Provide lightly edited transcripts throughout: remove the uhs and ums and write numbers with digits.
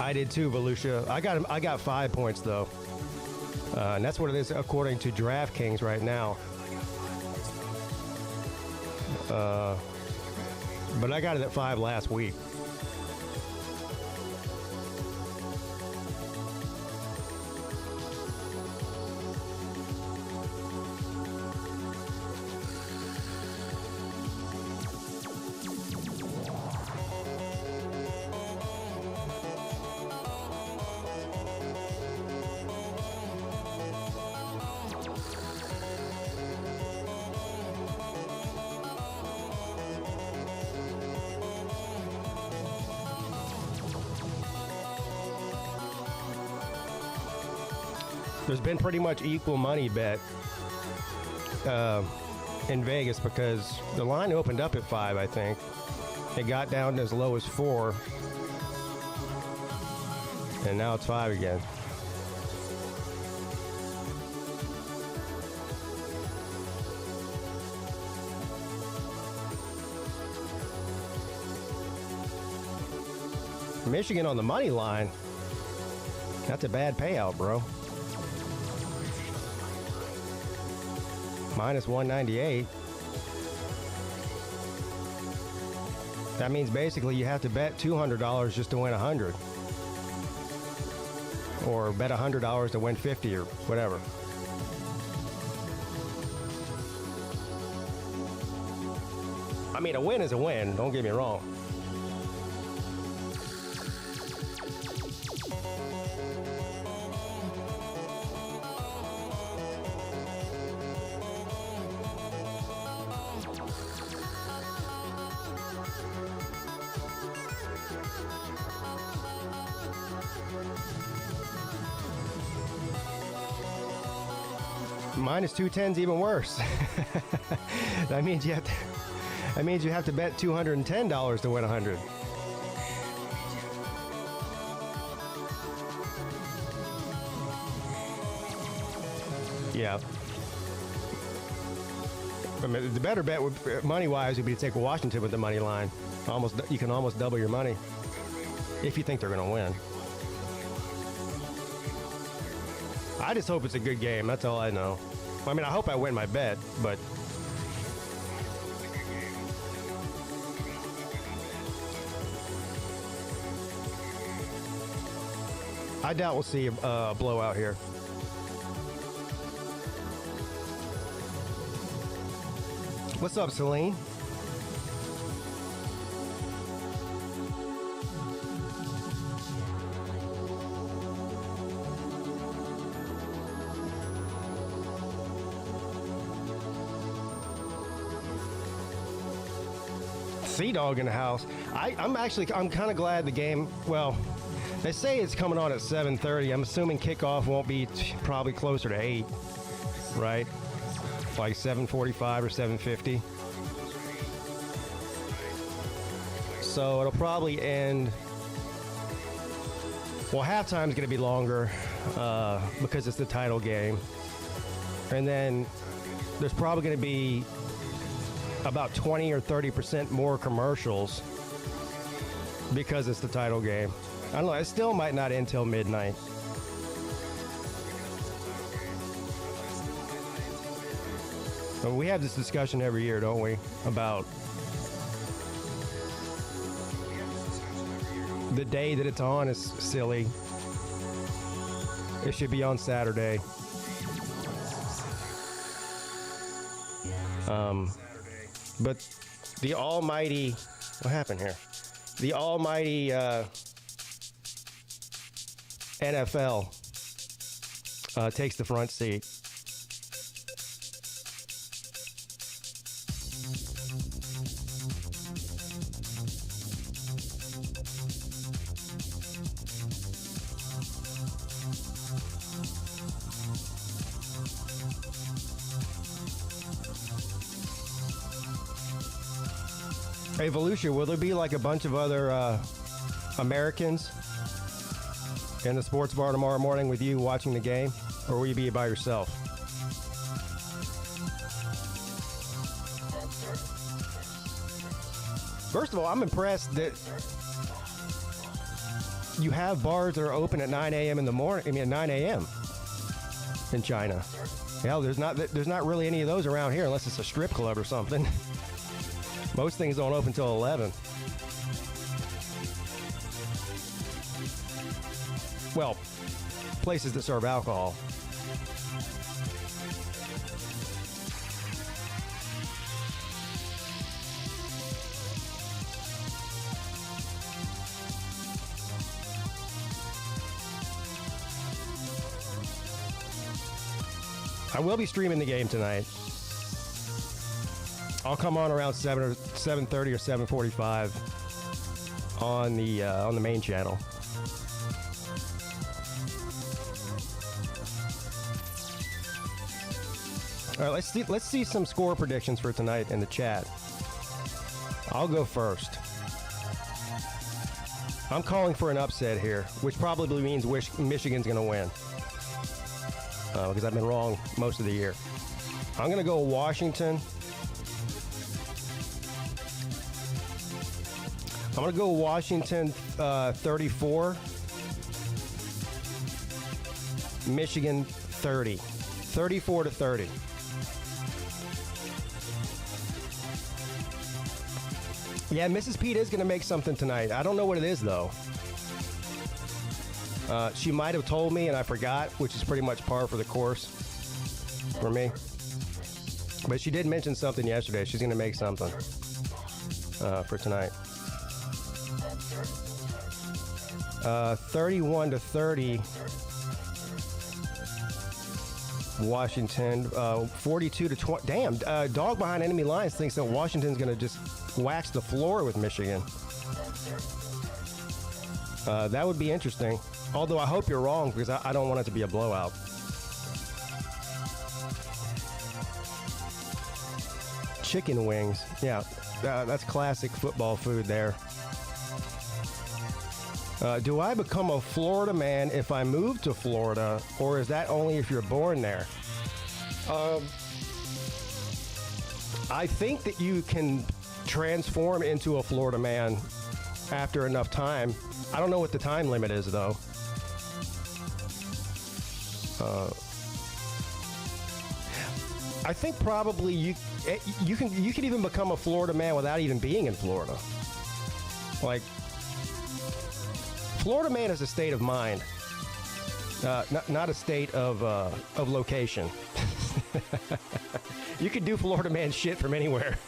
I did too, Volusia. I got 5 points though, and that's what it is according to DraftKings right now. But I got it at 5 last week. There's been pretty much equal money bet in Vegas because the line opened up at 5, I think. It got down as low as 4. And now it's 5 again. Michigan on the money line. That's a bad payout, bro. Minus 198. That means basically you have to bet $200 just to win 100. Or bet $100 to win 50 or whatever. I mean, a win is a win, don't get me wrong. Minus 210's even worse. That means you have to bet $210 to win 100. Yeah. I mean, the better bet would, money-wise, would be to take Washington with the money line. You can almost double your money if you think they're going to win. I just hope it's a good game. That's all I know. I mean, I hope I win my bet, but I doubt we'll see a blowout here. What's up, Celine? Sea Dog in the house. I'm kind of glad the game, well, they say it's coming on at 7:30. I'm assuming kickoff won't be probably closer to 8, right? Like 7:45 or 7:50. So it'll probably end, well, halftime's going to be longer because it's the title game. And then there's probably going to be about 20 or 30% more commercials because it's the title game. I don't know, it still might not end till midnight. But we have this discussion every year, don't we? About the day that it's on is silly. It should be on Saturday. But the almighty, what happened here? The almighty NFL takes the front seat. Hey, Volusia, will there be like a bunch of other Americans in the sports bar tomorrow morning with you watching the game, or will you be by yourself? First of all, I'm impressed that you have bars that are open at 9 a.m. in the morning. I mean, at 9 a.m. in China. Hell, there's not really any of those around here unless it's a strip club or something. Most things don't open till 11. Well, places that serve alcohol. I will be streaming the game tonight. I'll come on around 7 or 7:30 or 7:45 on the main channel. All right, let's see some score predictions for tonight in the chat. I'll go first. I'm calling for an upset here, which probably means Michigan's going to win. Because I've been wrong most of the year. I'm going to go Washington. I'm going to go Washington 34. Michigan 30. 34-30. Yeah, Mrs. Peete is going to make something tonight. I don't know what it is, though. She might have told me and I forgot, which is pretty much par for the course for me. But she did mention something yesterday. She's going to make something for tonight. 31-30. Washington. 42-20. Damn, dog behind enemy lines thinks that Washington's going to just wax the floor with Michigan. That would be interesting. Although I hope you're wrong because I don't want it to be a blowout. Chicken wings. Yeah, that's classic football food there. Do I become a Florida man if I move to Florida, or is that only if you're born there? I think that you can transform into a Florida man after enough time. I don't know what the time limit is, though. I think probably you can even become a Florida man without even being in Florida. Like, Florida man is a state of mind, not a state of location. You could do Florida man shit from anywhere.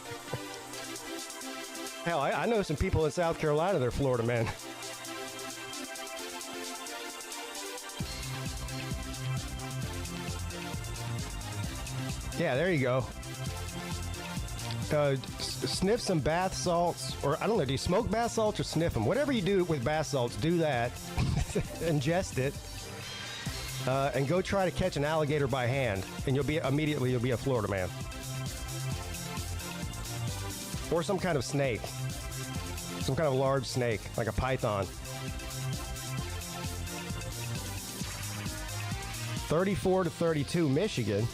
Hell, I know some people in South Carolina that are Florida men. Yeah, there you go. Sniff some bath salts, or I don't know, do you smoke bath salts or sniff them? Whatever you do with bath salts, do that. Ingest it. And go try to catch an alligator by hand, and you'll be a Florida man. Or some kind of snake. Some kind of large snake, like a python. 34-32, Michigan.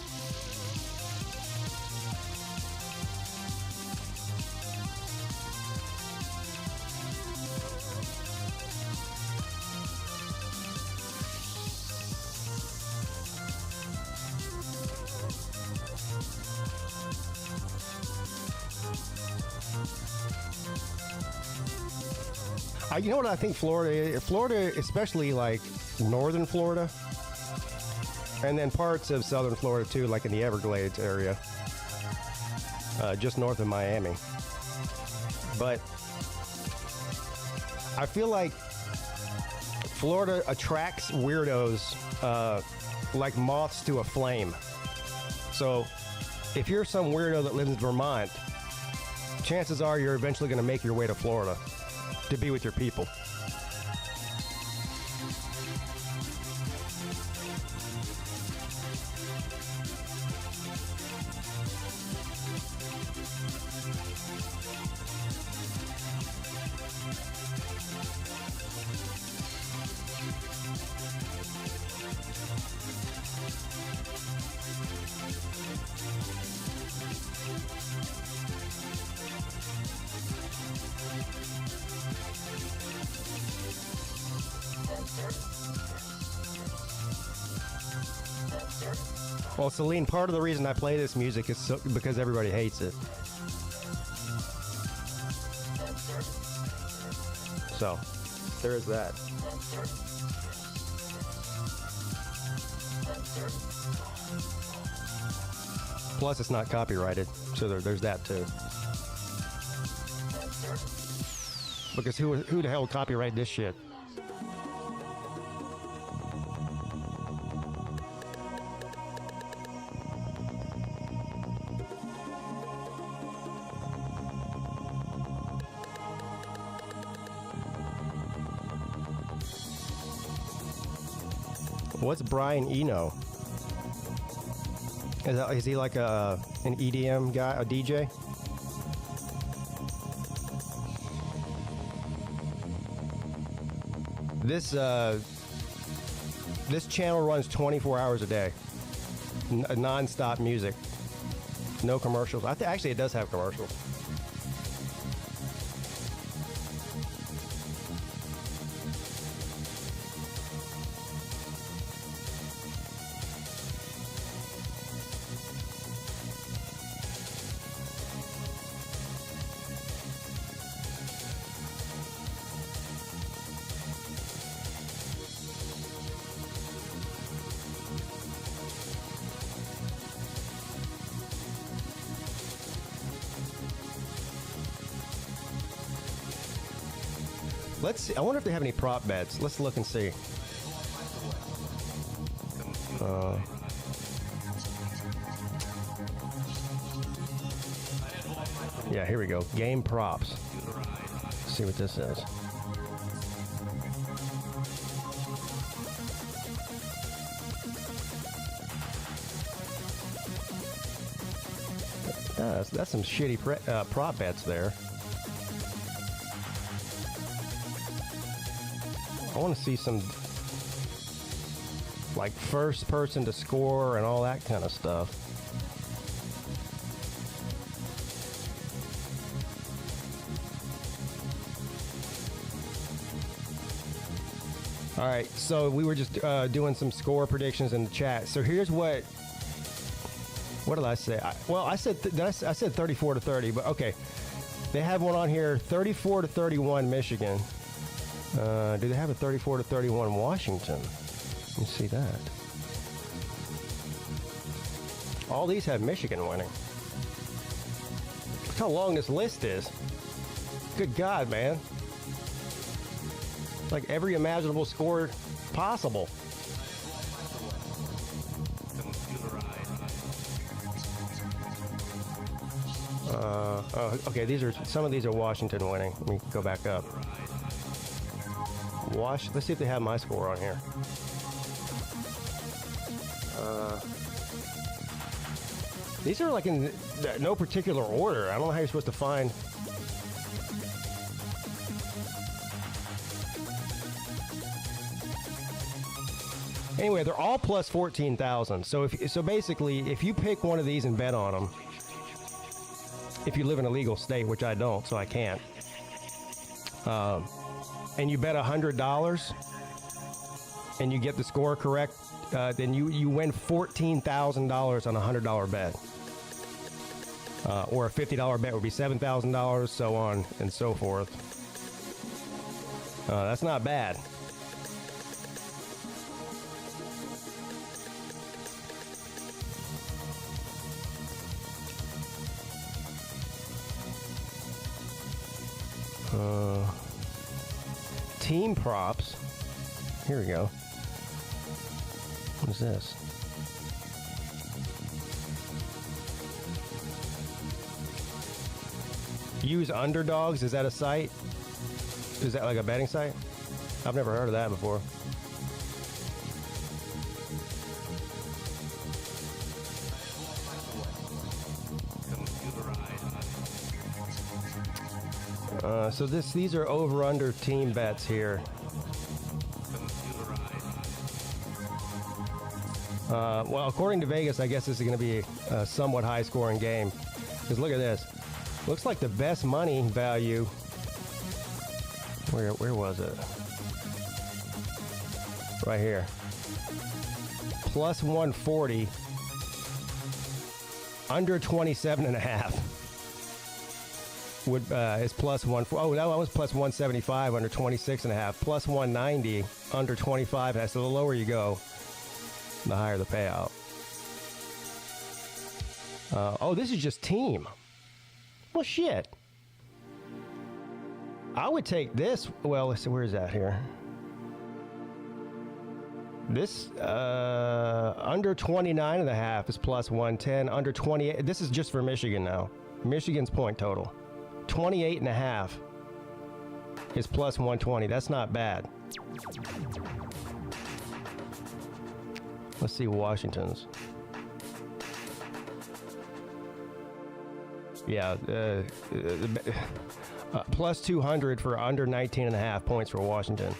You know what I think Florida, especially like northern Florida, and then parts of southern Florida too, like in the Everglades area, just north of Miami. But I feel like Florida attracts weirdos like moths to a flame. So if you're some weirdo that lives in Vermont, chances are you're eventually going to make your way to Florida to be with your people. Well, Celine, part of the reason I play this music is because everybody hates it. So, there is that. Plus, it's not copyrighted, so there's that too. Because who the hell would copyright this shit? What's Brian Eno? Is he like an EDM guy, a DJ? This channel runs 24 hours a day, non-stop music, no commercials. Actually, it does have commercials. Let's see. I wonder if they have any prop bets. Let's look and see. Yeah, here we go. Game props. Let's see what this is. That's some shitty prop bets there. I want to see some, like, first person to score and all that kind of stuff. All right, so we were just doing some score predictions in the chat. So here's what did I say? I said 34 to 30, but okay. They have one on here, 34 to 31 Michigan. Do they have a 34 to 31 Washington? Let me see that. All these have Michigan winning. Look how long this list is. Good God, man. Like every imaginable score possible. Okay, some of these are Washington winning. Let me go back up. Let's see if they have my score on here. These are like in no particular order. I don't know how you're supposed to find. Anyway, they're all plus 14,000. So basically, if you pick one of these and bet on them, if you live in a legal state, which I don't, so I can't. And you bet $100 and you get the score correct, then you win $14,000 on a $100 bet. Or a $50 bet would be $7,000, so on and so forth. That's not bad. Team props. Here we go. What is this? Use Underdogs. Is that a site? Is that like a betting site? I've never heard of that before. So these are over-under team bets here. Well, according to Vegas, I guess this is going to be a somewhat high-scoring game. Because look at this. Looks like the best money value. Where was it? Right here. Plus 140 Under 27.5 would is plus one. Oh, that one was plus 175 under 26.5. Plus 190 under 25. So the lower you go, the higher the payout. Oh, this is just team. Well, shit. I would take this. Well, let's see, where is that here? This under 29.5 is plus 110. Under 28. This is just for Michigan now. Michigan's point total. 28.5 is plus 120. That's not bad. Let's see Washington's. Yeah, plus 200 for under 19.5 points for Washington.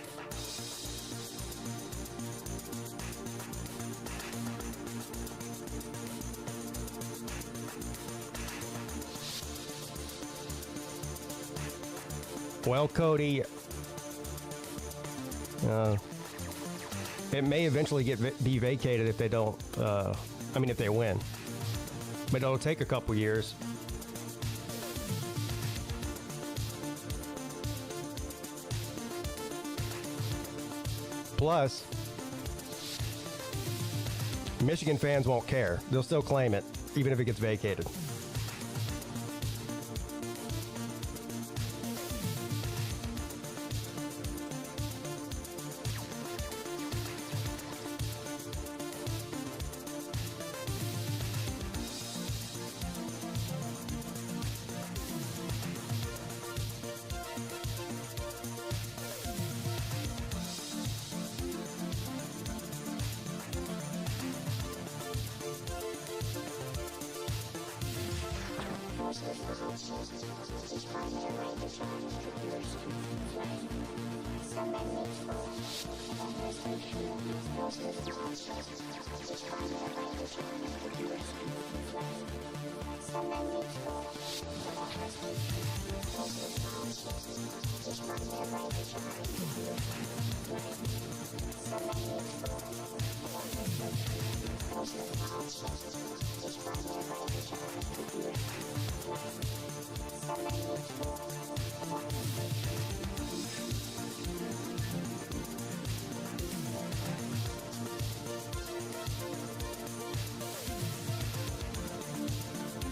Well, Cody, it may eventually be vacated if they don't. If they win, but it'll take a couple years. Plus, Michigan fans won't care. They'll still claim it, even if it gets vacated.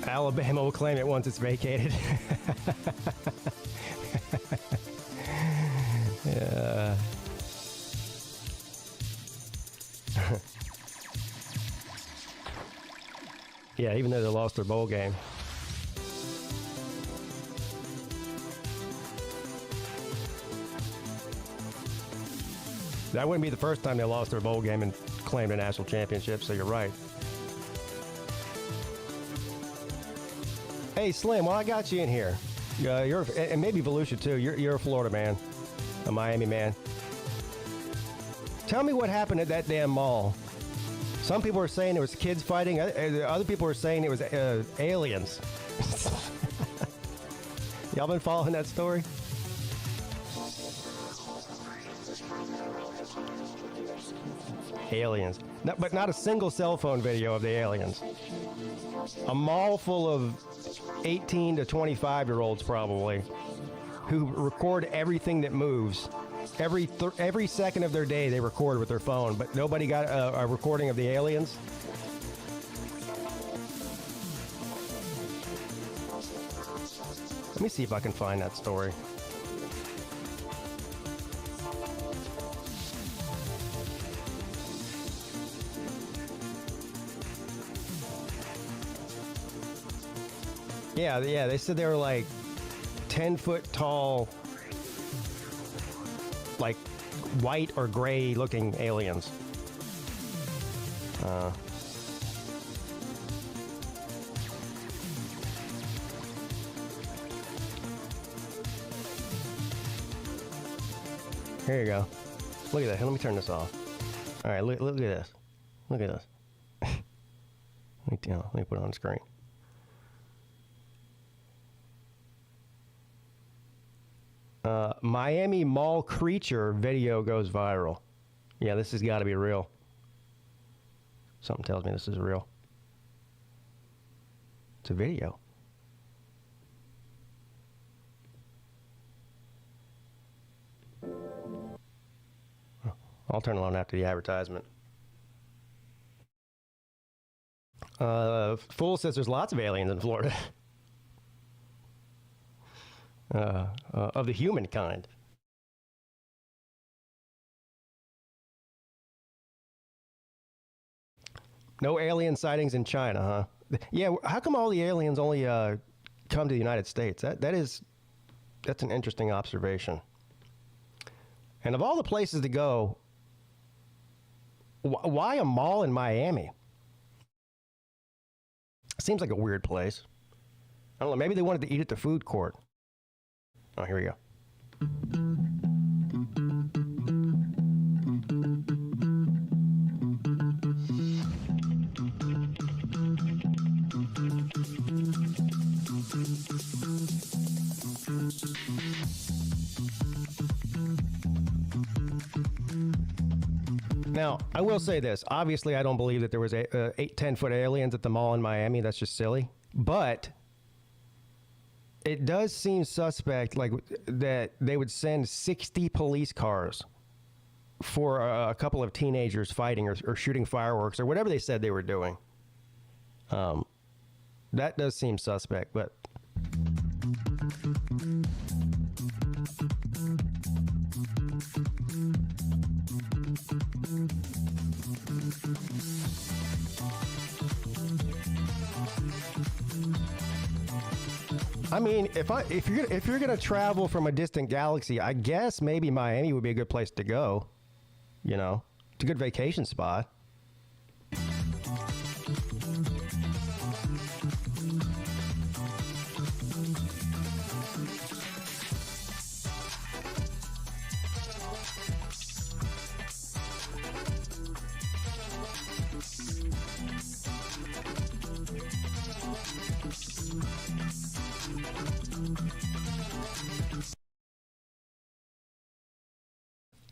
Alabama will claim it once it's vacated. Yeah. Yeah, even though they lost their bowl game. That wouldn't be the first time they lost their bowl game and claimed a national championship, so you're right. Hey, Slim, while I got you in here, and maybe Volusia too, you're a Florida man, a Miami man. Tell me what happened at that damn mall. Some people are saying it was kids fighting. Other people are saying it was aliens. Y'all been following that story? Aliens. No, but not a single cell phone video of the aliens. A mall full of 18 to 25-year-olds probably, who record everything that moves. Every second of their day they record with their phone, but nobody got a recording of the aliens. Let me see if I can find that story. Yeah, they said they were like 10-foot tall, like white or gray looking aliens. Here you go. Look at that. Let me turn this off. All right, look at this. Look at this. Let me put it on the screen. Miami mall creature video goes viral. Yeah, this has got to be real. Something tells me this is real. It's a video. I'll turn it on after the advertisement. Fool says there's lots of aliens in Florida. Of the human kind. No alien sightings in China, huh? Yeah, how come all the aliens only come to the United States? That's an interesting observation. And of all the places to go, why a mall in Miami? Seems like a weird place. I don't know, maybe they wanted to eat at the food court. Oh, here we go. Now, I will say this. Obviously, I don't believe that there was 10-foot aliens at the mall in Miami. That's just silly. But it does seem suspect, like, that they would send 60 police cars for a couple of teenagers fighting or shooting fireworks or whatever they said they were doing. That does seem suspect, but... I mean, if you're gonna travel from a distant galaxy, I guess maybe Miami would be a good place to go. You know, it's a good vacation spot.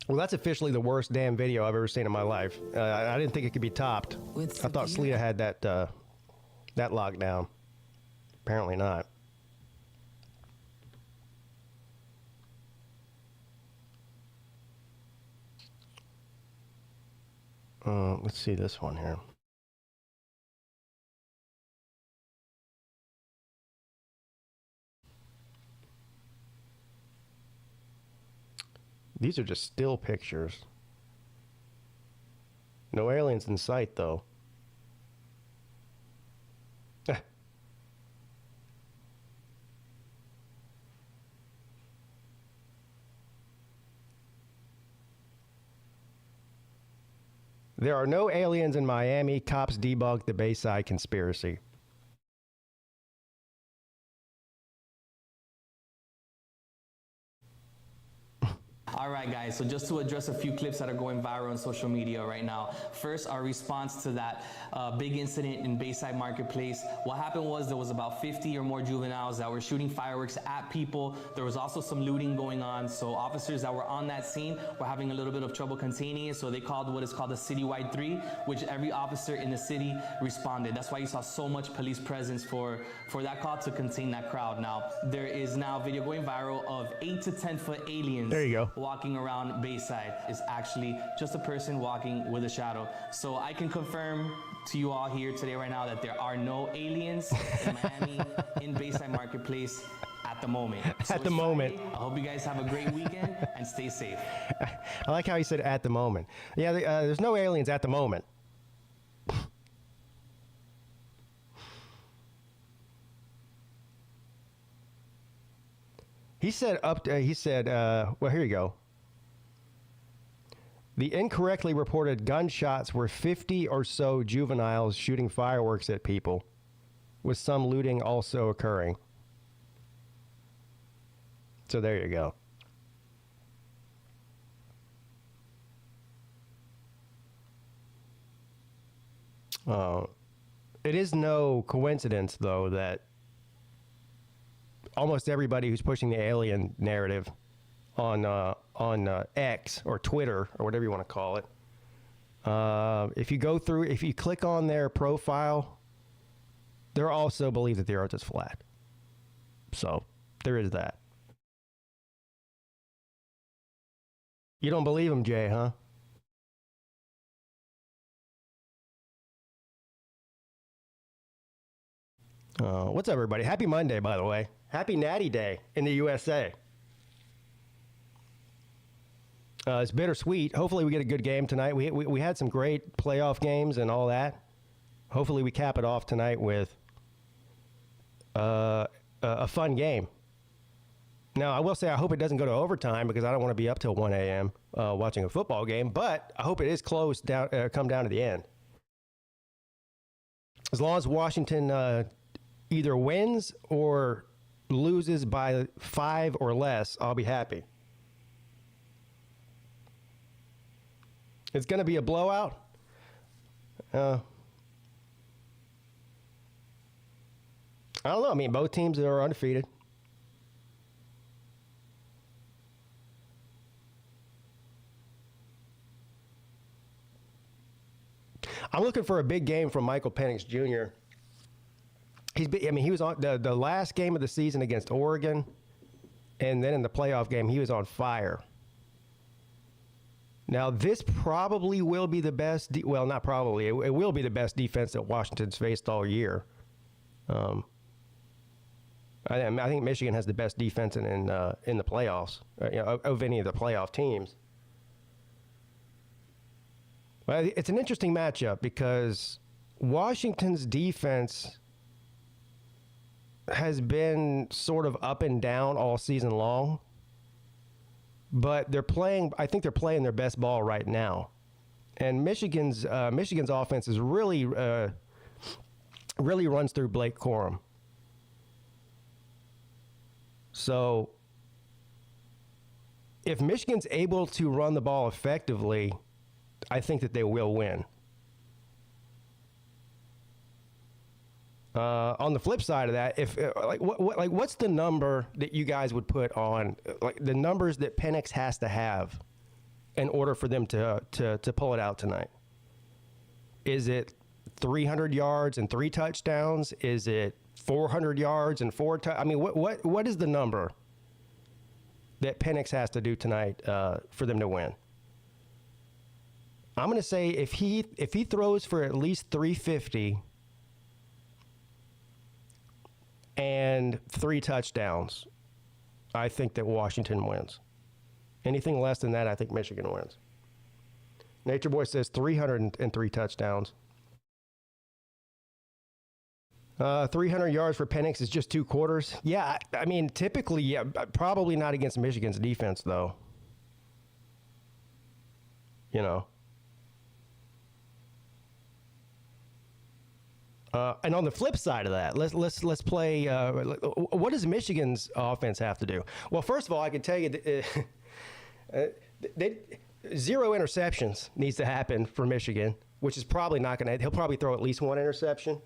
Well, that's officially the worst damn video I've ever seen in my life. I didn't think it could be topped. I thought Sleeta had that locked down. Apparently not. Let's see this one here. These are just still pictures. No aliens in sight, though. There are no aliens in Miami. Cops debunk the Bayside conspiracy. All right, guys, so just to address a few clips that are going viral on social media right now. First, our response to that big incident in Bayside Marketplace. What happened was there was about 50 or more juveniles that were shooting fireworks at people. There was also some looting going on, so officers that were on that scene were having a little bit of trouble containing it, so they called what is called a citywide 3, which every officer in the city responded. That's why you saw so much police presence for that call to contain that crowd. Now, there is now video going viral of 8 to 10 foot aliens. There you go. Walking around Bayside. Is actually just a person walking with a shadow. So I can confirm to you all here today right now that there are no aliens in Miami in Bayside Marketplace at the moment. So at the moment. Friday. I hope you guys have a great weekend and stay safe. I like how he said at the moment. Yeah, there's no aliens at the moment. He said well, here you go. The incorrectly reported gunshots were 50 or so juveniles shooting fireworks at people, with some looting also occurring. So there you go. It is no coincidence, though, that almost everybody who's pushing the alien narrative on X or Twitter or whatever you want to call it, if you click on their profile, There also believe that the earth is flat. So there is that. You don't believe him, Jay, huh? What's up, everybody? Happy Monday, by the way. Happy Natty Day in the USA. It's bittersweet. Hopefully we get a good game tonight. We had some great playoff games and all that. Hopefully we cap it off tonight with a fun game. Now, I will say I hope it doesn't go to overtime because I don't want to be up till 1 a.m. Watching a football game, but I hope it is close down, come down to the end. As long as Washington either wins or loses by 5 or less, I'll be happy. It's going to be a blowout. I don't know. I mean, both teams are undefeated. I'm looking for a big game from Michael Penix Jr. He was on the last game of the season against Oregon, and then in the playoff game, he was on fire. Now, this probably will be the best. Well, not probably. It will be the best defense that Washington's faced all year. I think Michigan has the best defense in the playoffs, of any of the playoff teams. Well, it's an interesting matchup because Washington's defense has been sort of up and down all season long, but I think they're playing their best ball right now. And Michigan's offense is really runs through Blake Corum. So if Michigan's able to run the ball effectively, I think that they will win. On the flip side of that, if what's the number that you guys would put on the numbers that Penix has to have in order for them to pull it out tonight? Is it 300 yards and 3 touchdowns? Is it 400 yards and 4 touchdowns? I mean, what is the number that Penix has to do tonight for them to win? I'm going to say if he throws for at least 350 and 3 touchdowns, I think that Washington wins. Anything less than that, I think Michigan wins. Nature Boy says 303 touchdowns. 300 yards for Penix is just 2 quarters. Yeah, I mean, typically, yeah, probably not against Michigan's defense, though. You know. And on the flip side of that, let's play. What does Michigan's offense have to do? Well, first of all, I can tell you that, 0 interceptions needs to happen for Michigan, which is probably not going to. He'll probably throw at least 1 interception.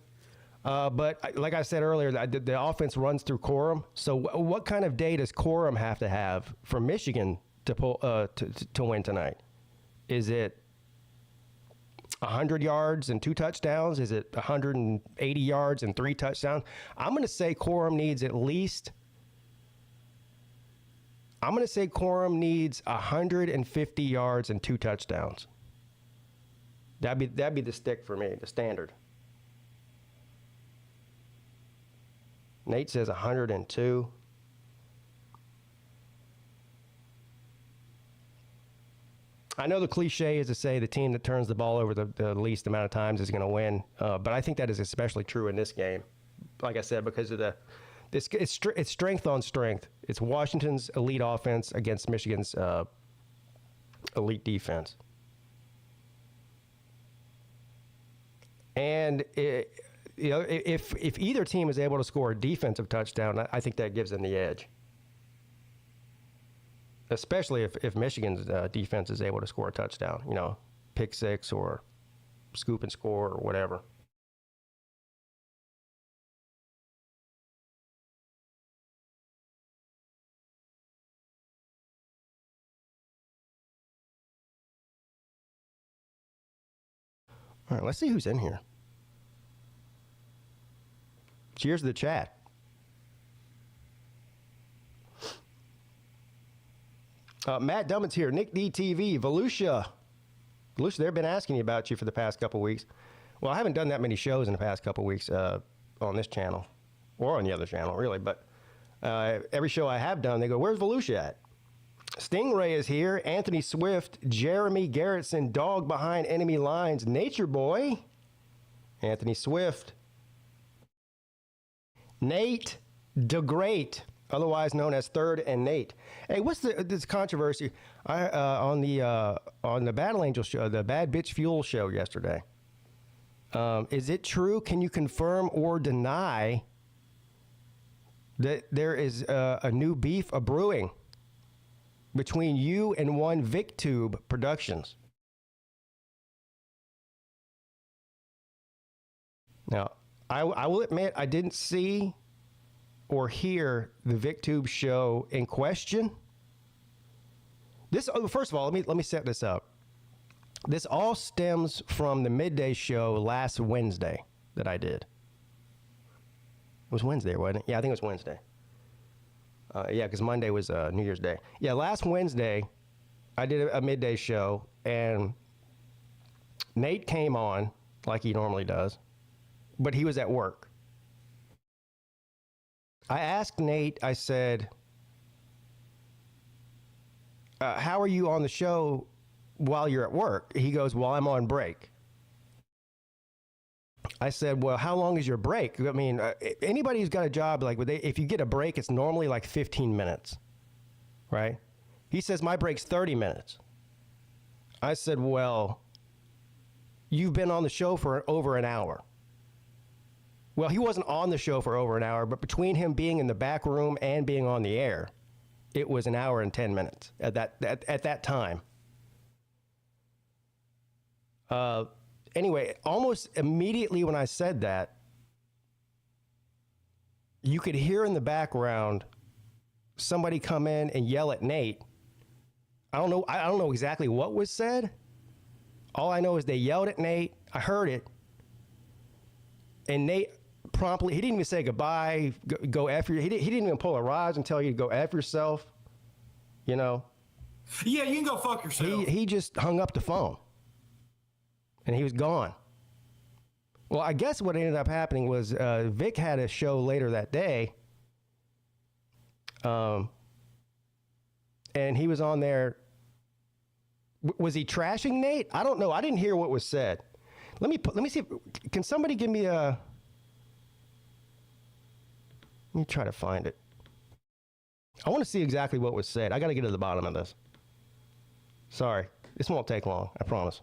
But like I said earlier, the offense runs through Corum. So what kind of day does Corum have to have for Michigan to pull to win tonight? Is it 100 yards and 2 touchdowns? Is it 180 yards and 3 touchdowns? I'm going to say Corum needs 150 yards and 2 touchdowns. That'd be the stick for me, the standard. Nate says 102. I know the cliche is to say the team that turns the ball over the least amount of times is going to win, but I think that is especially true in this game. Like I said, because of it's strength on strength. It's Washington's elite offense against Michigan's elite defense. And if either team is able to score a defensive touchdown, I think that gives them the edge. Especially if Michigan's defense is able to score a touchdown, pick 6 or scoop and score or whatever. All right, let's see who's in here. Cheers to the chat. Matt Dummett's here. Nick DTV. Volusia, they've been asking you about you for the past couple weeks. Well, I haven't done that many shows in the past couple weeks on this channel or on the other channel, really. But every show I have done, they go, where's Volusia at? Stingray is here. Anthony Swift. Jeremy Garrettson. Dog behind enemy lines. Nature Boy. Anthony Swift. Nate DeGreat, otherwise known as Third and Nate. Hey, what's this controversy on the Battle Angel show, the Bad Bitch Fuel show yesterday? Is it true? Can you confirm or deny that there is a new beef brewing between you and one VicTube Productions? Now, I will admit I didn't see or hear the VicTube show in question. First of all, let me set this up. This all stems from the Midday show last Wednesday that I did. It was Wednesday, wasn't it? Yeah, I think it was Wednesday. Yeah, because Monday was New Year's Day. Yeah, last Wednesday, I did a Midday show, and Nate came on like he normally does, but he was at work. I asked Nate, I said, how are you on the show while you're at work? He goes, well, I'm on break. I said, well, how long is your break? I mean, anybody who's got a job, like, if you get a break, it's normally like 15 minutes, right? He says, my break's 30 minutes. I said, well, you've been on the show for over an hour. Well, he wasn't on the show for over an hour, but between him being in the back room and being on the air, it was an hour and 10 minutes at that time. Anyway, almost immediately when I said that, you could hear in the background somebody come in and yell at Nate. I don't know exactly what was said. All I know is they yelled at Nate. I heard it. And Nate promptly, he didn't even say goodbye, go F your, he didn't even pull a Raj and tell you to go F yourself, you know. Yeah, you can go fuck yourself. He just hung up the phone. And he was gone. Well, I guess what ended up happening was Vic had a show later that day. And he was on there. Was he trashing Nate? I don't know. I didn't hear what was said. Let me see. Can somebody give me a... Let me try to find it. I want to see exactly what was said. I got to get to the bottom of this. Sorry. This won't take long. I promise.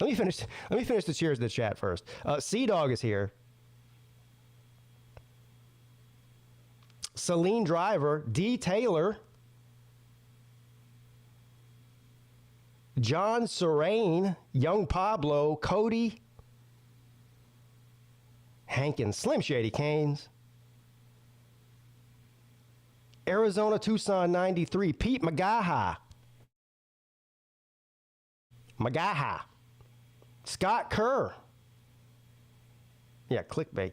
Let me finish the cheers to the chat first. C-Dog is here. Celine Driver, D. Taylor, John Serene, Young Pablo, Cody, Hankins, Slim Shady Canes, Arizona Tucson 93, Pete Magaha, Scott Kerr. Yeah, clickbait.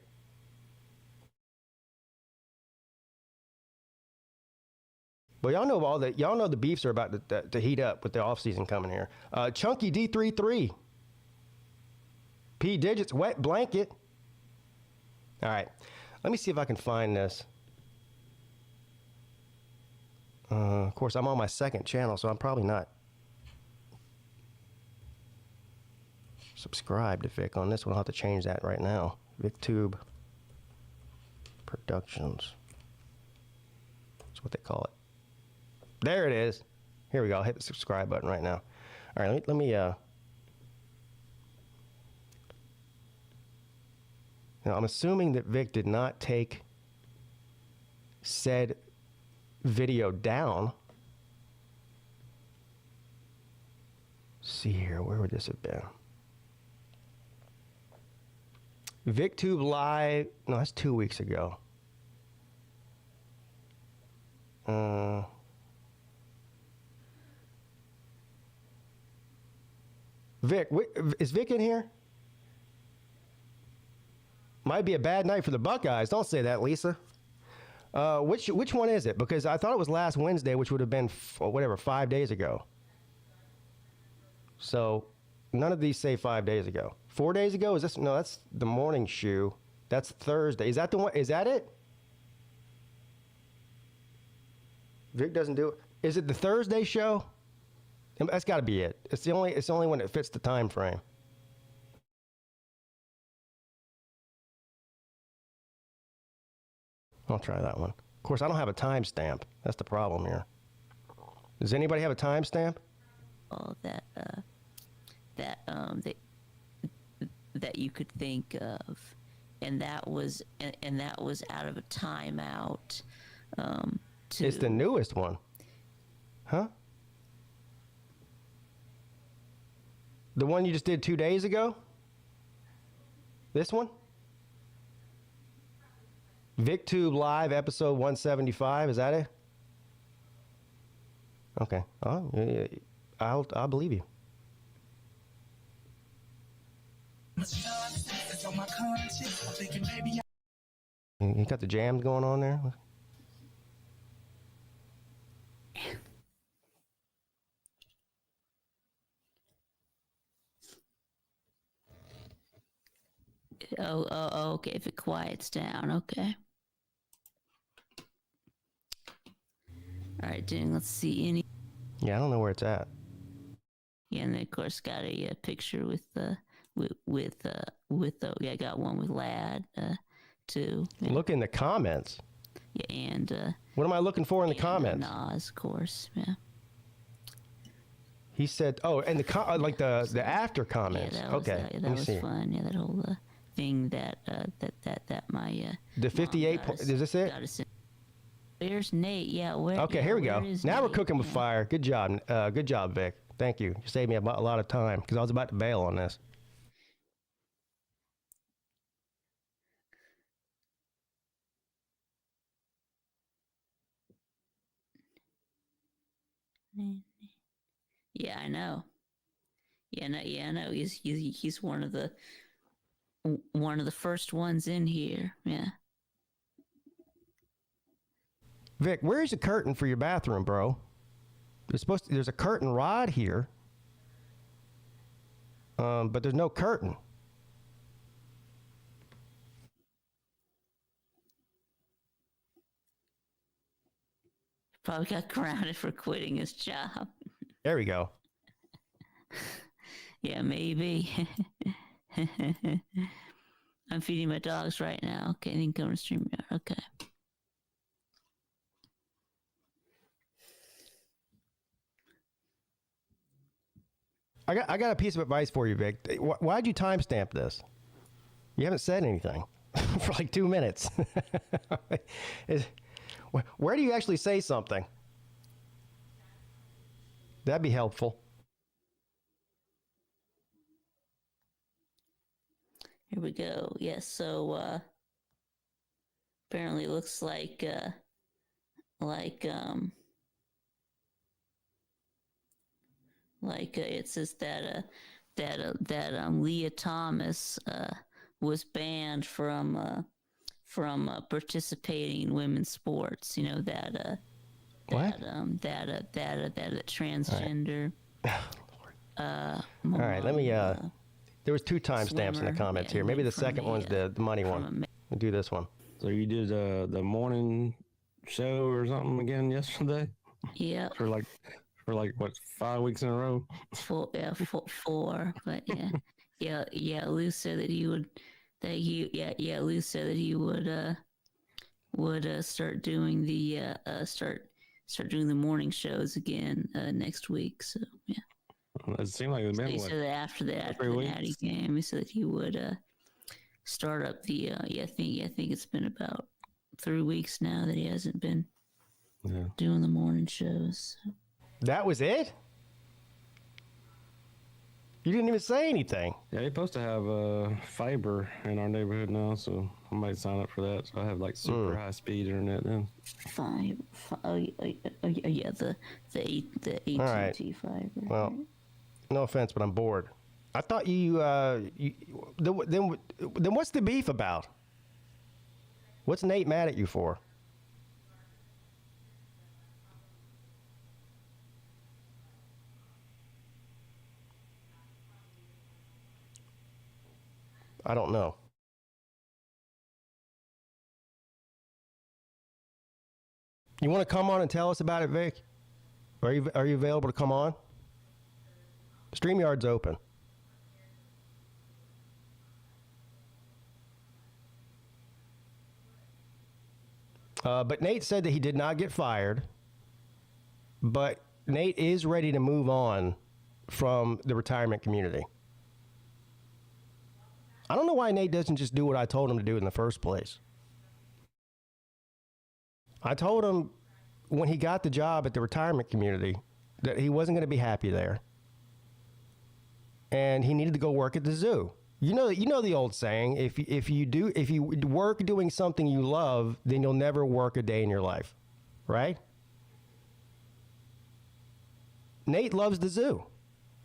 Well, y'all know the beefs are about to heat up with the offseason coming here. Chunky D33. P Digits, Wet Blanket. All right. Let me see if I can find this. Of course, I'm on my second channel, so I'm probably not subscribed to Vic on this one. I'll have to change that right now. VicTube Productions. That's what they call it. There it is. Here we go. I'll hit the subscribe button right now. All right, let me now, I'm assuming that Vic did not take said video down. Let's see here, where would this have been? VicTube Live, no, that's 2 weeks ago. Vic, is Vic in here? Might be a bad night for the Buckeyes. Don't say that, Lisa. Which one is it? Because I thought it was last Wednesday, which would have been 5 days ago. So none of these say 5 days ago. 4 days ago? Is this? No, that's the morning shoe. That's Thursday. Is that the one? Is that it? Vic doesn't do it. Is it the Thursday show? That's got to be it. It's the only one that fits the time frame. I'll try that one. Of course, I don't have a timestamp. That's the problem here. Does anybody have a timestamp? Oh, that you could think of, and that was out of a timeout. It's the newest one, huh? The one you just did 2 days ago? This one? VicTube Live episode 175, is that it? Okay. Oh, yeah, I'll believe you. You got the jams going on there? Oh, okay. If it quiets down, okay. All right, then let's see any. Yeah, I don't know where it's at. Yeah, and then of course got a picture with I got one with Lad too. Yeah. Look in the comments. Yeah, and what am I looking for in the comments? Nas, of course. Yeah. He said, "Oh, and the after comments." Yeah, that was, okay, that was fun. Yeah, that whole thing that my the 58. Is this it? Where's Nate? Yeah, where? Okay, yeah, here we go. Now Nate? we're cooking with fire. Good job, Vic. Thank you. You saved me a lot of time because I was about to bail on this. Yeah, I know. I know. He's one of the first ones in here. Yeah. Vic, where's the curtain for your bathroom, bro? There's a curtain rod here, but there's no curtain. Probably got grounded for quitting his job. There we go. Yeah, maybe. I'm feeding my dogs right now. Okay, then come to StreamYard. Okay. I got a piece of advice for you, Vic. Why'd you timestamp this? You haven't said anything for like 2 minutes. Where do you actually say something? That'd be helpful. Here we go. Yes, so apparently it looks like it says that Leah Thomas was banned from participating in women's sports. You know that transgender. All right, let me. There was 2 timestamps in the comments here. Maybe the second one's the money one. We'll do this one. So you did the morning show or something again yesterday? Yeah. For like what, 5 weeks in a row? Four, but yeah. Lou said that he would. Lou said that he would start doing the start doing the morning shows again next week. So yeah. It seemed like it He said that after the Natty game, he said that he would start up the. I think it's been about 3 weeks now that he hasn't been doing the morning shows. So. That was it? You didn't even say anything. Yeah, you're supposed to have fiber in our neighborhood now, so I might sign up for that. So I have like super high speed internet then. The AT&T fiber. Well, no offense, but I'm bored. I thought then what's the beef about? What's Nate mad at you for? I don't know. You want to come on and tell us about it, Vic? Are you available to come on? StreamYard's open. But Nate said that he did not get fired. But Nate is ready to move on from the retirement community. I don't know why Nate doesn't just do what I told him to do in the first place. I told him when he got the job at the retirement community that he wasn't going to be happy there. And he needed to go work at the zoo. You know the old saying, if you work doing something you love, then you'll never work a day in your life. Right? Nate loves the zoo.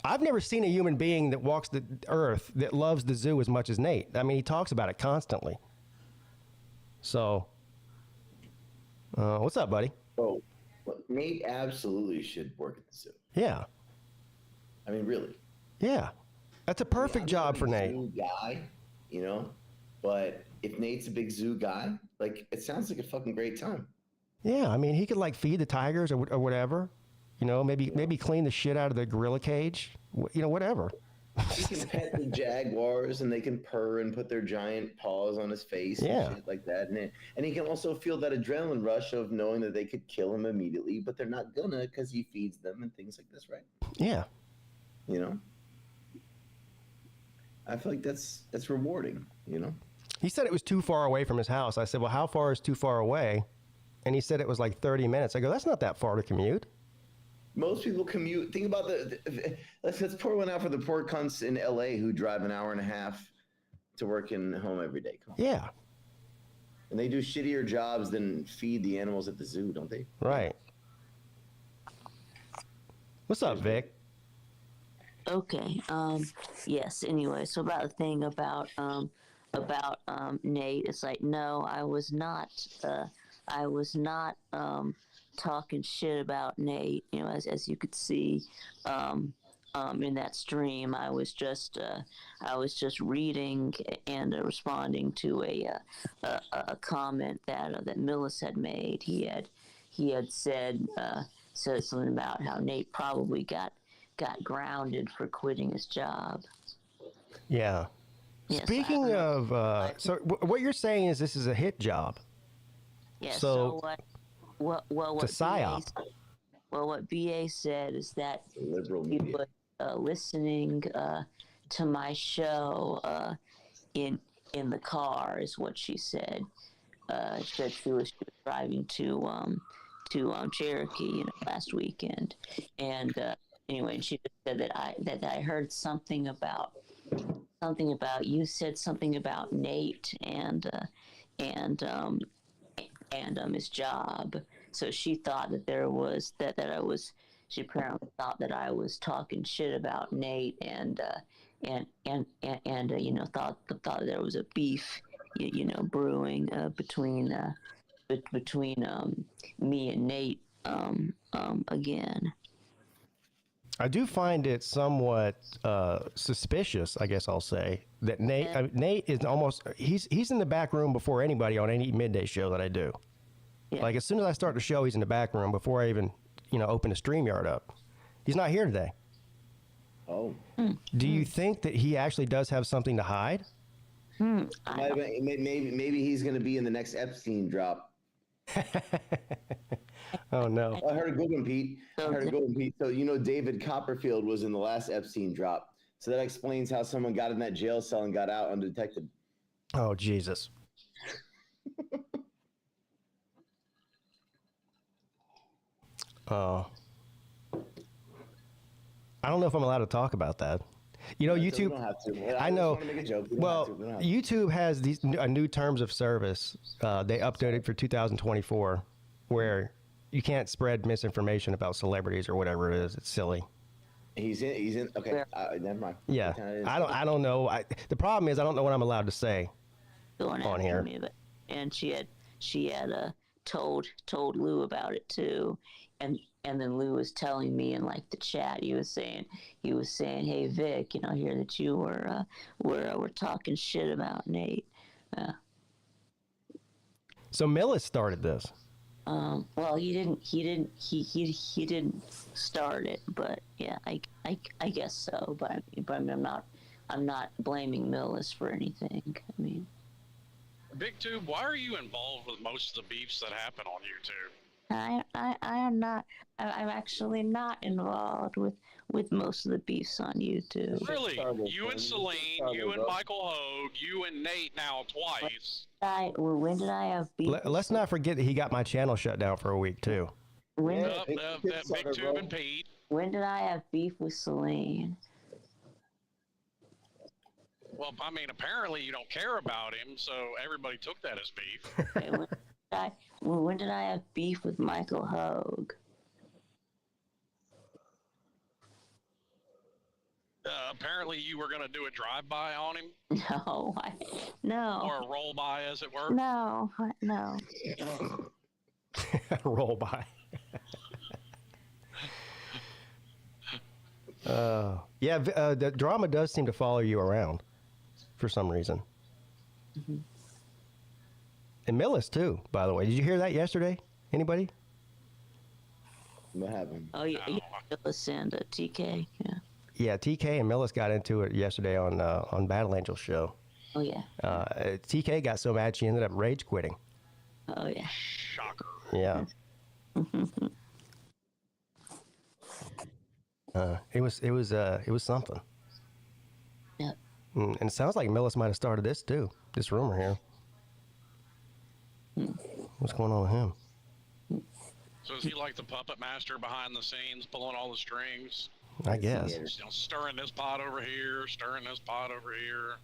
I've never seen a human being that walks the earth that loves the zoo as much as Nate. I mean, he talks about it constantly. So, what's up, buddy? Oh, well, Nate absolutely should work at the zoo. Yeah. I mean, really. Yeah. That's a perfect job for Nate. Zoo guy, but if Nate's a big zoo guy, like, it sounds like a fucking great time. Yeah, I mean, he could like feed the tigers or whatever. Maybe clean the shit out of the gorilla cage. Whatever. He can pet the jaguars and they can purr and put their giant paws on his face and shit like that. And he can also feel that adrenaline rush of knowing that they could kill him immediately, but they're not gonna because he feeds them and things like this, right? Yeah. I feel like that's rewarding, He said it was too far away from his house. I said, well, how far is too far away? And he said it was like 30 minutes. I go, that's not that far to commute. Most people commute. Think about let's pour one out for the poor cunts in LA who drive an hour and a half to work and home every day. Yeah. And they do shittier jobs than feed the animals at the zoo, don't they? Right. What's up, Vic? Okay. Yes. Anyway, so about the thing about Nate, it's like, no, I was not talking shit about Nate. As you could see, in that stream, I was just reading and responding to a comment that Millis had made. He had said something about how Nate probably got grounded for quitting his job. Yeah. Yes, Speaking of, so what you're saying is this is a hit job. Yeah. So what BA said is that he was listening to my show in the car, is what she said. She said she was driving to Cherokee, last weekend, and anyway, she just said that I heard something about you said something about Nate and his job. So she thought that she apparently thought that I was talking shit about Nate and thought there was a beef brewing between me and Nate again. I do find it somewhat suspicious, I guess I'll say, that Nate is almost he's in the back room before anybody on any midday show that I do. Yeah. Like as soon as I start the show, he's in the back room before I even open the StreamYard up. He's not here today. Oh. Do you think that he actually does have something to hide? Maybe he's going to be in the next Epstein drop. Oh no! I heard a good one, Pete. So David Copperfield was in the last Epstein drop. So that explains how someone got in that jail cell and got out undetected. Oh Jesus! I don't know if I'm allowed to talk about that. YouTube. You don't have to. I know. Just make a joke. Well, YouTube has a new terms of service. They updated for 2024, where you can't spread misinformation about celebrities or whatever it is. It's silly. He's in. Okay, never mind. Yeah, I don't know. The problem is I don't know what I'm allowed to say Going on after here. me, and she had told Lou about it too, and then Lou was telling me in like the chat, he was saying, hey Vic, I hear that you were talking shit about Nate. So Millis started this. Well, he didn't start it, but yeah, I guess so. But I'm not blaming Millis for anything. I mean, Big Tube, why are you involved with most of the beefs that happen on YouTube? I am not. I'm actually not involved with most of the beefs on YouTube. Really? You and Celine, you and Michael Hogue, you and Nate now twice. When did I have beef? Let's not forget that he got my channel shut down for a week too. Big Tube and Pete. When did I have beef with Celine? Well, I mean, apparently you don't care about him, so everybody took that as beef. Okay, when did I have beef with Michael Hogue? Apparently you were going to do a drive-by on him? No. Or a roll-by, as it were? No. Roll by. The drama does seem to follow you around for some reason. Mm-hmm. And Millis too, by the way. Did you hear that yesterday? Anybody? What happened? Oh yeah, Millis and TK. Yeah. Yeah, TK and Millis got into it yesterday on Battle Angel's show. Oh yeah. TK got so mad she ended up rage quitting. Oh yeah. Shocker. Yeah. It was something. Yeah. And it sounds like Millis might have started this too. This rumor here. What's going on with him? So is he like the puppet master behind the scenes, pulling all the strings? I guess. Stirring this pot over here, stirring this pot over here.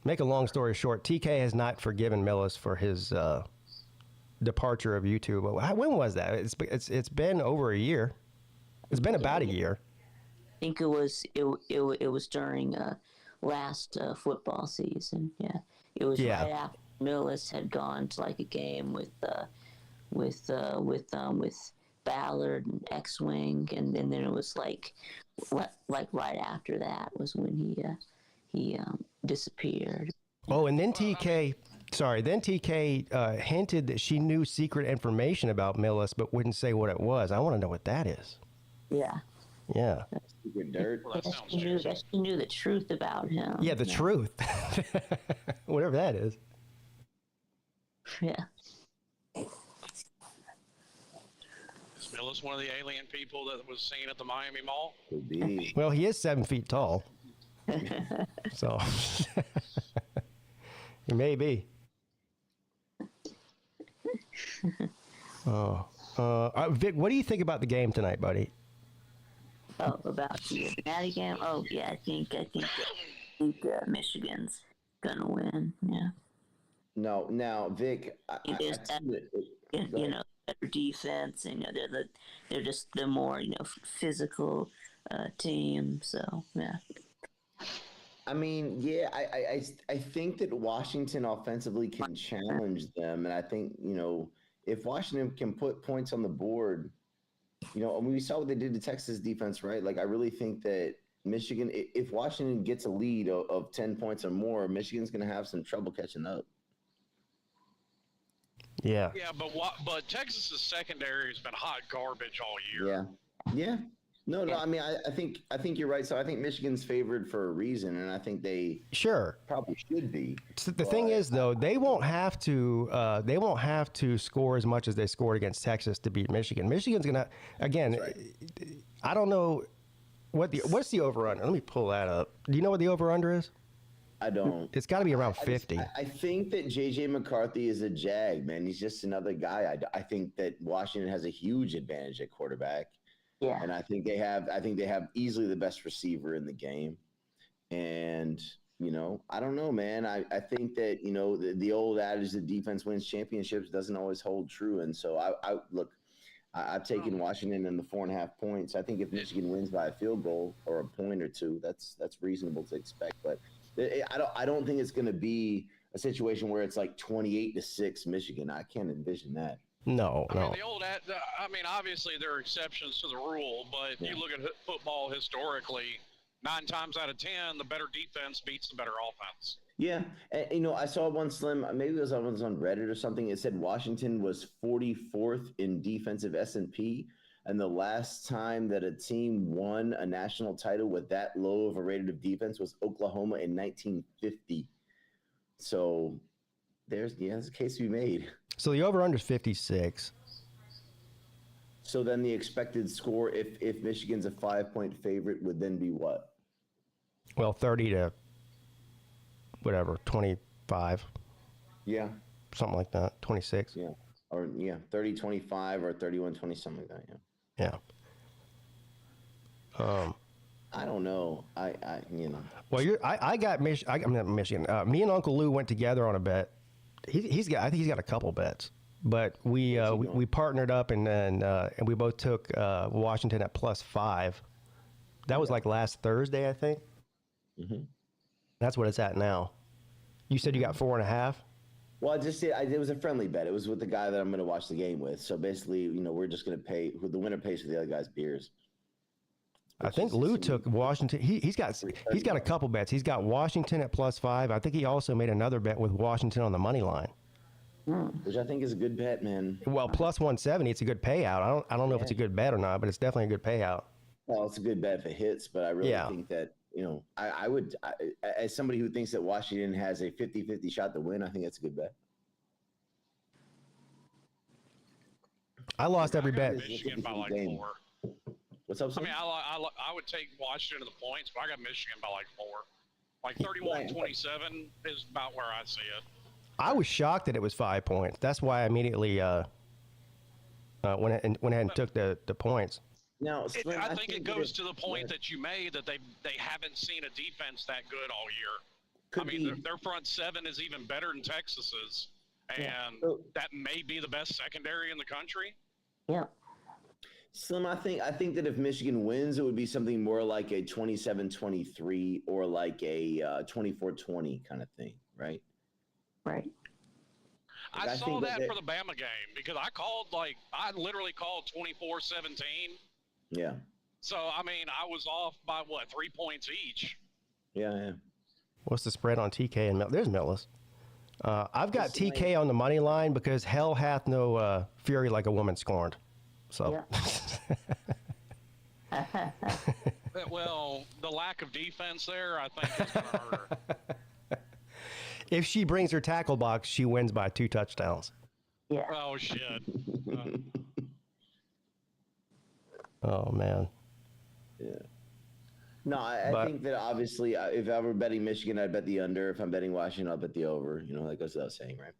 Make a long story short, TK has not forgiven Millis for his departure of YouTube. When was that? It's been over a year. It's been about a year. I think it was during last football season. Yeah, it was right after Millis had gone to like a game with Ballard and X-Wing, and then it was like right after that was when he disappeared. Oh, and then TK hinted that she knew secret information about Millis, but wouldn't say what it was. I want to know what that is. Yeah. Yeah. Secret dirt. Well, that sounds juicy. She knew the truth about him. Yeah, the truth. Whatever that is. Yeah. Is Millis one of the alien people that was seen at the Miami Mall? Could be. Well, he is 7 feet tall. So he may be. Vic, what do you think about the game tonight, buddy? Oh, about the Natty game? Oh, yeah, I think Michigan's gonna win. Yeah. No, now Vic, better defense. They're just the more physical team. So yeah. I mean, yeah, I think that Washington offensively can challenge them, and I think if Washington can put points on the board, we saw what they did to Texas defense, right? Like I really think that Michigan, if Washington gets a lead of 10 points or more, Michigan's going to have some trouble catching up. Yeah. Yeah, but Texas's secondary has been hot garbage all year. Yeah. No. I mean, I think you're right. So I think Michigan's favored for a reason, and I think they probably should be. So the thing is, though, they won't have to score as much as they scored against Texas to beat Michigan. Michigan's gonna I don't know what's the over under. Let me pull that up. Do you know what the over under is? I don't. It's got to be around 50. I think that J.J. McCarthy is a jag, man. He's just another guy. I think that Washington has a huge advantage at quarterback. Yeah. And I think they have easily the best receiver in the game. And, I don't know, man. I think that, the old adage that defense wins championships doesn't always hold true. And so I look, I've taken Washington in the 4.5 points. I think if Michigan wins by a field goal or a point or two, that's reasonable to expect. But I don't think it's going to be a situation where it's like 28-6 Michigan. I can't envision that. No. I mean, obviously there are exceptions to the rule, but you look at football historically, 9 times out of 10, the better defense beats the better offense. Yeah, and, I saw one Slim. Maybe it was on Reddit or something. It said Washington was 44th in defensive S&P, and the last time that a team won a national title with that low of a rated of defense was Oklahoma in 1950. So there's a case to be made. So the over/under is 56. So then the expected score, if Michigan's a 5-point favorite, would then be what? Well, 30 to whatever, 25. Yeah. Something like that, 26. Yeah. Or 30-25 or 31-20, something like that. Yeah. I don't know. Well, I got Michigan. Me and Uncle Lou went together on a bet. I think he's got a couple bets, but we partnered up and we both took Washington at +5. That was like last Thursday, I think. Mm-hmm. That's what it's at now. You said you got 4.5. Well, it was a friendly bet. It was with the guy that I'm going to watch the game with. So basically, we're just going to pay. The winner pays for the other guy's beers. I think Lou took Washington. He's got a couple bets. He's got Washington at +5. I think he also made another bet with Washington on the money line, which I think is a good bet, man. Well, +170, it's a good payout. I don't know if it's a good bet or not, but it's definitely a good payout. Well, it's a good bet if it hits, but I really think that I would, as somebody who thinks that Washington has a 50-50 shot to win, I think that's a good bet. I lost every bet. Michigan by like 4. What's up, son? I mean, I would take Washington to the points, but I got Michigan by like 4. Like 31-27 is about where I see it. I was shocked that it was 5 points. That's why I immediately went ahead and took the points. Now, I think it goes to the point that you made that they haven't seen a defense that good all year. Their front 7 is even better than Texas's, and that may be the best secondary in the country. Yeah. Slim, I think that if Michigan wins, it would be something more like a 27-23 or like a 24-20 kind of thing, right? Right. I saw that for the Bama game because I literally called 24-17. Yeah. So, I mean, I was off by, 3 points each? Yeah. What's the spread on TK and There's Millis. I've got TK on the money line because hell hath no fury like a woman scorned. So. Yeah. Well, the lack of defense there, I think, is going to hurt her. If she brings her tackle box, she wins by 2 touchdowns. Yeah. Oh, shit. Oh, man. Yeah. No, I think that obviously if I were betting Michigan, I'd bet the under. If I'm betting Washington, I'll bet the over. That goes without saying, right?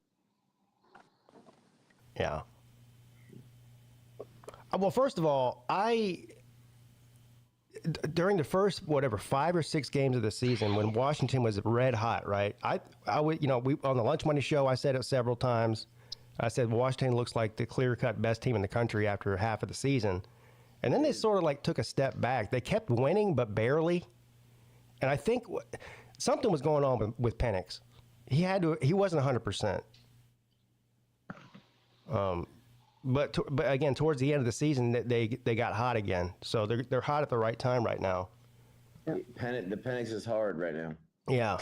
Yeah. Well, first of all, during the first 5 or 6 games of the season when Washington was red hot, right? I would, we on the Lunch Money show, I said it several times. I said Washington looks like the clear-cut best team in the country after half of the season. And then they sort of took a step back. They kept winning, but barely. And I think something was going on with Penix. He wasn't 100%. But again, towards the end of the season, they got hot again. So they're hot at the right time right now. The Penix is hard right now. Yeah.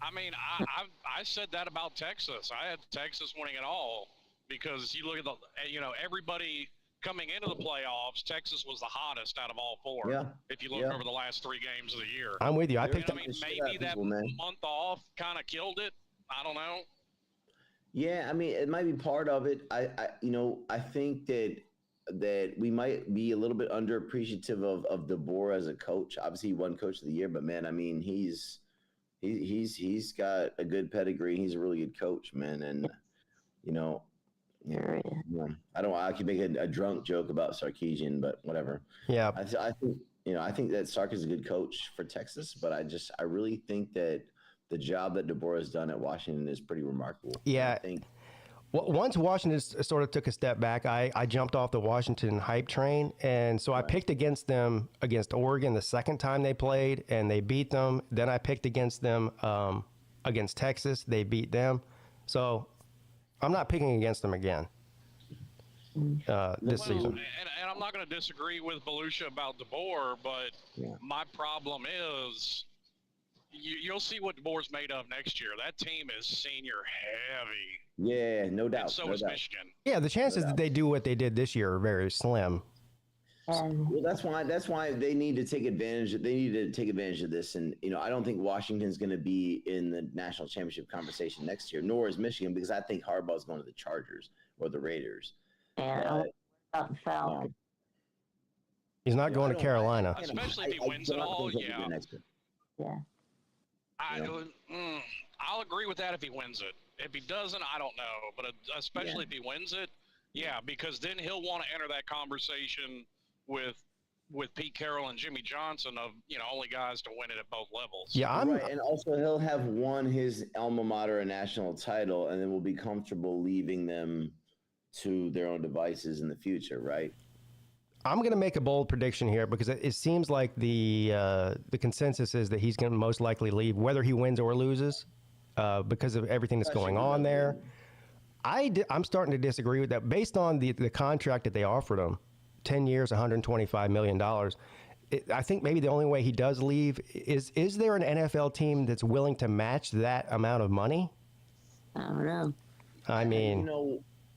I mean, I said that about Texas. I had Texas winning it all because you look at everybody coming into the playoffs, Texas was the hottest out of all 4. Yeah. If you look over the last 3 games of the year. I'm with you. Maybe that month off kind of killed it. I don't know. Yeah, I mean, it might be part of it. I think that we might be a little bit underappreciative of DeBoer as a coach. Obviously, he won Coach of the Year, but man, I mean, he's got a good pedigree. He's a really good coach, man, and I can make a drunk joke about Sarkisian, but whatever. Yeah, I think that Sark is a good coach for Texas, but I really think that the job that DeBoer has done at Washington is pretty remarkable. Yeah. Once Washington sort of took a step back, I jumped off the Washington hype train, and so I picked against them against Oregon the second time they played, and they beat them. Then I picked against them against Texas. They beat them. So I'm not picking against them again this season. And I'm not going to disagree with Belushi about DeBoer, but my problem is you'll see what DeBoer's made of next year. That team is senior heavy. Yeah, no doubt. And so is Michigan. Yeah, the chances that they do what they did this year are very slim. Well, that's why they need to take advantage. They need to take advantage of this, and I don't think Washington's going to be in the national championship conversation next year, nor is Michigan, because I think Harbaugh's going to the Chargers or the Raiders. And about the Falcons. He's not going to Carolina, especially if he wins it all. Yeah. I'll agree with that if he wins it. If he doesn't, I don't know. But especially if he wins it, because then he'll want to enter that conversation with Pete Carroll and Jimmy Johnson of only guys to win it at both levels. Yeah, and also he'll have won his alma mater a national title, and then will be comfortable leaving them to their own devices in the future, right? I'm going to make a bold prediction here because it seems like the consensus is that he's going to most likely leave, whether he wins or loses, because of everything that's going on there. I'm starting to disagree with that. Based on the contract that they offered him, 10 years, $125 million, I think maybe the only way he does leave is there an NFL team that's willing to match that amount of money? I don't know. I mean...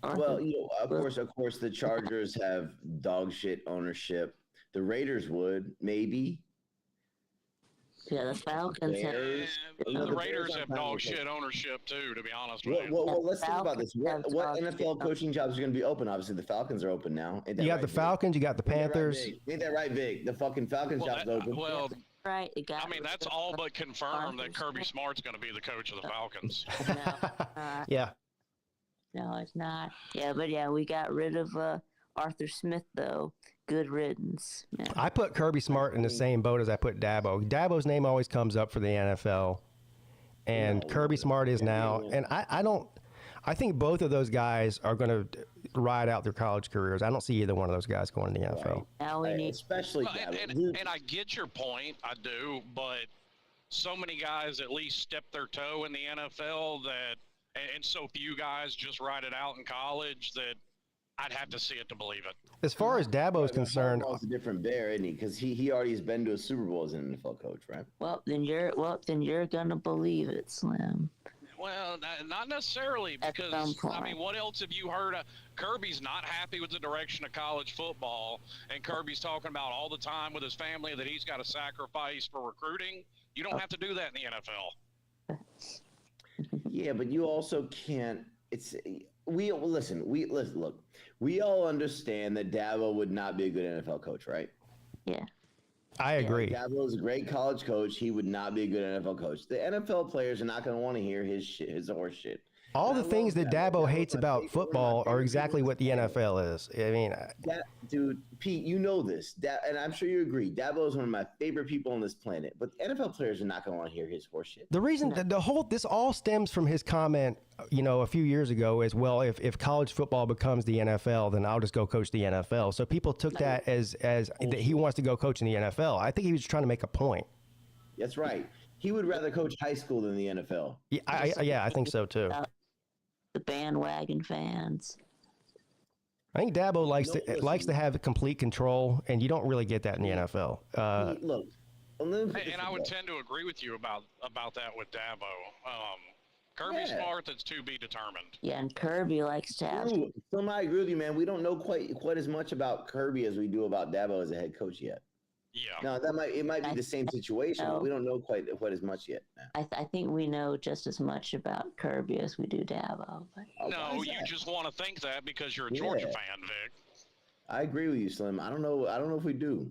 Well, of course, the Chargers have dog shit ownership. The Raiders would, maybe. Yeah, the Falcons have. The Raiders have dog shit ownership too, to be honest with you. Well, let's think about this. What NFL coaching jobs are going to be open? Obviously, the Falcons are open now. You got the Falcons, you got the Panthers. Ain't that right, Vic? The fucking Falcons job's open. Well, right. That's all but confirmed that Kirby Smart's going to be the coach of the Falcons. Yeah. No, it's not. Yeah, but we got rid of Arthur Smith, though. Good riddance. Yeah. I put Kirby Smart in the same boat as I put Dabo. Dabo's name always comes up for the NFL, and Kirby Smart is now. And I think both of those guys are going to ride out their college careers. I don't see either one of those guys going to the NFL. Right. Now we need, especially and I get your point, I do, but so many guys at least step their toe in the NFL that. And so few guys just ride it out in college that I'd have to see it to believe it. As far as Dabo is concerned, it's a different bear, isn't he? Because he already has been to a Super Bowl as an NFL coach, right? Well, then you're gonna believe it, Slim. Well, not necessarily, because what else have you heard? Kirby's not happy with the direction of college football, and Kirby's talking about all the time with his family that he's got to sacrifice for recruiting. You don't have to do that in the NFL. Yeah, but you also can't. Look. We all understand that Dabo would not be a good NFL coach, right? Yeah. I agree. Dabo is a great college coach. He would not be a good NFL coach. The NFL players are not going to want to hear his horse shit. All the things that Dabo hates about football are exactly what the NFL is. I mean, dude, Pete, you know this, and I'm sure you agree. Dabo is one of my favorite people on this planet, but NFL players are not going to want to hear his horse shit. The reason that this all stems from his comment, a few years ago, is if college football becomes the NFL, then I'll just go coach the NFL. So people took that as that he wants to go coach in the NFL. I think he was trying to make a point. That's right. He would rather coach high school than the NFL. Yeah, I think so too. The bandwagon fans. I think Dabo likes to have complete control, and you don't really get that in the NFL. Look, and I would tend to agree with you about that with Dabo. Kirby Smart, that's to be determined. Yeah, and Kirby likes to have. I agree with you, man. We don't know quite as much about Kirby as we do about Dabo as a head coach yet. Yeah. No, it might be the same situation, but we don't know quite as much yet. I think we know just as much about Kirby as we do Dabo. But... No, you just want to think that because you're a Georgia fan, Vic. I agree with you, Slim. I don't know if we do.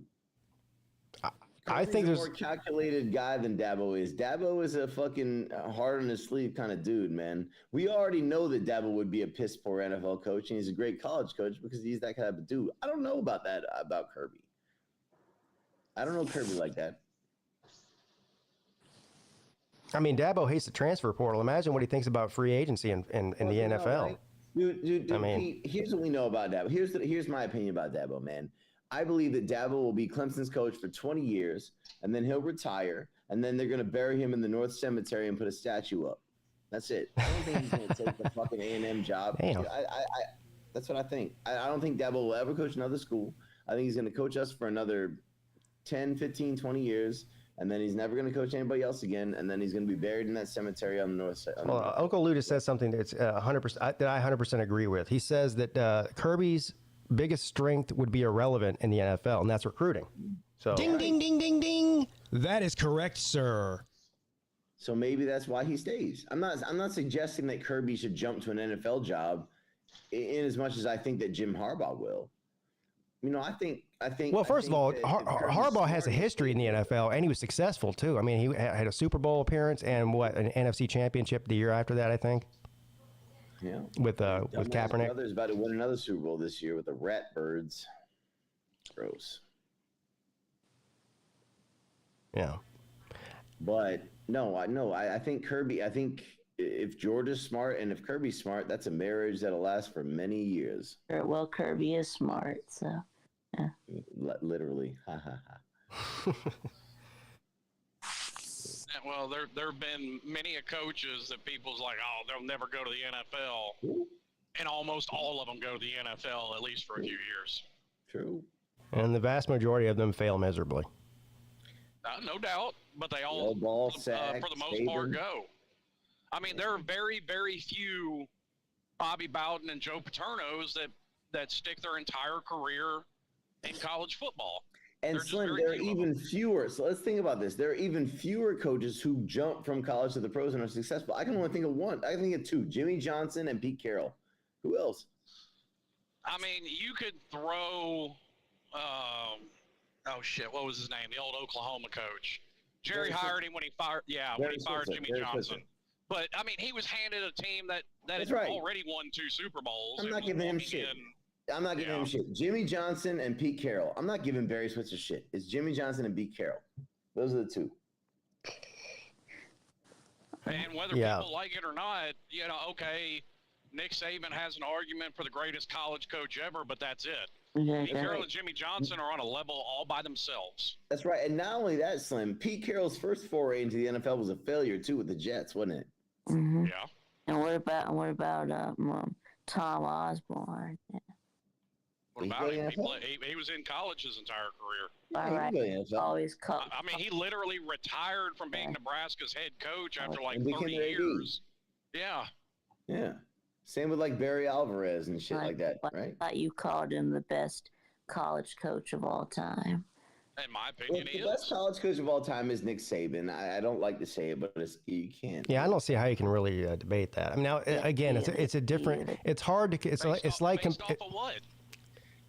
I think there's a more calculated guy than Dabo is. Dabo is a fucking heart on his sleeve kind of dude, man. We already know that Dabo would be a piss poor NFL coach, and he's a great college coach because he's that kind of a dude. I don't know about that about Kirby. I don't know Kirby like that. I mean, Dabo hates the transfer portal. Imagine what he thinks about free agency in the NFL. Right? Dude, I mean, Pete, here's what we know about Dabo. Here's my opinion about Dabo, man. I believe that Dabo will be Clemson's coach for 20 years, and then he'll retire, and then they're going to bury him in the North Cemetery and put a statue up. That's it. I don't think he's going to take the fucking A&M job. Damn. That's what I think. I don't think Dabo will ever coach another school. I think he's going to coach us for another 10, 15, 20 years, and then he's never going to coach anybody else again, and then he's going to be buried in that cemetery on the north side. Well, Uncle Ludus says something that's 100% that I 100% agree with. He says that Kirby's biggest strength would be irrelevant in the NFL, and that's recruiting. So Ding, ding, ding, ding, ding. That is correct, sir. So maybe that's why he stays. I'm not suggesting that Kirby should jump to an NFL job, in as much as I think that Jim Harbaugh will. You know, I think. Well, first of all, Harbaugh has a history in the NFL, and he was successful too. I mean, he had a Super Bowl appearance and an NFC championship the year after that, I think. Yeah. With Kaepernick. Brother's about to win another Super Bowl this year with the Ratbirds. Gross. Yeah. But no, I think Kirby. I think if Georgia's smart and if Kirby's smart, that's a marriage that'll last for many years. Well, Kirby is smart, so yeah. Literally. Ha ha ha. Well, there have been many coaches that people's like, oh, they'll never go to the NFL, and almost all of them go to the NFL at least for a few years. True. And the vast majority of them fail miserably. No doubt, but they all, ball for sack, the most part, go. I mean, there are very, very few Bobby Bowden and Joe Paternos that stick their entire career in college football. And Slim, there are even fewer. So let's think about this. There are even fewer coaches who jump from college to the pros and are successful. I can only think of one. I can think of two: Jimmy Johnson and Pete Carroll. Who else? I mean, you could throw. Oh shit! What was his name? The old Oklahoma coach. Jerry hired him when he fired. Yeah, when he fired Jimmy Johnson. But I mean, he was handed a team that had already won 2 Super Bowls. I'm not giving him shit. I'm not giving him shit. Jimmy Johnson and Pete Carroll. I'm not giving Barry Switzer shit. It's Jimmy Johnson and Pete Carroll. Those are the two. And whether people like it or not, you know, okay, Nick Saban has an argument for the greatest college coach ever, but that's it. Pete Carroll and Jimmy Johnson are on a level all by themselves. That's right. And not only that, Slim, Pete Carroll's first foray into the NFL was a failure too with the Jets, wasn't it? Mm-hmm. Yeah. And what about Tom Osborne? Yeah. What about him? He was in college his entire career. All right. Always cut. I mean, he literally retired from being Nebraska's head coach after like 30 years. Yeah. Yeah. Same with like Barry Alvarez and shit like that, right? I thought you called him the best college coach of all time. In my opinion, the best college coach of all time is Nick Saban. I don't like to say it, but you can't. Yeah, I don't see how you can really debate that. I mean, now again, it's a different. It's hard to. It's like. Based off of what?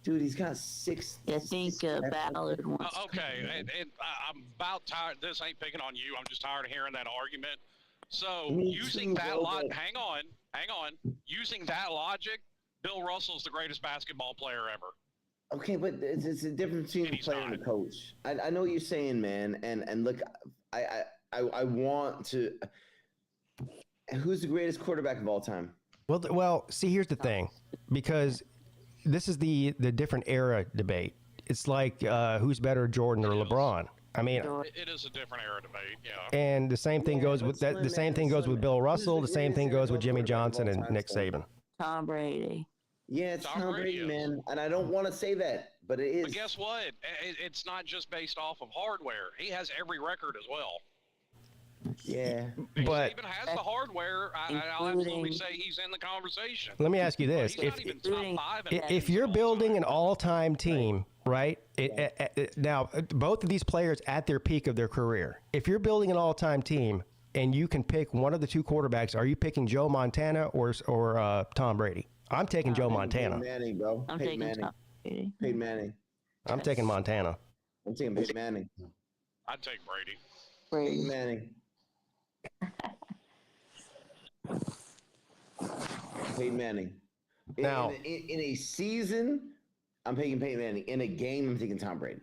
Dude, he's got 6. I think Ballard wants. Okay, I'm about tired. This ain't picking on you. I'm just tired of hearing that argument. So using that logic, hang on. Using that logic, Bill Russell's the greatest basketball player ever. Okay, but it's a difference between a player and a coach. I know what you're saying, man. And look, I want to. Who's the greatest quarterback of all time? Well, see, here's the thing, because this is the different era debate. It's like who's better, Jordan or LeBron? I mean, it is a different era debate, yeah. And the same thing goes with that. The same thing goes with Bill Russell. The same thing goes with Jimmy Johnson and Nick Saban. Tom Brady. Yeah, it's Tom Brady, man. And I don't want to say that, but it is. But guess what? It's not just based off of hardware. He has every record as well. Yeah. But Saban has the hardware. I'll absolutely say he's in the conversation. Let me ask you this. If you're building an all-time team, right? Now, both of these players at their peak of their career, if you're building an all-time team and you can pick one of the two quarterbacks, are you picking Joe Montana or Tom Brady? I'm taking Joe Montana. Peyton Manning, bro. I'm Peyton taking Manning. Peyton Manning. I'm taking Montana. I'm taking Peyton Manning. I'd take Brady. Peyton Manning. Peyton Manning. Now, in a season, I'm taking Peyton Manning. In a game, I'm taking Tom Brady.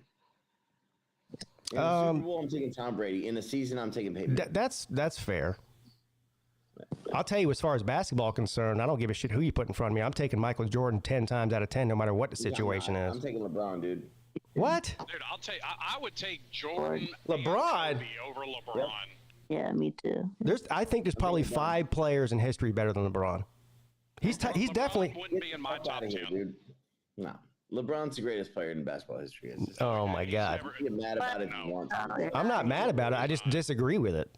In the Super Bowl, I'm taking Tom Brady. In a season, I'm taking Peyton Manning. That's fair. I'll tell you, as far as basketball concerned, I don't give a shit who you put in front of me. I'm taking Michael Jordan 10 times out of 10, no matter what the situation is. I'm taking LeBron, dude. What? Dude, I'll take. I would take Jordan LeBron and Kobe over LeBron. Yeah, me too. I think there's probably 5 players in history better than LeBron. He's LeBron definitely wouldn't be in my top 10. Dude. No. LeBron's the greatest player in basketball history. Oh my God! Get mad about it if you want to. I'm not mad about it. I just disagree with it.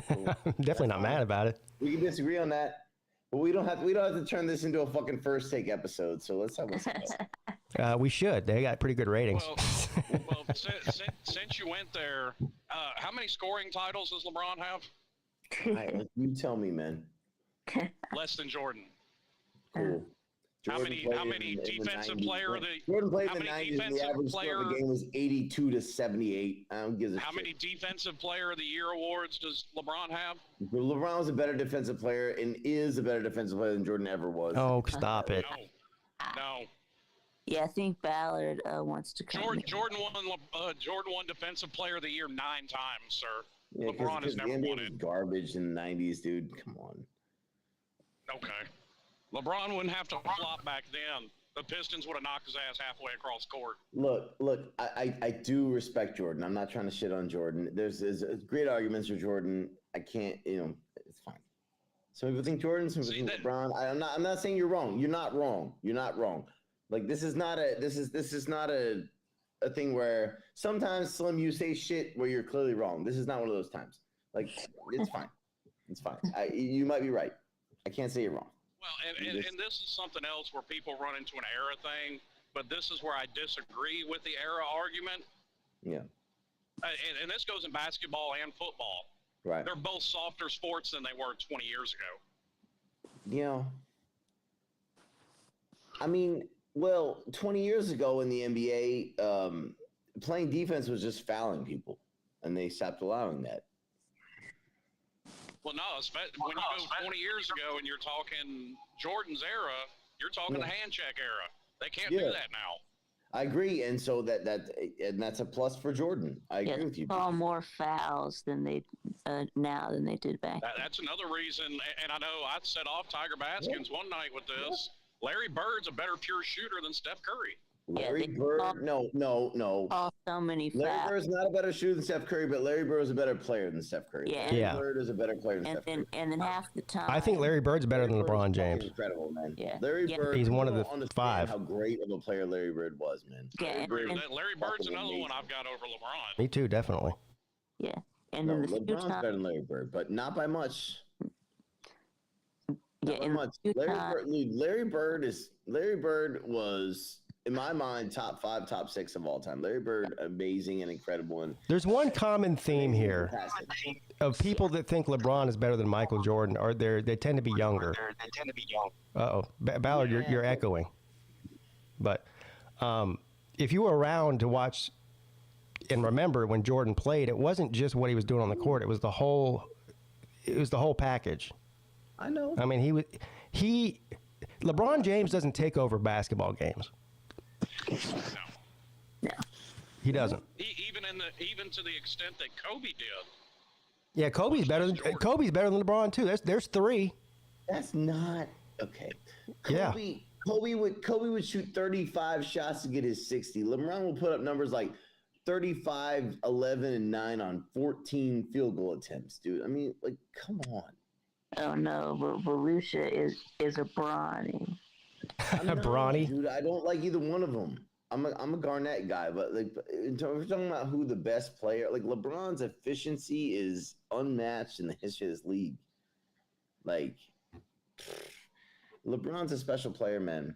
I'm definitely not mad about it. We can disagree on that, but we don't have to turn this into a fucking first take episode. So let's have a We should. They got pretty good ratings. Well, since you went there, how many scoring titles does LeBron have? All right, you tell me, man. Less than Jordan. Cool. How many defensive player of the Jordan played in the 90s and the average score of the game was 82 to 78. I don't give a shit. How many defensive player of the year awards does LeBron have? LeBron was a better defensive player and is a better defensive player than Jordan ever was. Oh, stop it. No. Yeah, I think Ballard wants to come. Jordan won defensive player of the year 9 times, sir. Yeah, LeBron has never won it. Garbage in the 90s, dude. Come on. Okay. LeBron wouldn't have to flop back then. The Pistons would have knocked his ass halfway across court. Look, I do respect Jordan. I'm not trying to shit on Jordan. There's great arguments for Jordan. I can't, it's fine. Some people think Jordan, some people think LeBron. I'm not saying you're wrong. You're not wrong. You're not wrong. Like this is not a thing where sometimes Slim you say shit where you're clearly wrong. This is not one of those times. Like it's fine. It's fine. You might be right. I can't say you're wrong. Well, and this is something else where people run into an era thing, but this is where I disagree with the era argument. Yeah. And this goes in basketball and football. Right. They're both softer sports than they were 20 years ago. Yeah. I mean, well, 20 years ago in the NBA, playing defense was just fouling people, and they stopped allowing that. Well, no, when you go 20 years ago and you're talking Jordan's era, you're talking the hand check era. They can't do that now. I agree, and so that's a plus for Jordan. I agree with you. Far more fouls than they now than they did back. That's another reason, and I know I set off Tiger Baskins one night with this. Larry Bird's a better pure shooter than Steph Curry. Larry Bird, no. So many fouls. Larry Bird's not a better shooter than Steph Curry, but Larry Bird is a better player than Steph Curry. Yeah. Larry Bird is a better player than Steph Curry. And then half the time, I think Larry Bird's better than LeBron James. Incredible, man. Yeah. Larry Bird. He's one of the 5. How great of a player Larry Bird was, man. Yeah. Larry Bird's another one I've got over LeBron. Me too, definitely. Yeah. And No, then the LeBron's better than Larry Bird, but not by much. Yeah, Larry Bird was, in my mind, top 5, top 6 of all time. Larry Bird, amazing and incredible. And there's one common theme here of people that think LeBron is better than Michael Jordan, or they tend to be younger. Uh-oh. Ballard, you're echoing. But if you were around to watch and remember when Jordan played, it wasn't just what he was doing on the court. It was the whole package. I know. I mean, LeBron James doesn't take over basketball games. No. He doesn't. Even to the extent that Kobe did. Yeah, Kobe's better than LeBron too. There's 3. That's not okay. Yeah. Kobe would shoot 35 shots to get his 60. LeBron will put up numbers like 35, 11, and 9 on 14 field goal attempts, dude. I mean, like, come on. Oh no, but Lucia is a Bronny. Bronny, dude. I don't like either one of them. I'm a Garnett guy, but like, if we're talking about who the best player, like LeBron's efficiency is unmatched in the history of this league. Like, LeBron's a special player, man.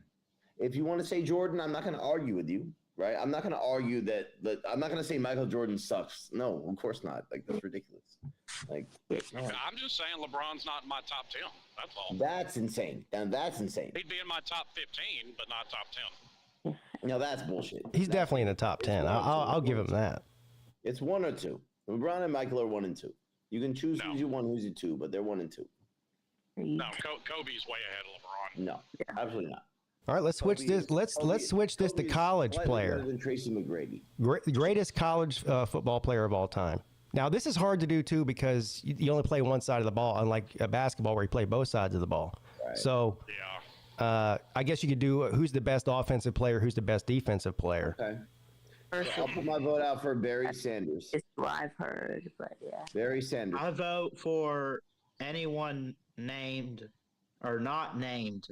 If you want to say Jordan, I'm not going to argue with you, right? I'm not going to argue that I'm not going to say Michael Jordan sucks. No, of course not. Like, that's ridiculous. Like, no. I'm just saying LeBron's not in my top 10. That's all. That's insane. That's insane. He'd be in my top 15, but not top 10. No, that's bullshit. He's definitely in the top 10. I'll give him that. It's 1 or 2. LeBron and Michael are 1 and 2. You can choose who's your 1, who's your 2, but they're 1 and 2. No, Kobe's way ahead of LeBron. No, absolutely not. All right, let's switch this. Let's switch this to college player. Better than Tracy McGrady. Greatest college football player of all time. Now, this is hard to do, too, because you only play one side of the ball, unlike a basketball where you play both sides of the ball. Right. So, I guess you could do who's the best offensive player, who's the best defensive player. Okay. So I'll put my vote out for Barry Sanders. It's what I've heard, but yeah. Barry Sanders. I vote for anyone named or not named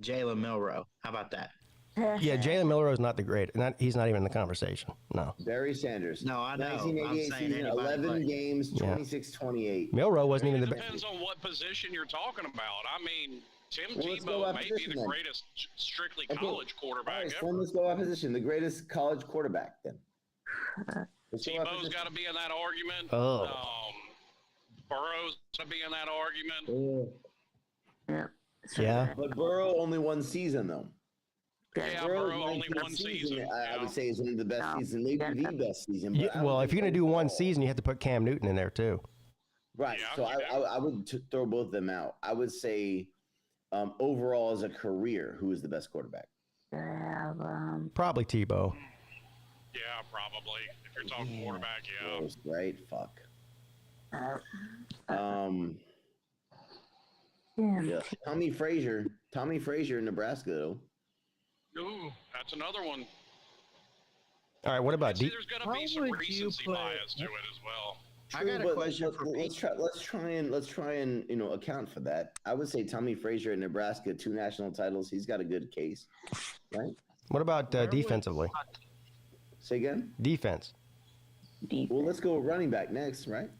Jalen Milroe. How about that? Yeah, Jalen Milroe is not the great. He's not even in the conversation. No. Barry Sanders. No, I know. 1988 season, 11 games, 26-28. Milroe wasn't even the best. It depends on what position you're talking about. I mean, Tim Tebow may be the greatest strictly college quarterback ever. Let's go by position. The greatest college quarterback, then. Tebow's got to be in that argument. Burrow's got to be in that argument. Yeah. But Burrow only one season, though. Yeah, Burrow only one season. I would say is one of the best seasons, maybe the best season. Well, if you're going to do one season, you have to put Cam Newton in there, too. Right. Yeah, so I would throw both of them out. I would say overall as a career, who is the best quarterback? Probably Tebow. Yeah, probably. If you're talking quarterback, yeah. Close, right? Fuck. Yeah. Tommy Frazier in Nebraska, though. Ooh, that's another one. All right, what about there's going to be some recency bias to it as well. I got a question for let's try and account for that. I would say Tommy Frazier in Nebraska, 2 national titles. He's got a good case, right? What about defensively? Say again? Defense. Well, let's go running back next, right?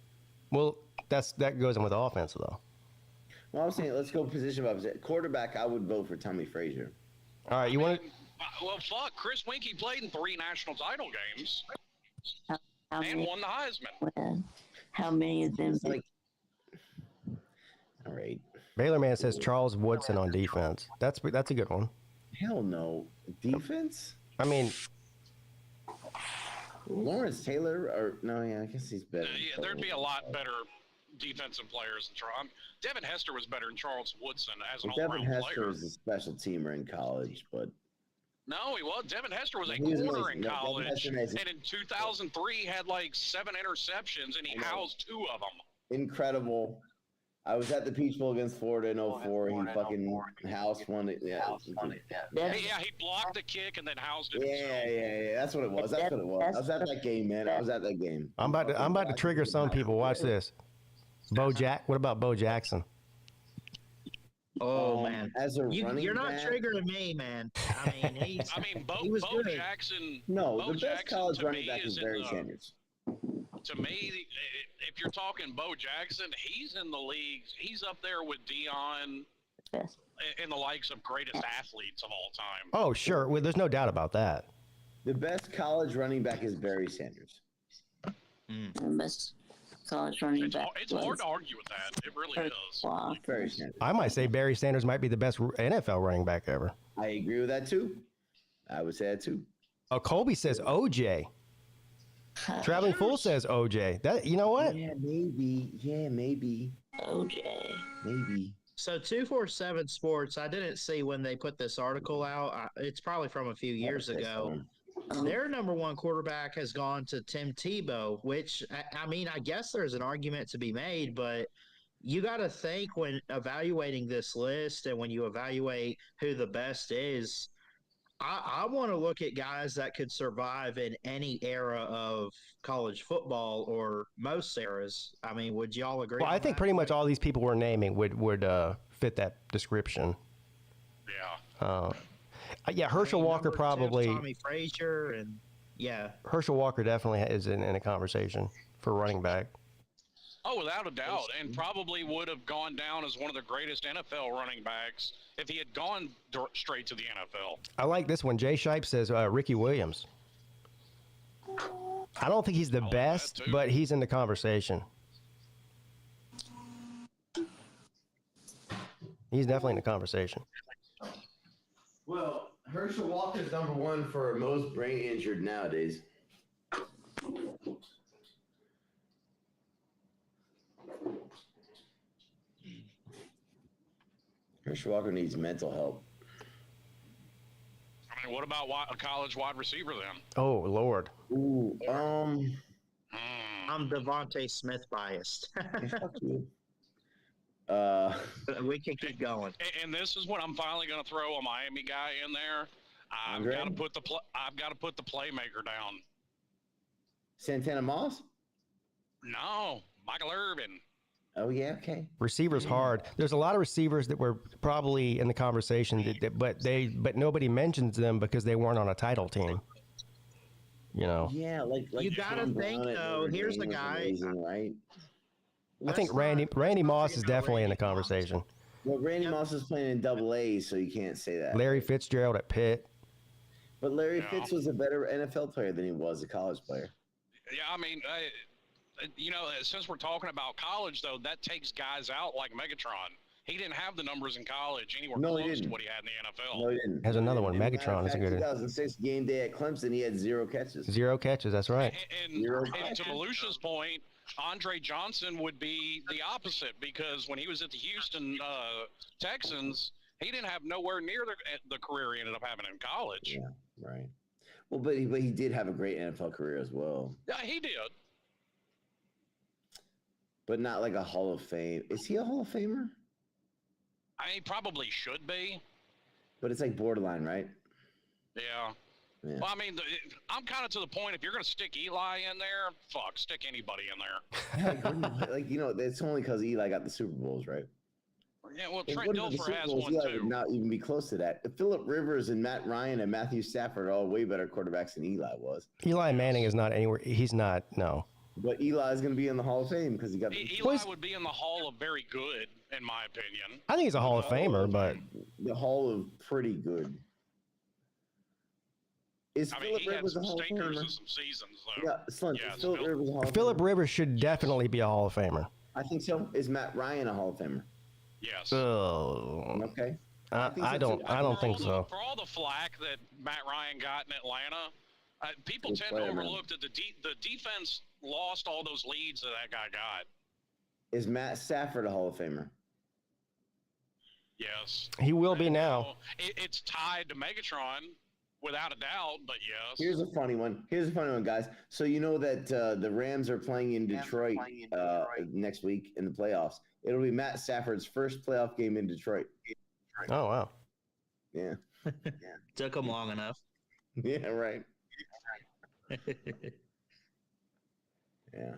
Well, that goes in with offense, though. Well, I'm saying let's go position by position. Quarterback, I would vote for Tommy Frazier. All right, well, fuck. Chris Winkie played in 3 national title games and won the Heisman. How many of them? All right. Baylor Man says Charles Woodson on defense. That's a good one. Hell no. Defense? I mean, Lawrence Taylor I guess he's better. Yeah, there'd be a lot better defensive players than Charles. Devin Hester was better than Charles Woodson as an all-around player. Devin Hester was a special teamer in college, but no, he was. Devin Hester was a corner in college, and in 2003 had like 7 interceptions, and he housed 2 of them. Incredible. I was at the Peach Bowl against Florida in 04. He fucking housed one. Yeah, he blocked the kick and then housed it. Yeah. That's what it was. I was at that game, man. I was at that game. I'm about to trigger some people. Watch this. What about Bo Jackson? Oh man, as a running you're not back, triggering me, man. Bo Jackson. No, Bo the best Jackson, college running back is Barry Sanders. To me, if you're talking Bo Jackson, he's in the league. He's up there with Deion and the likes of greatest athletes of all time. Oh, sure. Well, there's no doubt about that. The best college running back is Barry Sanders. The best college running back. It's hard to argue with that. It really is. Barry Sanders. I might say Barry Sanders might be the best NFL running back ever. I agree with that too. I would say that too. Oh, Colby says OJ. Traveling Fool says OJ. That, you know what? Yeah, maybe. OJ. Maybe. So 247 Sports, I didn't see when they put this article out. It's probably from a few years ago. Their number 1 quarterback has gone to Tim Tebow, which, I mean, I guess there's an argument to be made, but you got to think when evaluating this list and when you evaluate who the best is, I want to look at guys that could survive in any era of college football or most eras. I mean, would y'all agree? Well, I think pretty much all these people we're naming would fit that description. Yeah. Herschel Walker probably. Tommy Frazier and Herschel Walker definitely is in a conversation for running back. Oh, without a doubt, and probably would have gone down as one of the greatest NFL running backs if he had gone straight to the NFL. I like this one. Jay Shipe says Ricky Williams. I don't think he's the best, but he's in the conversation. He's definitely in the conversation. Well, Herschel Walker's number 1 for most brain injured nowadays. Herschel Walker needs mental help. I mean, what about a college wide receiver then? Oh, Lord. Ooh, I'm I'm Devontae Smith biased. Fuck you. We can keep going. And this is when I'm finally going to throw a Miami guy in there. I've got to put the playmaker down. Santana Moss? No, Michael Irvin. Oh yeah, okay. Receivers hard. There's a lot of receivers that were probably in the conversation, but nobody mentions them because they weren't on a title team. You know. Yeah, like you gotta think though. Here's the guy. Amazing, right? I think Randy Moss is definitely in the conversation. Well, Randy Moss is playing in Double-A, so you can't say that. Larry Fitzgerald at Pitt. But Larry Fitz was a better NFL player than he was a college player. Yeah, I mean, you know, since we're talking about college, though, that takes guys out like Megatron. He didn't have the numbers in college anywhere close to what he had in the NFL. No, he didn't. Has another one. Megatron is a good. 2006 game day at Clemson, he had 0 catches. 0 catches, that's right. And to Malusha's point, Andre Johnson would be the opposite because when he was at the Houston Texans, he didn't have nowhere near the career he ended up having in college. Yeah, right. Well, but he did have a great NFL career as well. Yeah, he did. But not like a Hall of Fame. Is he a Hall of Famer? I mean, he probably should be. But it's like borderline, right? Yeah. Well, I mean, I'm kind of to the point, if you're going to stick Eli in there, stick anybody in there. Like, you know, it's only because Eli got the Super Bowls, right? Yeah, well, Trent Dilfer has one, Eli too. would not even be close to that. Phillip Rivers and Matt Ryan and Matthew Stafford are all way better quarterbacks than Eli was. Eli Manning is not anywhere. He's not, no. But Eli is going to be in the Hall of Fame because he got. Eli would be in the Hall of Very Good, in my opinion. I think he's a Hall of Famer, but the Hall of Pretty Good. Is Phillip Rivers a Hall of Famer? And some seasons, though. Yeah, Slim. Is Phillip Rivers a Hall of Famer? Phillip Rivers should definitely be a Hall of Famer. I think so. Is Matt Ryan a Hall of Famer? Yes. Oh. Okay. I don't think so. For all the flack that Matt Ryan got in Atlanta, people tend to overlook that the defense lost all those leads that guy got. Is Matt Stafford a Hall of Famer? Yes. He will be now. It's tied to Megatron, without a doubt, but yes. Here's a funny one, guys. So you know that the Rams are playing in Detroit next week in the playoffs. It'll be Matt Stafford's first playoff game in Detroit. Oh, wow. Yeah. Took him long enough. Yeah, right. Yeah.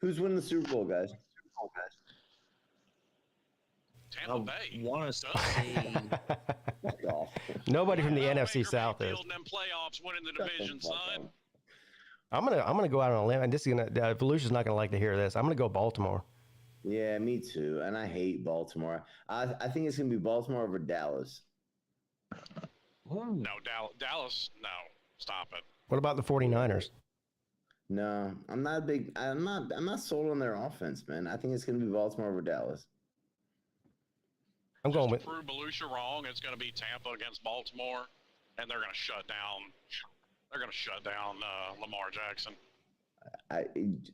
Who's winning the Super Bowl, guys? Tampa Bay. Want to say nobody from the NFC South is. Them playoffs winning the division, son. I'm gonna go out on a limb, and this is Volusia's not gonna like to hear this. I'm gonna go Baltimore. Yeah, me too. And I hate Baltimore. I think it's gonna be Baltimore over Dallas. No, Dallas. No, stop it. What about the 49ers? No, I'm not sold on their offense, man. I think it's gonna be Baltimore over Dallas. I'm going with. To prove Volusia wrong, it's going to be Tampa against Baltimore, and they're going to shut down. They're going to shut down Lamar Jackson.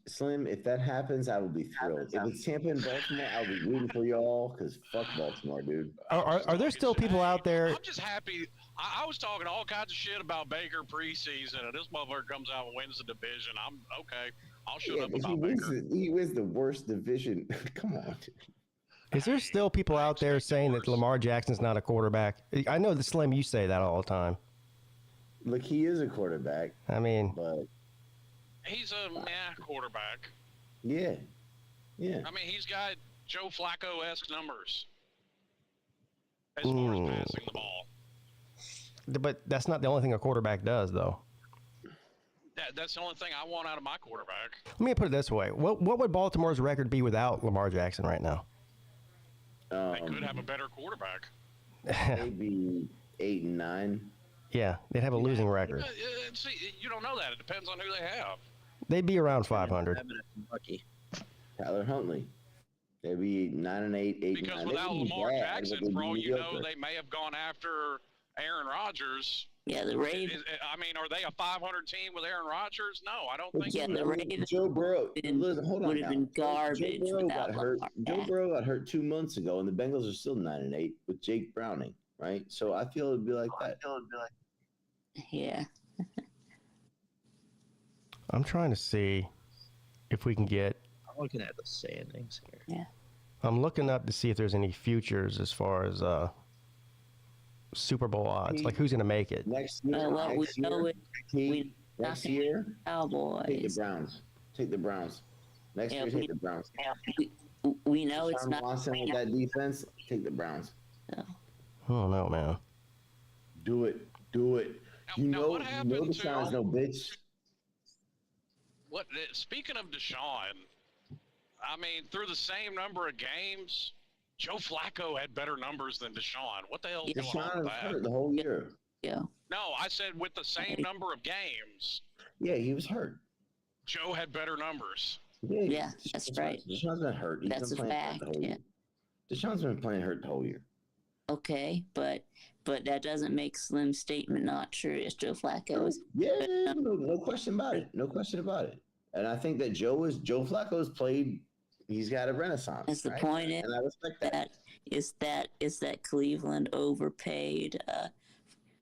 Slim, if that happens, I will be thrilled. If it's Tampa and Baltimore, I'll be rooting for y'all because fuck Baltimore, dude. Are there still people out there? I'm just happy. I was talking all kinds of shit about Baker preseason, and this motherfucker comes out and wins the division. I'm okay. I'll shut up about Baker. He wins the worst division. Come on. Is there still people out there saying that Lamar Jackson's not a quarterback? I know the Slim, you say that all the time. Look, he is a quarterback. I mean, but he's a quarterback. Yeah. I mean, he's got Joe Flacco-esque numbers as far as passing the ball. But that's not the only thing a quarterback does, though. That's the only thing I want out of my quarterback. Let me put it this way: what would Baltimore's record be without Lamar Jackson right now? They could have a better quarterback. Maybe 8-9. Yeah, they'd have a losing record. See, you don't know that. It depends on who they have. They'd be around 500. Tyler Huntley. They'd be 9-8, 8-9. Because without Lamar Jackson, for all you know, they may have gone after Aaron Rodgers. Yeah, the Ravens. I mean, are they a 500 team with Aaron Rodgers? No, I don't think so. Yeah, the Ravens. Joe Burrow would have been garbage. Joe Burrow got hurt 2 months ago, and the Bengals are still 9-8 with Jake Browning, right? So I feel it'd be like that. Yeah. I'm trying to see. if we can get. I'm looking at the standings here. Yeah. I'm looking up to see if there's any futures as far as Super Bowl odds, like who's going to make it. Next year, next year, Cowboys. Take the Browns. Take the Browns. Next year, take the Browns. We know it's not. Watson with that defense, take the Browns. I don't know, man. Do it. You know Deshaun's no bitch. Speaking of Deshaun, I mean, through the same number of games, Joe Flacco had better numbers than Deshaun. What the hell is going on with that? Hurt the whole year. Yeah. No, I said with the same number of games. Yeah, he was hurt. Joe had better numbers. Yeah, that's right. Deshaun's been hurt. That's a fact. Yeah. Deshaun's been playing hurt the whole year. Okay, but that doesn't make Slim's statement not true. It's Joe Flacco's. Yeah, no question about it. No question about it. And I think that Joe Flacco's played. He's got a renaissance. That's the point. And I respect that. Is that Cleveland overpaid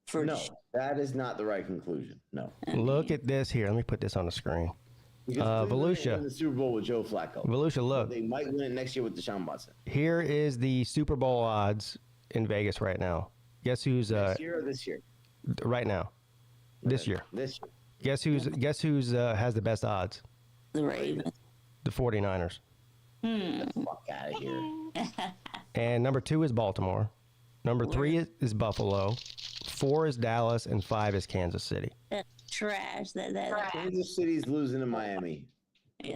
for? No, that is not the right conclusion. No. Look at this here. Let me put this on the screen. Volusia. Win the Super Bowl with Joe Flacco. Volusia, look. They might win it next year with Deshaun Watson. Here is the Super Bowl odds in Vegas right now. Guess who's next year or this year? Right now. This year. This year. Guess who's has the best odds? The Ravens. The 49ers. Get the fuck out of here. And number 2 is Baltimore. Number 3 is Buffalo. 4 is Dallas, and 5 is Kansas City. That's trash. Kansas City's losing to Miami.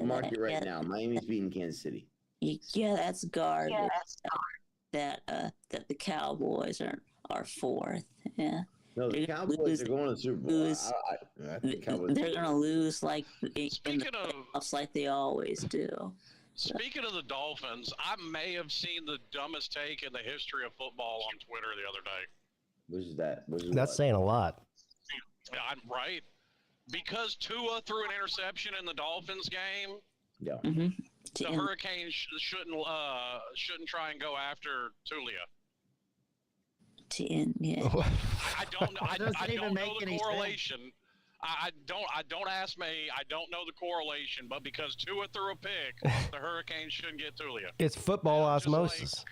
Mark it right now. Miami's beating Kansas City. Yeah, that's garbage. That the Cowboys are 4th. Yeah. No, the Cowboys are going to the Super Bowl. They're going to lose like in the playoffs like they always do. Speaking of the Dolphins, I may have seen the dumbest take in the history of football on Twitter the other day. What is that? That's saying a lot. I'm right. Because Tua threw an interception in the Dolphins game. Yeah. Mm-hmm. The Hurricanes shouldn't try and go after Tulia. Yeah. I don't know the correlation. I don't ask me. I don't know the correlation, but because Tua threw a pick, the Hurricanes shouldn't get Tulia. It's football osmosis.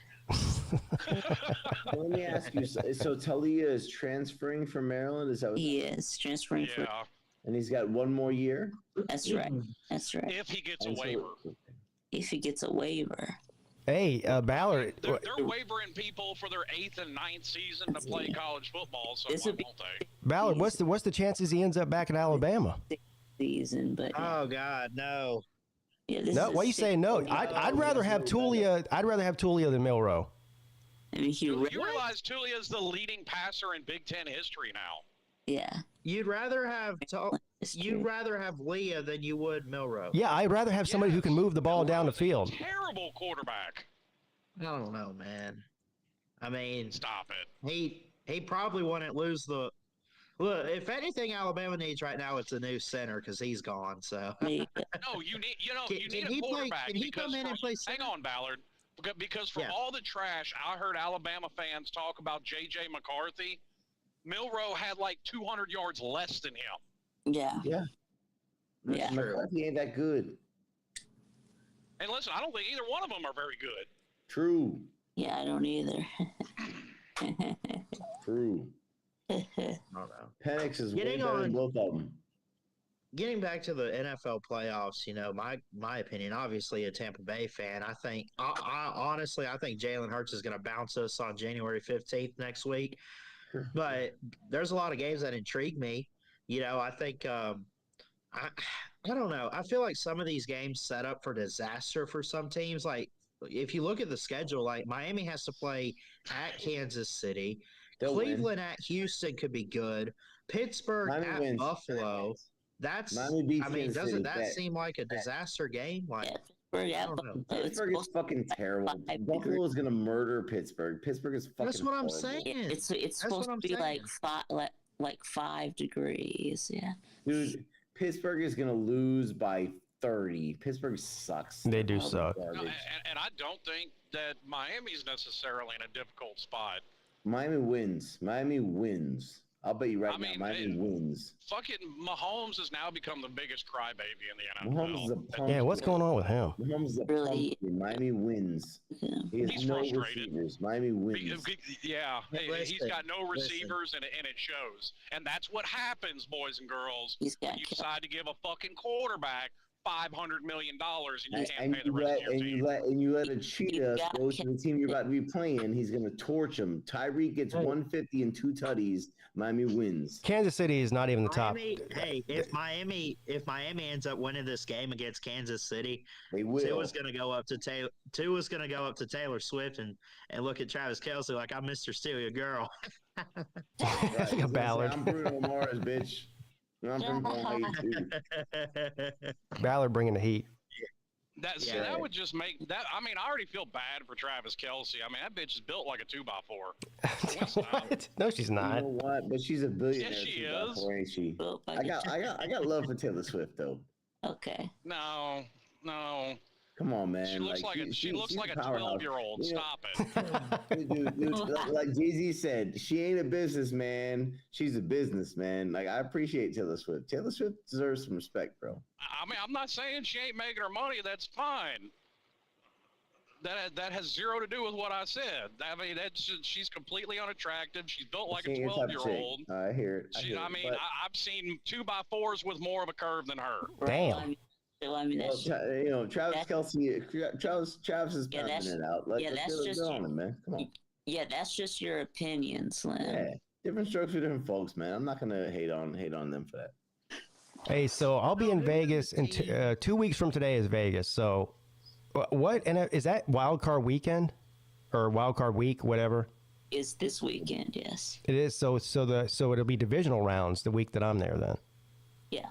Let me ask you. So Talia is transferring from Maryland. Is that what he is transferring? Yeah. And he's got one more year. That's right. That's right. If he gets a waiver. If he gets a waiver. Hey, Ballard. They're wavering people for their 8th and 9th season to play college football, so why won't they? Ballard, what's the chances he ends up back in Alabama? Season, but oh God, no. Yeah, no, why are you saying no? I'd rather have Tulia. I'd rather have Tulia than Milroe. I mean, you realize Tulia is the leading passer in Big Ten history now. Yeah. You'd rather have Leah than you would Milroe. Yeah, I'd rather have somebody who can move the ball down the field. Terrible quarterback. I don't know, man. I mean, stop it. He probably wouldn't lose the. Look, if anything, Alabama needs right now, it's a new center because he's gone. So no, you need a quarterback. Can he come in and play center? Hang on, Ballard. Because from all the trash I heard Alabama fans talk about J.J. McCarthy, Milroe had like 200 yards less than him. Yeah. Yeah. Yeah. McCarthy ain't that good. And listen, I don't think either one of them are very good. True. Yeah, I don't either. True. Penix is way better than both of them. Getting back to the NFL playoffs, my opinion, obviously a Tampa Bay fan, I think Jalen Hurts is going to bounce us on January 15th next week. But there's a lot of games that intrigue me. I think I don't know. I feel like some of these games set up for disaster for some teams. Like if you look at the schedule, like Miami has to play at Kansas City. Cleveland at Houston could be good. Pittsburgh at Buffalo. Doesn't that seem like a disaster game? Like, I don't know. Pittsburgh is fucking terrible. Buffalo is gonna murder Pittsburgh. Pittsburgh is fucking. That's what I'm saying. It's supposed to be like 5 degrees. Yeah. Dude, Pittsburgh is gonna lose by 30. Pittsburgh sucks. They do suck. No, and I don't think that Miami's necessarily in a difficult spot. Miami wins. I'll bet you right now, Miami wins. Fucking Mahomes has now become the biggest crybaby in the NFL. Mahomes is a pumpkin. Yeah, what's going on with him? Mahomes is a pumpkin. Miami wins. He has no receivers. Miami wins. Yeah, he's got no receivers, and it shows. And that's what happens, boys and girls. You decide to give a fucking quarterback $500 million, and you can't pay the rest of your team. And you let a cheetah go to the team you're about to be playing. He's going to torch him. Tyreek gets 150 and 2 tutties. Miami wins. Kansas City is not even the top. Hey, if Miami ends up winning this game against Kansas City, they will. Tua's going to go up to Taylor Swift and look at Travis Kelce like, I'm Mr. Steal Your Girl. That's like a ballad. I'm Bruno Mars, bitch. I'm from Hawaii, too. Ballard bringing the heat. That would just make that. I mean, I already feel bad for Travis Kelce. I mean, that bitch is built like a 2x4. What? No, she's not. You know what? But she's a billionaire. Yes, she is. Ain't she? I got love for Taylor Swift though. Okay. No. Come on, man. She looks like a 12-year-old. Stop it. Dude, like Jay-Z said, she ain't a businessman. She's a businessman. Like, I appreciate Taylor Swift. Taylor Swift deserves some respect, bro. I mean, I'm not saying she ain't making her money. That's fine. That has zero to do with what I said. I mean, she's completely unattractive. She's built like a 12-year-old. I hear it. I've seen 2x4s with more of a curve than her. Damn. So, I mean, that's Travis Kelce. Travis is pounding it out. That's just on him, man. Come on. Yeah, that's just your opinion, Slim. Yeah, different strokes for different folks, man. I'm not gonna hate on them for that. Hey, so I'll be in Vegas in 2 weeks from today. Is Vegas? So, what? And is that Wild Card weekend or Wild Card week, whatever? It's this weekend, yes. It is. So it'll be divisional rounds the week that I'm there then. Yeah.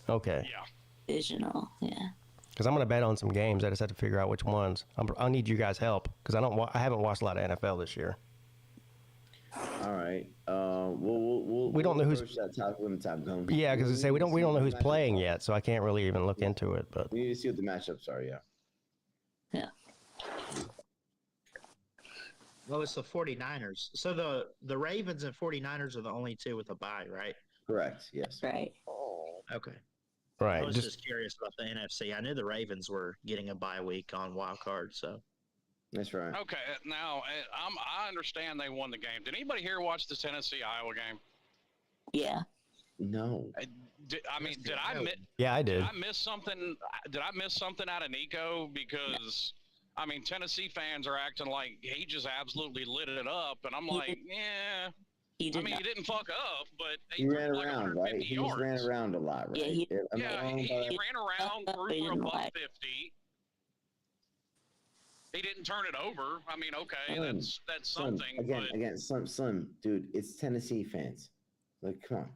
Okay. Yeah. Divisional, yeah. Because I'm going to bet on some games. I just have to figure out which ones. I'll need you guys' help because I haven't watched a lot of NFL this year. All right. We don't know who's. When the time comes. Yeah, because we don't know who's playing yet, so I can't really even look into it. But we need to see what the matchups are. Yeah. Yeah. Well, it's the 49ers. So the Ravens and 49ers are the only two with a bye, right? Correct. Yes. Right. Okay. Right. I was just curious about the NFC. I knew the Ravens were getting a bye week on Wild Card, so. That's right. Okay, now I understand they won the game. Did anybody here watch the Tennessee-Iowa game? Yeah. No. Did I miss? Yeah, I did. Did I miss something? Did I miss something out of Nico? Because I mean, Tennessee fans are acting like he just absolutely lit it up, and I'm like, yeah. He didn't fuck up, but he ran around, right? He just ran around a lot, right? Yeah, he ran around, threw for a buck 50. He didn't turn it over. I mean, okay, that's something. Slim, dude, it's Tennessee fans. Like, come on.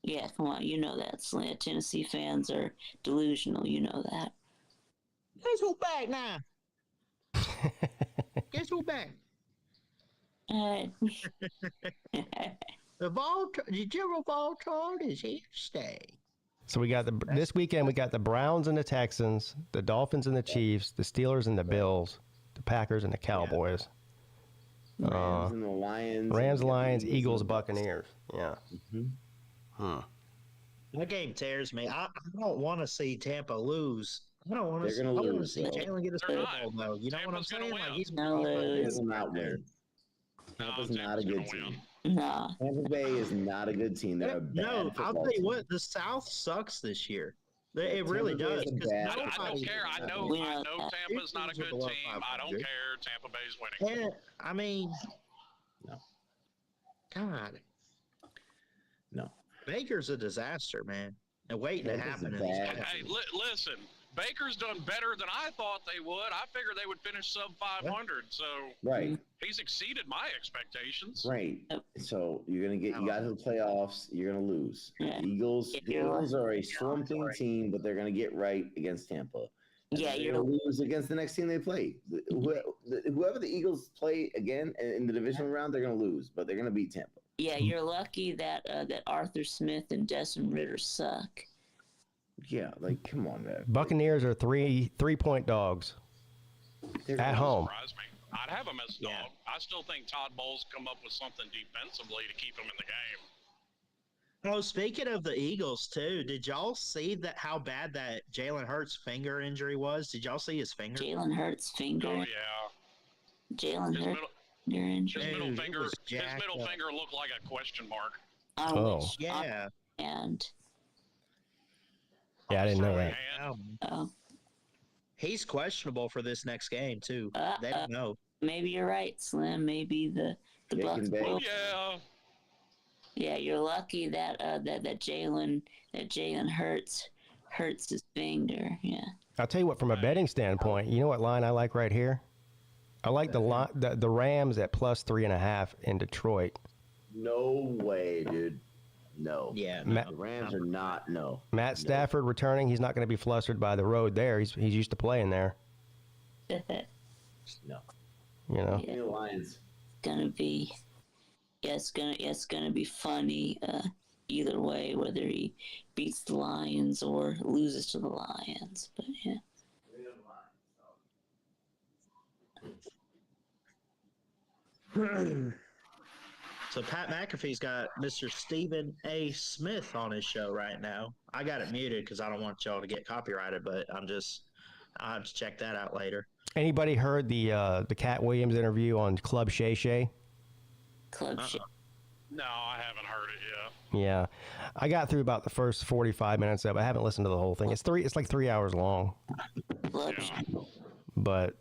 Yeah, come on. You know that, Slim. Tennessee fans are delusional. You know that. Guess who's back now? Guess who's back? The General Voltard is here to stay. So we got this weekend. We got the Browns and the Texans, the Dolphins and the Chiefs, the Steelers and the Bills, the Packers and the Cowboys, Rams and the Lions, Lions, Eagles, Buccaneers. Yeah. Mm-hmm. That game tears me. I don't want to see Tampa lose. I don't want to see Jalen get a Super Bowl though. You know what I'm saying? Like he's not there. Tampa's not a good team. No. Tampa Bay is not a good team. They're a bad I'll tell you what, the South sucks this year. It really does. I don't care. I know Tampa's not a good team. I don't care. Tampa Bay's winning. Yeah, I mean, no. God. No. Baker's a disaster, man. And waiting to happen. Hey, listen. Baker's done better than I thought they would. I figured they would finish sub 500. So he's exceeded my expectations. Right. So you're gonna you got to the playoffs. You're gonna lose. The Eagles are a slumping team, but they're gonna get right against Tampa. Yeah, you're gonna lose against the next team they play. Whoever the Eagles play again in the divisional round, they're gonna lose, but they're gonna beat Tampa. Yeah, you're lucky that that Arthur Smith and Desmond Ridder suck. Yeah, like come on, man. Buccaneers are 3-point dogs at home. Surprise me. I'd have them as a dog. I still think Todd Bowles come up with something defensively to keep them in the game. Oh, speaking of the Eagles too, did y'all see that how bad that Jalen Hurts finger injury was? Did y'all see his finger? Jalen Hurts finger. Oh yeah. Jalen Hurts finger injury. His middle finger looked like a question mark. Yeah. And yeah, I didn't know that. Oh. He's questionable for this next game too. They don't know. Maybe you're right, Slim. Maybe the Bucks. Yeah. Yeah, you're lucky that that Jalen hurts his finger. Yeah. I'll tell you what, from a betting standpoint, you know what line I like right here? I like the Rams at +3.5 in Detroit. No way, dude. No. Yeah. The Rams are not. No. Matt Stafford returning. He's not going to be flustered by the road there. He's used to playing there. No. You know. Yeah. The Lions. Gonna be. Yeah, it's gonna be funny. Either way, whether he beats the Lions or loses to the Lions, but yeah. So Pat McAfee's got Mr. Stephen A. Smith on his show right now. I got it muted because I don't want y'all to get copyrighted, but I'll have to check that out later. Anybody heard the Cat Williams interview on Club Shay Shay? Club Shay. No, I haven't heard it yet. Yeah, I got through about the first 45 minutes of it. I haven't listened to the whole thing. It's like 3 hours long. But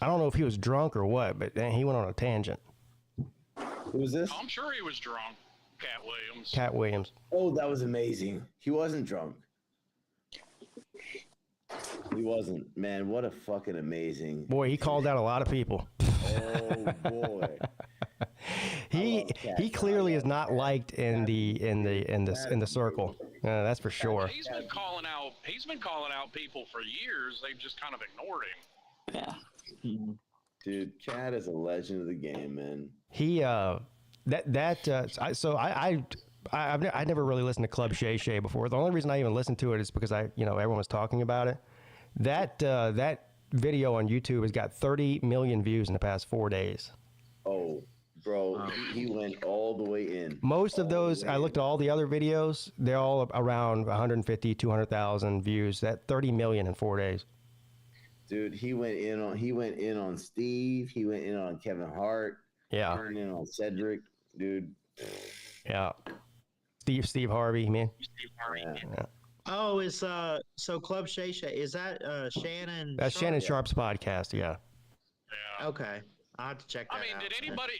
I don't know if he was drunk or what, but he went on a tangent. Who was this? I'm sure he was drunk. Cat Williams. Cat Williams. Oh, that was amazing. He wasn't drunk. He wasn't. Man, what a fucking amazing. Boy, he called out a lot of people. Oh boy. He clearly is not liked in the circle. That's for sure. He's been calling out people for years. They've just kind of ignored him. Yeah. Dude, Cat is a legend of the game, man. He I never really listened to Club Shay Shay before. The only reason I even listened to it is because everyone was talking about it. That video on YouTube has got 30 million views in the past 4 days. Oh, bro, he went all the way in. Most of those, I looked at all the other videos, they're all around 150, 200,000 views. That 30 million in 4 days. Dude, he went in on Steve. He went in on Kevin Hart. Yeah. Turned in on Cedric, dude. Yeah. Steve Harvey, man. Steve Harvey. Yeah. Oh, is so Club Shay Shay, is that Shannon? That's Shannon Sharp's podcast, yeah. Yeah. Okay. I'll have to check that out. Did anybody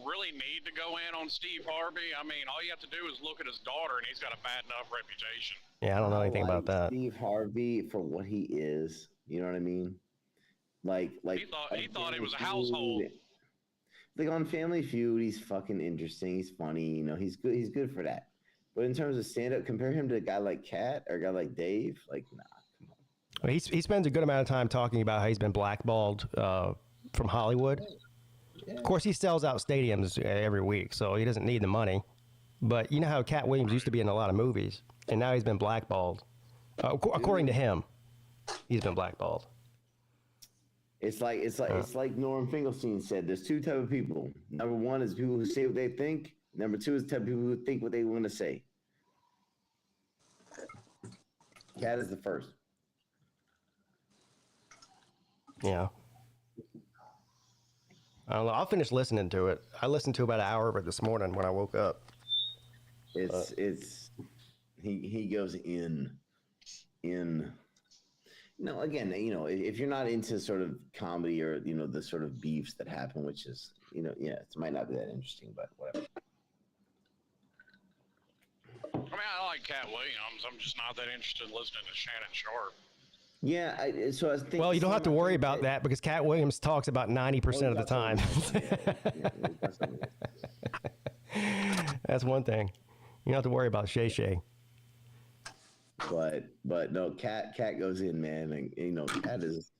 really need to go in on Steve Harvey? I mean, all you have to do is look at his daughter, and he's got a bad enough reputation. Yeah, I don't know anything about that. Steve Harvey for what he is. You know what I mean? Like he thought it was a household. Like on Family Feud, he's fucking interesting. He's funny. You know, he's good. He's good for that. But in terms of stand-up, compare him to a guy like Cat or a guy like Dave. Like, nah, come on. Well, he spends a good amount of time talking about how he's been blackballed from Hollywood. Yeah. Of course, he sells out stadiums every week, so he doesn't need the money. But you know how Cat Williams used to be in a lot of movies, and now he's been blackballed. According to him, he's been blackballed. It's like Norm Finkelstein said. There's two type of people. Number one is people who say what they think. Number two is the type of people who think what they want to say. Cat is the first. Yeah. I don't know. I'll finish listening to it. I listened to about an hour of it this morning when I woke up. He goes in. No, again, if you're not into sort of comedy or, the sort of beefs that happen, which is, it might not be that interesting, but whatever. I mean, I like Cat Williams. I'm just not that interested in listening to Shannon Sharp. Yeah, so I was thinking. Well, you don't have to worry about that because Cat Williams talks about 90% of the time. That's one thing. You don't have to worry about Shay Shay. But no, Cat goes in, man, and Cat is.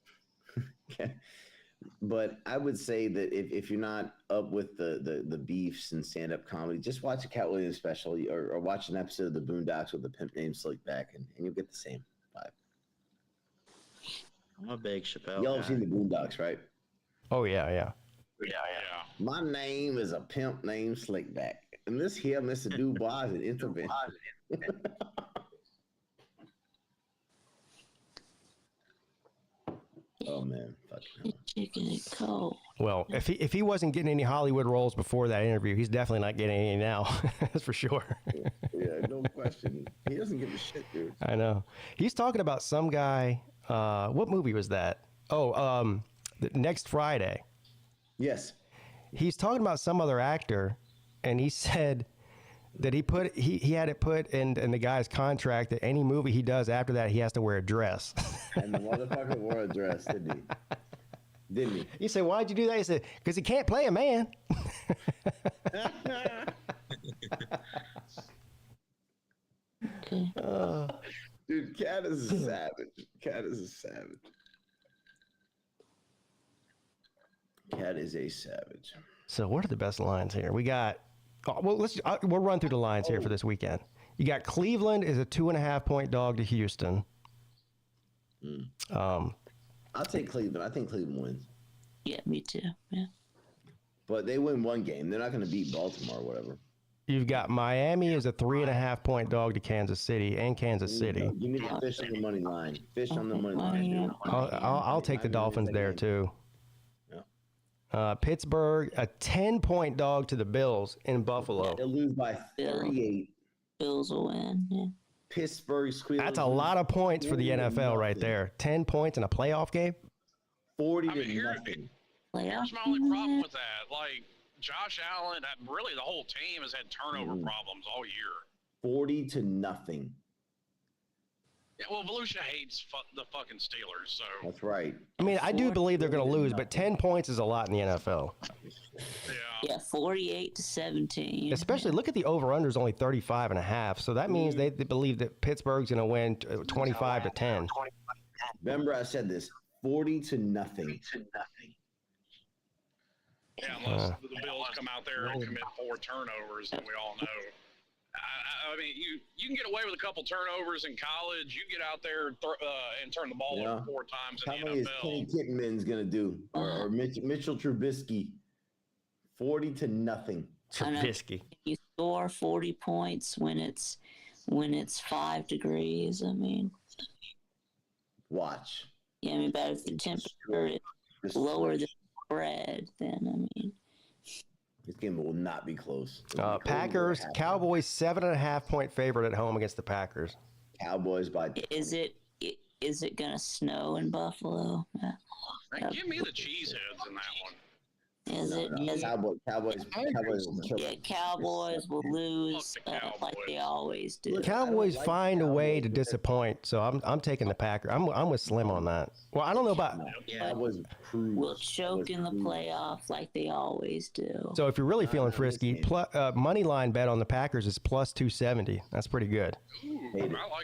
But I would say that if you're not up with the beefs and stand up comedy, just watch a Cat Williams special or watch an episode of the Boondocks with the pimp named Slickback, and you'll get the same vibe. I'm a big Chappelle. Y'all have seen the Boondocks, right? Oh yeah. Yeah. My name is a pimp named Slickback. Unless he Mr. Dubois and intervention. Oh man, chicken and cold. Well, if he wasn't getting any Hollywood roles before that interview, he's definitely not getting any now. That's for sure. Yeah, no question. He doesn't give a shit, dude. I know. He's talking about some guy. What movie was that? Oh, Next Friday. Yes. He's talking about some other actor, and he said that he had it put in the guy's contract that any movie he does after that, he has to wear a dress. And the motherfucker wore a dress, didn't he? Didn't he? He said, "Why'd you do that?" He said, "Because he can't play a man." Dude, Cat is a savage. Cat is a savage. Cat is a savage. So what are the best lines here? We got. We'll run through the lines here for this weekend. You got Cleveland is a 2.5-point dog to Houston. I'll take Cleveland. I think Cleveland wins. Yeah, me too. Yeah. But they win one game. They're not going to beat Baltimore or whatever. You've got Miami as a 3.5-point dog to Kansas City and Kansas City. Give me the fish on the money line. Fish on the money line. I'll take the Dolphins there too. Pittsburgh, a 10-point dog to the Bills in Buffalo. They'll lose by 38. Bills will win. Yeah. Pittsburgh Squealers. That's a lot of points for the NFL right there. 10 points in a playoff game. 40 to nothing. Here's my only problem with that. Like, Josh Allen, really the whole team has had turnover problems all year. 40 to nothing. Yeah, well, Volusia hates the fucking Steelers, so. That's right. I mean, I do believe they're going to lose, but 10 points is a lot in the NFL. Yeah, 48-17. Especially, look at the over-under is only 35.5, so that means they believe that Pittsburgh's going to win 25-10. Remember I said this, 40 to nothing. Yeah, unless the Bills come out there and commit 4 turnovers, and we all know. I mean, you can get away with a couple turnovers in college. You get out there and turn the ball over 4 times in the NFL. How many is Kenny Kittenman's going to do? Or Mitchell Trubisky? 40 to nothing. Trubisky. You score 40 points when it's 5 degrees. I mean, watch. Yeah, I mean, but if the temperature is lower than spread, then I mean. This game will not be close. Packers, Cowboys, 7.5-point favorite at home against the Packers. Cowboys by. Is it gonna snow in Buffalo? Yeah. Hey, give me the cheeseheads in that one. Cowboys will kill it. Cowboys will lose like they always do. Cowboys find a way to disappoint, so I'm taking the Packers. I'm with Slim on that. Well, I don't know about. We'll choke in the playoffs like they always do. So if you're really feeling frisky, money line bet on the Packers is plus 270. That's pretty good.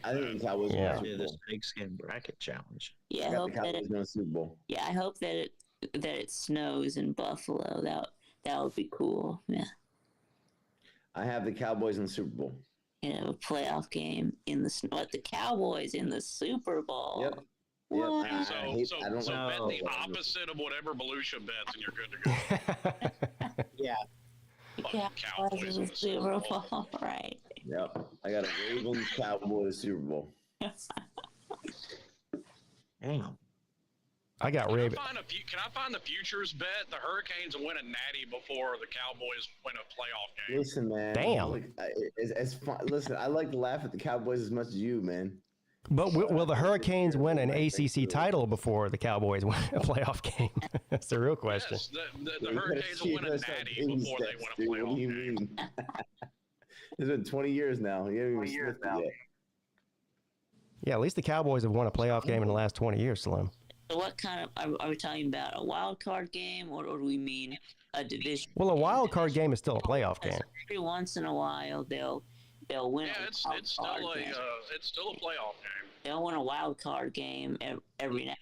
I think the Cowboys will do this pigskin bracket challenge. Yeah, I hope that I hope that it snows in Buffalo. That would be cool. Yeah. I have the Cowboys in the Super Bowl. A playoff game in the snow. The Cowboys in the Super Bowl. Yep. So bet the opposite of whatever Volusia bets, and you're good to go. Yeah. Cowboys in the Super Bowl, right? Yep. I got a Ravens Cowboys Super Bowl. Damn. I got Ravens. Can I find the futures bet? The Hurricanes will win a Natty before the Cowboys win a playoff game. Listen, man. Damn. Listen, I like to laugh at the Cowboys as much as you, man. But will the Hurricanes win an ACC title before the Cowboys win a playoff game? That's the real question. Yes, the Hurricanes will win a Natty before they win a playoff what do you mean? It's been 20 years now. You haven't even sniffed it yet. Yeah, at least the Cowboys have won a playoff game in the last 20 years, Slim. So what kind of are we talking about? A wild card game, or do we mean a division? Well, a wild card game is still a playoff game. Every once in a while, they'll win. Yeah, it's still a playoff game. They'll win a wild card game every now,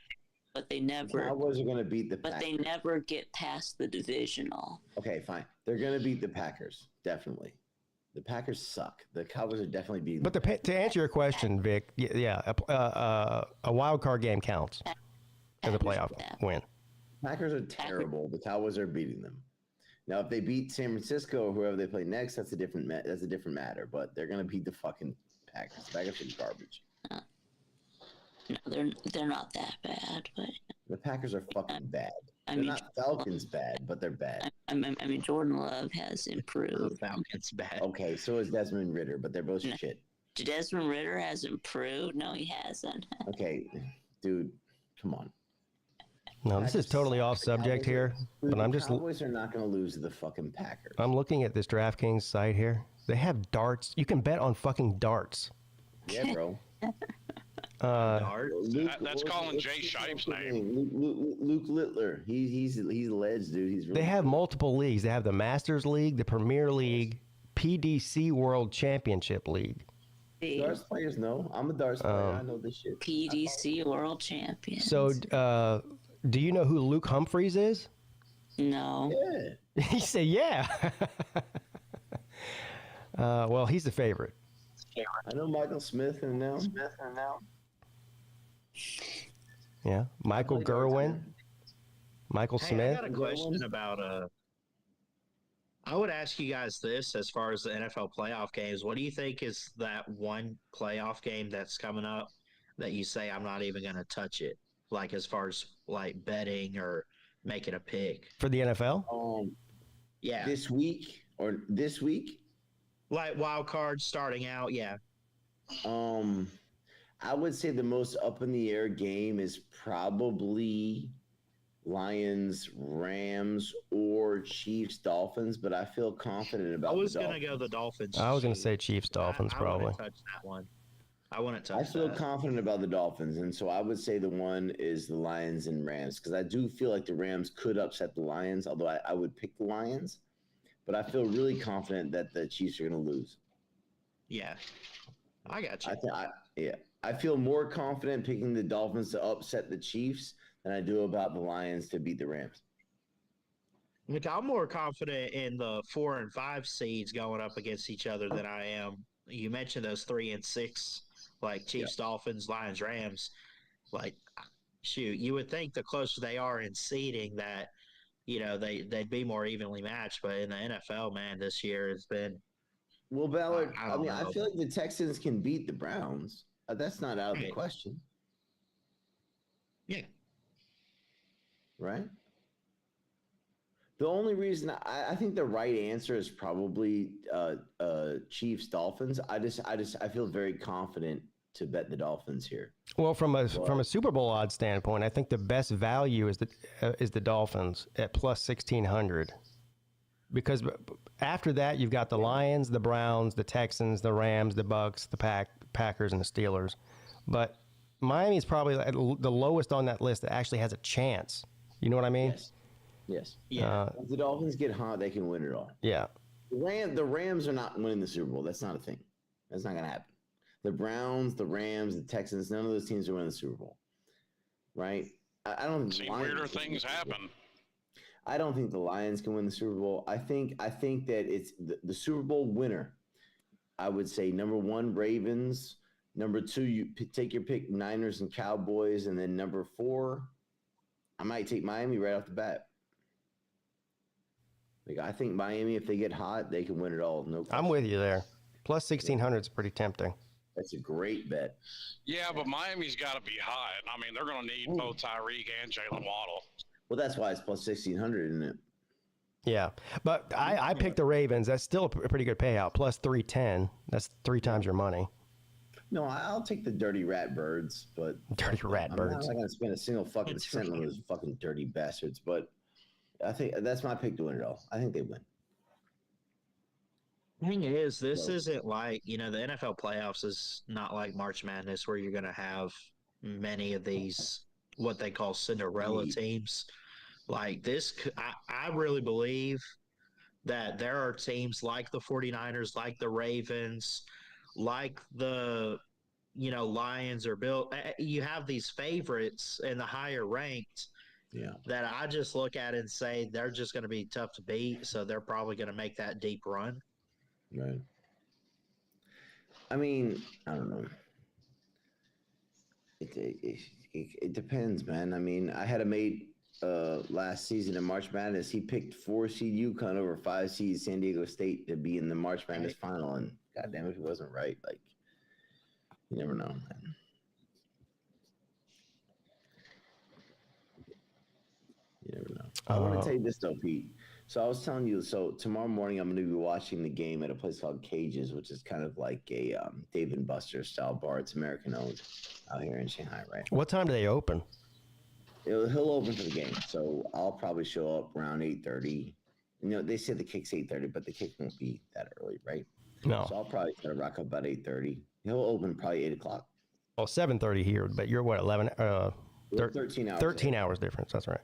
but they never. Cowboys are going to beat the Packers. But they never get past the divisional. Okay, fine. They're going to beat the Packers, definitely. The Packers suck. The Cowboys are definitely beating. But to answer your question, Vic, a wild card game counts as a playoff win. Packers are terrible. The Cowboys are beating them. Now, if they beat San Francisco or whoever they play next, that's a different matter. But they're gonna beat the fucking Packers. Packers are garbage. No, they're not that bad, but the Packers are fucking bad. They're not Falcons bad, but they're bad. I mean, Jordan Love has improved. Falcons bad. Okay, so is Desmond Ritter, but they're both shit. Desmond Ritter has improved? No, he hasn't. Okay, dude, come on. No, this is totally off subject here, but I'm just. Cowboys are not going to lose to the fucking Packers. I'm looking at this DraftKings site here. They have darts. You can bet on fucking darts. Yeah, bro. That's calling Jay Shipe's name. Luke Littler. He's a ledge, dude. He's really they have multiple leagues. They have the Masters League, the Premier League, PDC World Championship League. Darts players know. I'm a darts player. I know this shit. PDC World Champion. So, do you know who Luke Humphreys is? No. Yeah. He said, yeah. Well, he's the favorite. I know Michael Smith and now. Yeah, Michael Gerwin. Michael Smith. I got a question about I would ask you guys this as far as the NFL playoff games. What do you think is that one playoff game that's coming up that you say I'm not even going to touch it? Like as far as like betting or making a pick for the NFL? Yeah. This week? Like wild cards starting out, yeah. I would say the most up in the air game is probably Lions, Rams, or Chiefs, Dolphins, but I feel confident about. I was going to go the Dolphins. I was going to say Chiefs, Dolphins, probably. I wouldn't touch that one. I wouldn't touch. I feel confident about the Dolphins, and so I would say the one is the Lions and Rams because I do feel like the Rams could upset the Lions, although I would pick the Lions, but I feel really confident that the Chiefs are going to lose. Yeah, I got you. I feel more confident picking the Dolphins to upset the Chiefs than I do about the Lions to beat the Rams. Look, I'm more confident in the 4 and 5 seeds going up against each other than I am. You mentioned those 3 and 6, like Chiefs, Dolphins, Lions, Rams. Like, shoot, you would think the closer they are in seeding that, you know, they'd be more evenly matched. But in the NFL, man, this year has been. Well, Ballard, I feel like the Texans can beat the Browns. That's not out of the question. Yeah. Right? The only reason I think the right answer is probably Chiefs Dolphins. I feel very confident to bet the Dolphins here. Well, from a Super Bowl odds standpoint, I think the best value is the Dolphins at plus 1,600. Because after that, you've got the Lions, the Browns, the Texans, the Rams, the Bucks, the Packers, and the Steelers. But Miami is probably the lowest on that list that actually has a chance. You know what I mean? Yes. Yeah. If the Dolphins get hot, they can win it all. Yeah. The Rams are not winning the Super Bowl. That's not a thing. That's not going to happen. The Browns, the Rams, the Texans, none of those teams are winning the Super Bowl. Right? I don't see weirder things happen. I don't think the Lions can win the Super Bowl. I think that it's the Super Bowl winner. I would say number 1, Ravens. Number 2, you take your pick, Niners and Cowboys. And then number 4, I might take Miami right off the bat. Like, I think Miami, if they get hot, they can win it all. No question. I'm with you there. Plus 1,600 is pretty tempting. That's a great bet. Yeah, but Miami's got to be hot. I mean, they're going to need both Tyreek and Jalen Waddle. Well, that's why it's plus 1,600, isn't it? Yeah, but I picked the Ravens. That's still a pretty good payout. Plus 310. That's 3 times your money. No, I'll take the dirty rat birds, but dirty rat birds. I'm not going to spend a single fucking cent on those fucking dirty bastards. But I think that's my pick to win it all. I think they win. The thing is, this isn't like, you know, the NFL playoffs is not like March Madness where you're going to have many of these what they call Cinderella teams. Like this, I really believe that there are teams like the 49ers, like the Ravens, like the, you know, Lions or Bill. You have these favorites and the higher ranked that I just look at and say they're just going to be tough to beat. So they're probably going to make that deep run. Right. I mean, I don't know. It depends, man. I mean, I had a mate last season in March Madness, he picked 4 seed UConn over 5 seed San Diego State to be in the March Madness final, and goddamn if he wasn't right. Like, you never know, man. You never know. I want to tell you this though, Pete. So I was telling you, so tomorrow morning I'm going to be watching the game at a place called Cages, which is kind of like a Dave and Buster style bar. It's American owned out here in Shanghai, right? What time do they open? He'll open for the game, so I'll probably show up around 8:30. You know, they said the kick's 8:30, but the kick won't be that early, right? No. So I'll probably try to rock up about 8:30. He'll open probably 8 o'clock. Oh, 7:30 here, but you're what, 11? 13 hours. 13 hours difference. That's right.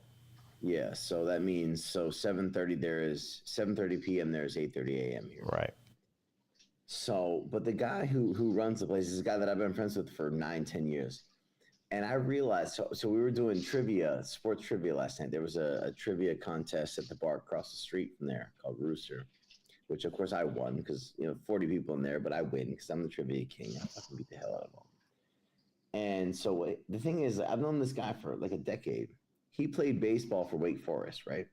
Yeah, so that means 7:30 there is 7:30 p.m. there is 8:30 a.m. here. Right. So, but the guy who runs the place is a guy that I've been friends with for 9-10 years. And I realized, so we were doing sports trivia last night. There was a trivia contest at the bar across the street from there called Rooster, which of course I won because, 40 people in there, but I win because I'm the trivia king. I fucking beat the hell out of them. And so the thing is, I've known this guy for like a decade. He played baseball for Wake Forest, right?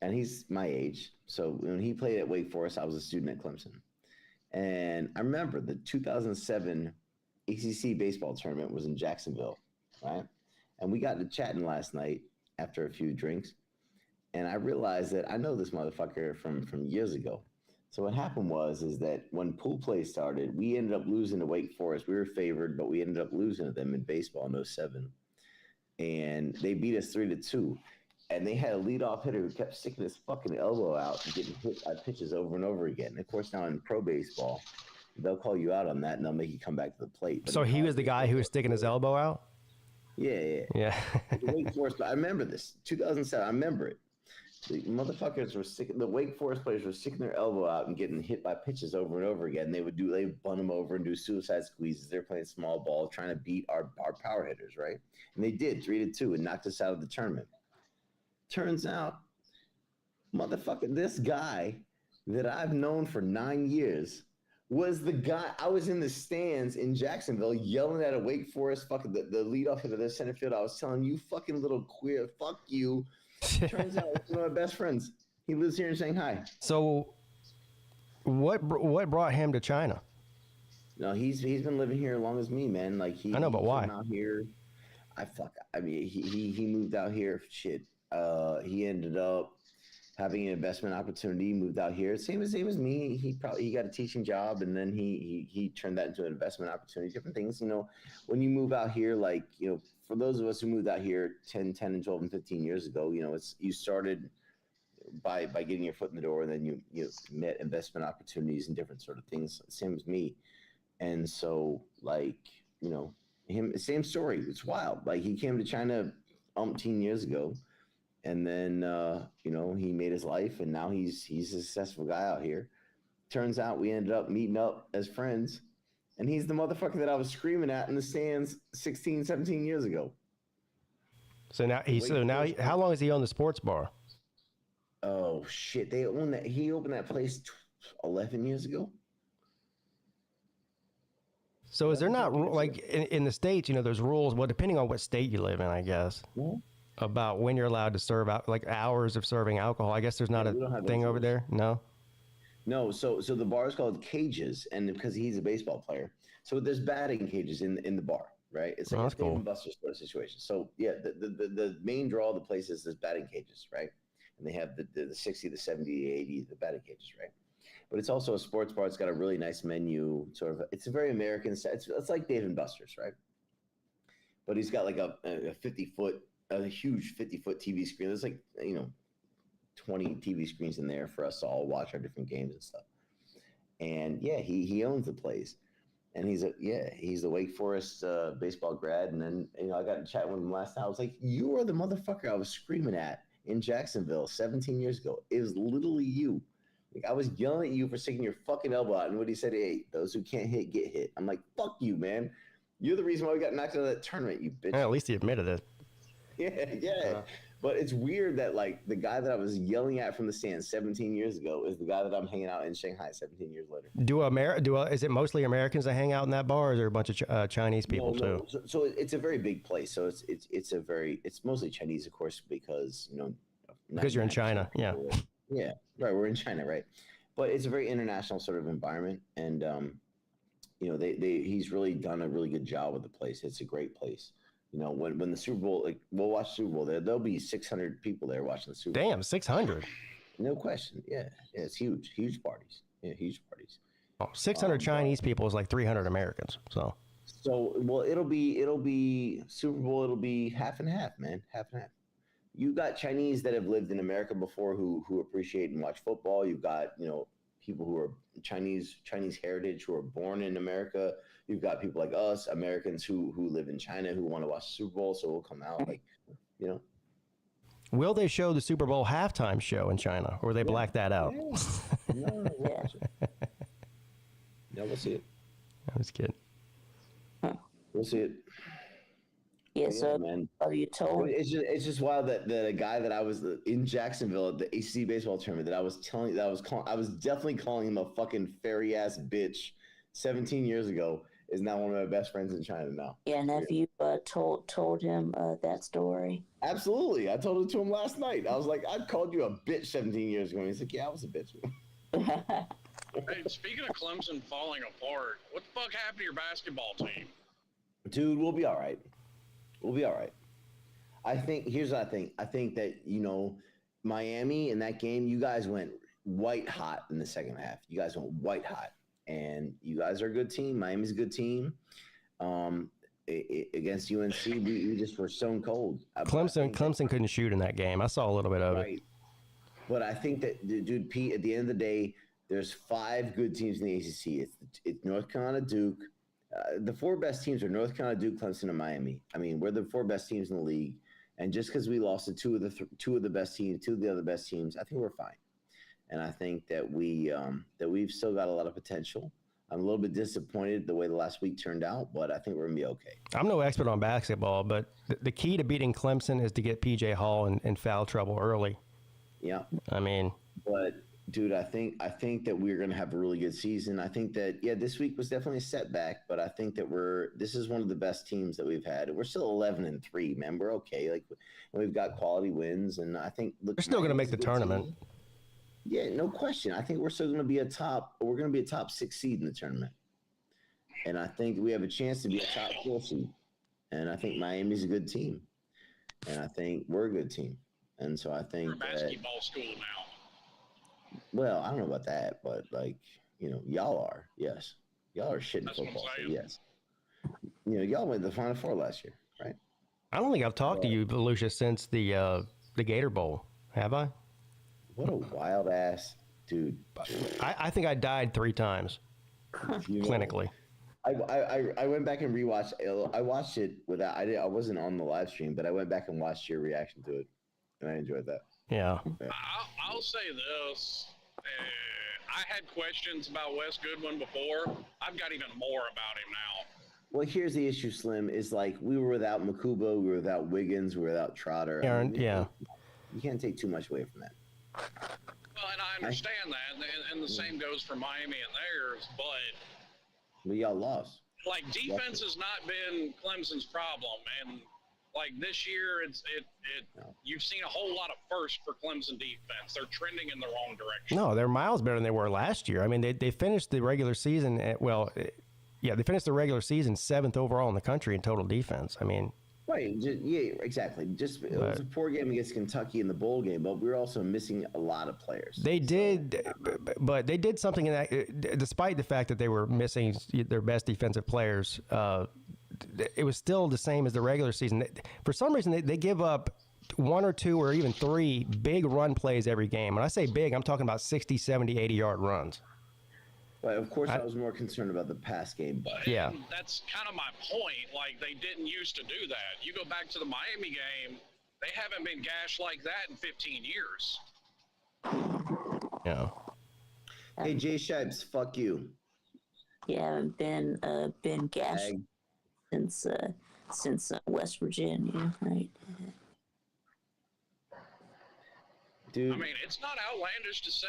And he's my age. So when he played at Wake Forest, I was a student at Clemson. And I remember the 2007 ACC baseball tournament was in Jacksonville, right? And we got to chatting last night after a few drinks. And I realized that I know this motherfucker from years ago. So what happened is that when pool play started, we ended up losing to Wake Forest. We were favored, but we ended up losing to them in baseball in 2007. And they beat us 3-2. And they had a leadoff hitter who kept sticking his fucking elbow out and getting hit by pitches over and over again. And of course, now in pro baseball, they'll call you out on that and they'll make you come back to the plate. But so he was the guy who was sticking his elbow out? Yeah. Wake Forest, but I remember this. 2007, I remember it. The motherfuckers were the Wake Forest players were sticking their elbow out and getting hit by pitches over and over again. They would bunt them over and do suicide squeezes. They're playing small ball, trying to beat our power hitters, right? And they did 3-2 and knocked us out of the tournament. Turns out, motherfucker, this guy that I've known for 9 years was the guy. I was in the stands in Jacksonville yelling at a Wake Forest fucking the leadoff hitter of the center field. I was telling you, fucking little queer, fuck you. Turns out he's one of my best friends. He lives here in Shanghai. So, what brought him to China? No, he's been living here as long as me, man. Like I know, but why? Out here, he moved out here. Shit. He ended up having an investment opportunity. Moved out here. Same as me. He got a teaching job, and then he turned that into an investment opportunity. Different things, When you move out here, like for those of us who moved out here 10 and 12 and 15 years ago, you started by getting your foot in the door, and then you met investment opportunities and different sort of things. Same as me. And so, him, same story. It's wild. Like, he came to China umpteen years ago, and then, he made his life, and now he's a successful guy out here. Turns out we ended up meeting up as friends, and he's the motherfucker that I was screaming at in the stands 16, 17 years ago. So now how long has he owned the sports bar? Oh, shit. They own that. He opened that place 11 years ago. So is there not, like, in the States, there's rules, well, depending on what state you live in, I guess, about when you're allowed to serve out, like hours of serving alcohol. I guess there's not a thing over there. No? No. So the bar is called Cages, and because he's a baseball player. So there's batting cages in the bar, right? It's like a Dave and Buster sort of situation. So, yeah, the main draw of the place is there's batting cages, right? And they have the 60, the 70, the 80, the batting cages, right? But it's also a sports bar. It's got a really nice menu. It's a very American. It's like Dave and Buster's, right? But he's got like a 50-foot, a huge 50-foot TV screen. There's like 20 TV screens in there for us to all watch our different games and stuff. And yeah, he owns the place, and he's the Wake Forest baseball grad. And then I got to chat with him last night. I was like, "You are the motherfucker I was screaming at in Jacksonville 17 years ago. It was literally you." Like, I was yelling at you for sticking your fucking elbow out, and what he said, "Hey, those who can't hit get hit." I'm like, "Fuck you, man! You're the reason why we got knocked out of that tournament, you bitch." Yeah, at least he admitted it. Yeah. But it's weird that like the guy that I was yelling at from the stands 17 years ago is the guy that I'm hanging out in Shanghai 17 years later. Is it mostly Americans that hang out in that bar, or is there a bunch of Chinese people too? So it's a very big place. So it's mostly Chinese, of course, because because you're in China. Yeah. Yeah. Right. We're in China, right? But it's a very international sort of environment, and he's really done a really good job with the place. It's a great place. When the Super Bowl, like we'll watch Super Bowl there'll be 600 people there watching the Super Bowl. Damn, 600. No question. Yeah, it's huge parties. Yeah, huge parties. 600 Chinese people is like 300 Americans. So well, it'll be Super Bowl. It'll be half and half, man. Half and half. You got Chinese that have lived in America before who appreciate and watch football. You've got people who are Chinese heritage who are born in America. You've got people like us, Americans who live in China who want to watch the Super Bowl, so we'll come out Will they show the Super Bowl halftime show in China, or they black that out? Yeah. No, we'll watch it. No, we'll see it. I was kidding. We'll see it. Yeah, so man. Are you told? It's just wild that a guy that I was in Jacksonville at the ACC baseball tournament I was definitely calling him a fucking fairy ass bitch 17 years ago is now one of my best friends in China now. Yeah, and have you told him that story? Absolutely. I told it to him last night. I was like, I called you a bitch 17 years ago. And he's like, yeah, I was a bitch. Hey, speaking of Clemson falling apart, what the fuck happened to your basketball team? Dude, we'll be all right. We'll be all right. Here's what I think. I think that, Miami in that game, you guys went white hot in the second half. You guys went white hot. And you guys are a good team. Miami's a good team. Against UNC, we just were stone cold. Clemson couldn't shoot in that game. I saw a little bit of it. But I think that, dude, Pete, at the end of the day, there's 5 good teams in the ACC. It's North Carolina, Duke. The 4 best teams are North Carolina, Duke, Clemson, and Miami. I mean, we're the 4 best teams in the league. And just because we lost to two of the best teams, 2 of the other best teams, I think we're fine. And I think that we've still got a lot of potential. I'm a little bit disappointed the way the last week turned out, but I think we're going to be okay. I'm no expert on basketball, but the key to beating Clemson is to get P.J. Hall in foul trouble early. Yeah. I mean. But, dude, I think that we're going to have a really good season. I think that, this week was definitely a setback, but I think that this is one of the best teams that we've had. We're still 11-3, man. We're okay. Like, we've got quality wins, and I think we're still going to make the tournament. Team. Yeah, no question. I think we're still going to be a top 6 seed in the tournament. And I think we have a chance to be a top 4 seed. And I think Miami's a good team. And I think we're a good team. And so I think we're a basketball school now. Well, I don't know about that, but y'all are. Yes. Y'all are shit in football. So yes. Y'all went to the Final Four last year, right? I don't think I've talked to you, Lucius, since the Gator Bowl. Have I? What a wild ass dude. I think I died 3 times clinically. I went back and rewatched. I watched it without. I wasn't on the live stream, but I went back and watched your reaction to it, and I enjoyed that. Yeah. I'll say this. I had questions about Wes Goodwin before. I've got even more about him now. Well, here's the issue, Slim. Is like we were without Makuba, we were without Wiggins, we were without Trotter. Aaron, you can't take too much away from that. Well, and I understand that, and the same goes for Miami and theirs, but y'all lost. Like, defense has not been Clemson's problem, and like this year, you've seen a whole lot of firsts for Clemson defense. They're trending in the wrong direction. No, they're miles better than they were last year. I mean, they finished the regular season they finished the regular season 7th overall in the country in total defense. I mean. Right. Yeah, exactly. It was a poor game against Kentucky in the bowl game, but we were also missing a lot of players. They did, but they did something in that, despite the fact that they were missing their best defensive players, it was still the same as the regular season. For some reason, they give up 1 or 2 or even 3 big run plays every game. When I say big, I'm talking about 60, 70, 80-yard runs. But of course, I was more concerned about the pass game. But yeah, that's kind of my point. Like, they didn't used to do that. You go back to the Miami game, they haven't been gashed like that in 15 years. Yeah. Hey, Jay Shipes, fuck you. You haven't been gashed since West Virginia, right? Dude. I mean, it's not outlandish to say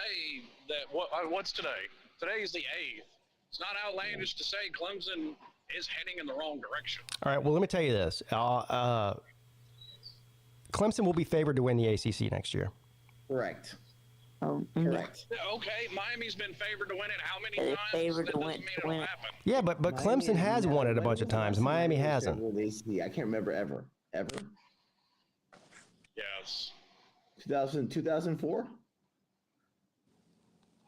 that. What's today? Today's the 8th. It's not outlandish to say Clemson is heading in the wrong direction. All right. Well, let me tell you this. Clemson will be favored to win the ACC next year. Correct. Correct. Okay, Miami's been favored to win it how many times? Favored to That win. doesn't mean it'll happen. Yeah, but Clemson has won it a bunch of times. Miami hasn't. I can't remember ever. Yes. 2004?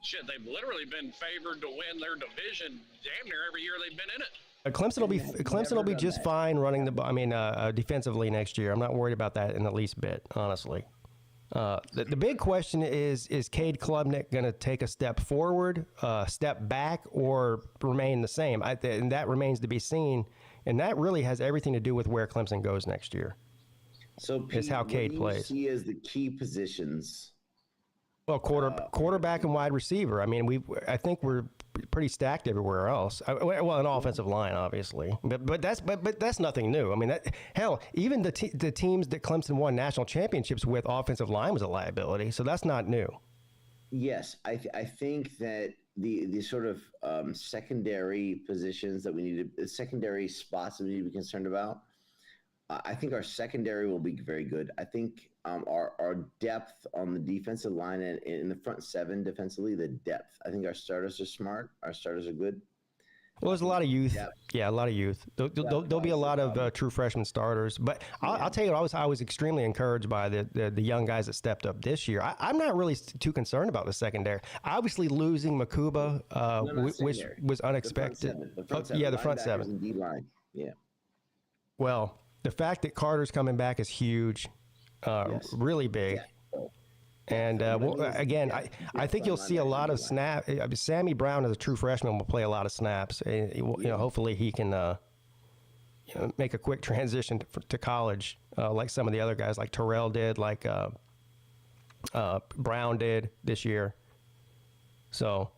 Shit, they've literally been favored to win their division damn near every year they've been in it. Clemson will be just fine running defensively next year. I'm not worried about that in the least bit, honestly. The big question is Cade Klubnik going to take a step forward, step back, or remain the same? And that remains to be seen. And that really has everything to do with where Clemson goes next year. So, Pete, is how Cade plays. What do you see as the key positions? Well, quarterback and wide receiver. I mean, I think we're pretty stacked everywhere else. Well, an offensive line, obviously, but that's nothing new. I mean, even the teams that Clemson won national championships with, offensive line was a liability, so that's not new. Yes, I think that the sort of secondary positions that we need to, secondary spots that we need to be concerned about. I think our secondary will be very good. I think our depth on the defensive line and in the front seven defensively, the depth. I think our starters are smart. Our starters are good. Well, there's a lot of youth. Depth. Yeah, a lot of youth. There'll be a lot of true freshman starters. But I'll tell you, I was extremely encouraged by the young guys that stepped up this year. I'm not really too concerned about the secondary. Obviously, losing Makuba, which was unexpected. The front seven. The front seven. And D-line. Yeah. Well, the fact that Carter's coming back is huge, really big. Yeah. And again, I think you'll see a lot of snaps. Sammy Brown, as a true freshman, will play a lot of snaps. Hopefully he can make a quick transition to college, like some of the other guys, like Terrell did, like Brown did this year. So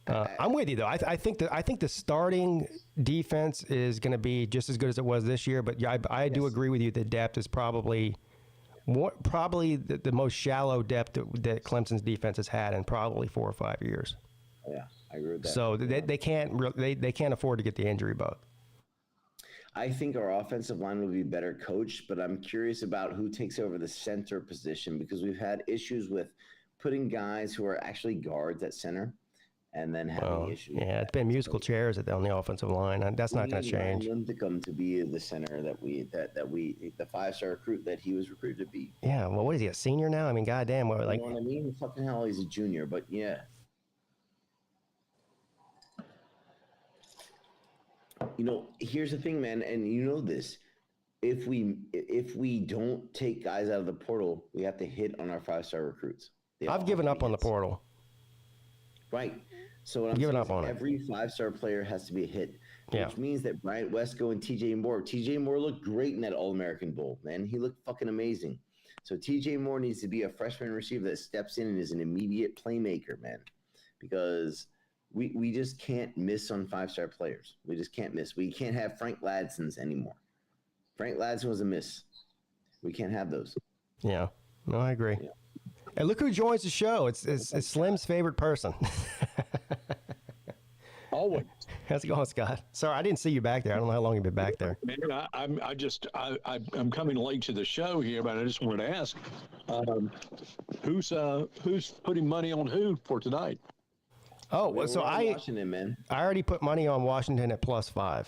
I'm with you, though. I think the starting defense is going to be just as good as it was this year. But yeah, I do agree with you that depth is probably the most shallow depth that Clemson's defense has had in probably 4 or 5 years. Yeah, I agree with that. So they can't afford to get the injury bug. I think our offensive line will be better coached, but I'm curious about who takes over the center position, because we've had issues with putting guys who are actually guards at center and then having issues. Yeah, it's been musical chairs on the offensive line, and that's not going to change. To come to be the center that we the 5-star recruit that he was recruited to be. Yeah, well, what is he, a senior now? I mean, goddamn, you know what I mean? Fucking hell, he's a junior, but yeah. Here's the thing, man, and you know this. If we don't take guys out of the portal, we have to hit on our 5-star recruits. I've given up on the portal. Right. So what I'm saying is every 5-star player has to be a hit, which means that Bryant Wesco and TJ Moore looked great in that All-American Bowl, man. He looked fucking amazing. So TJ Moore needs to be a freshman receiver that steps in and is an immediate playmaker, man, because we just can't miss on 5-star players. We just can't miss. We can't have Frank Ladson's anymore. Frank Ladson was a miss. We can't have those. Yeah. No, I agree. Yeah. And look who joins the show. It's Slim's favorite person. Always. How's it going, Scott? Sorry, I didn't see you back there. I don't know how long you've been back there. Man, I'm coming late to the show here, but I just wanted to ask, who's putting money on who for tonight? Oh, well, so Washington, man. I already put money on Washington at +5.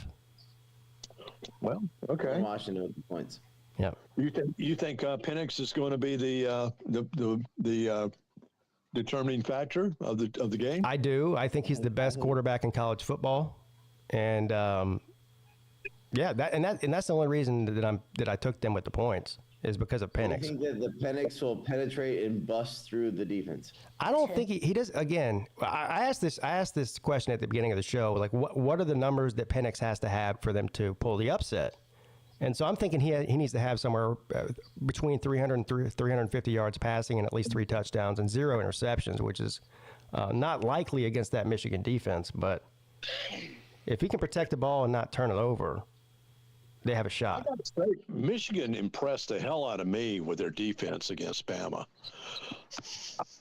Well, okay. Washington with the points. Yeah. You think Penix is going to be the determining factor of the game? I do. I think he's the best quarterback in college football, and that's the only reason that I took them with the points is because of Penix. I think that the Penix will penetrate and bust through the defense. I don't think he does. Again, I asked this question at the beginning of the show, like what are the numbers that Penix has to have for them to pull the upset? And so I'm thinking he needs to have somewhere between 300 and 350 yards passing and at least 3 touchdowns and 0 interceptions, which is not likely against that Michigan defense. But if he can protect the ball and not turn it over, they have a shot. I gotta say, Michigan impressed the hell out of me with their defense against Bama.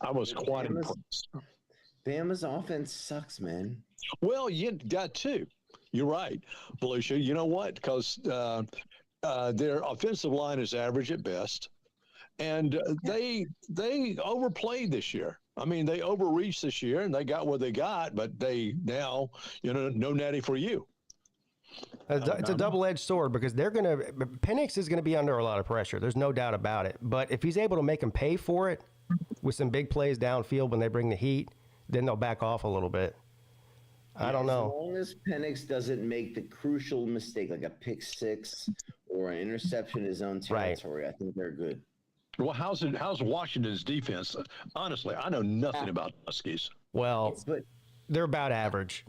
I was quite impressed. Bama's offense sucks, man. Well, you got two. You're right, Volusia. You know what? Because their offensive line is average at best, and they overplayed this year. I mean, they overreached this year, and they got what they got. But they now, no Natty for you. It's a double-edged sword because Penix is going to be under a lot of pressure. There's no doubt about it. But if he's able to make them pay for it with some big plays downfield when they bring the heat, then they'll back off a little bit. I don't know. As long as Penix doesn't make the crucial mistake, like a pick six or an interception in his own territory, I think they're good. Well, how's Washington's defense? Honestly, I know nothing about Huskies. Well, they're about average.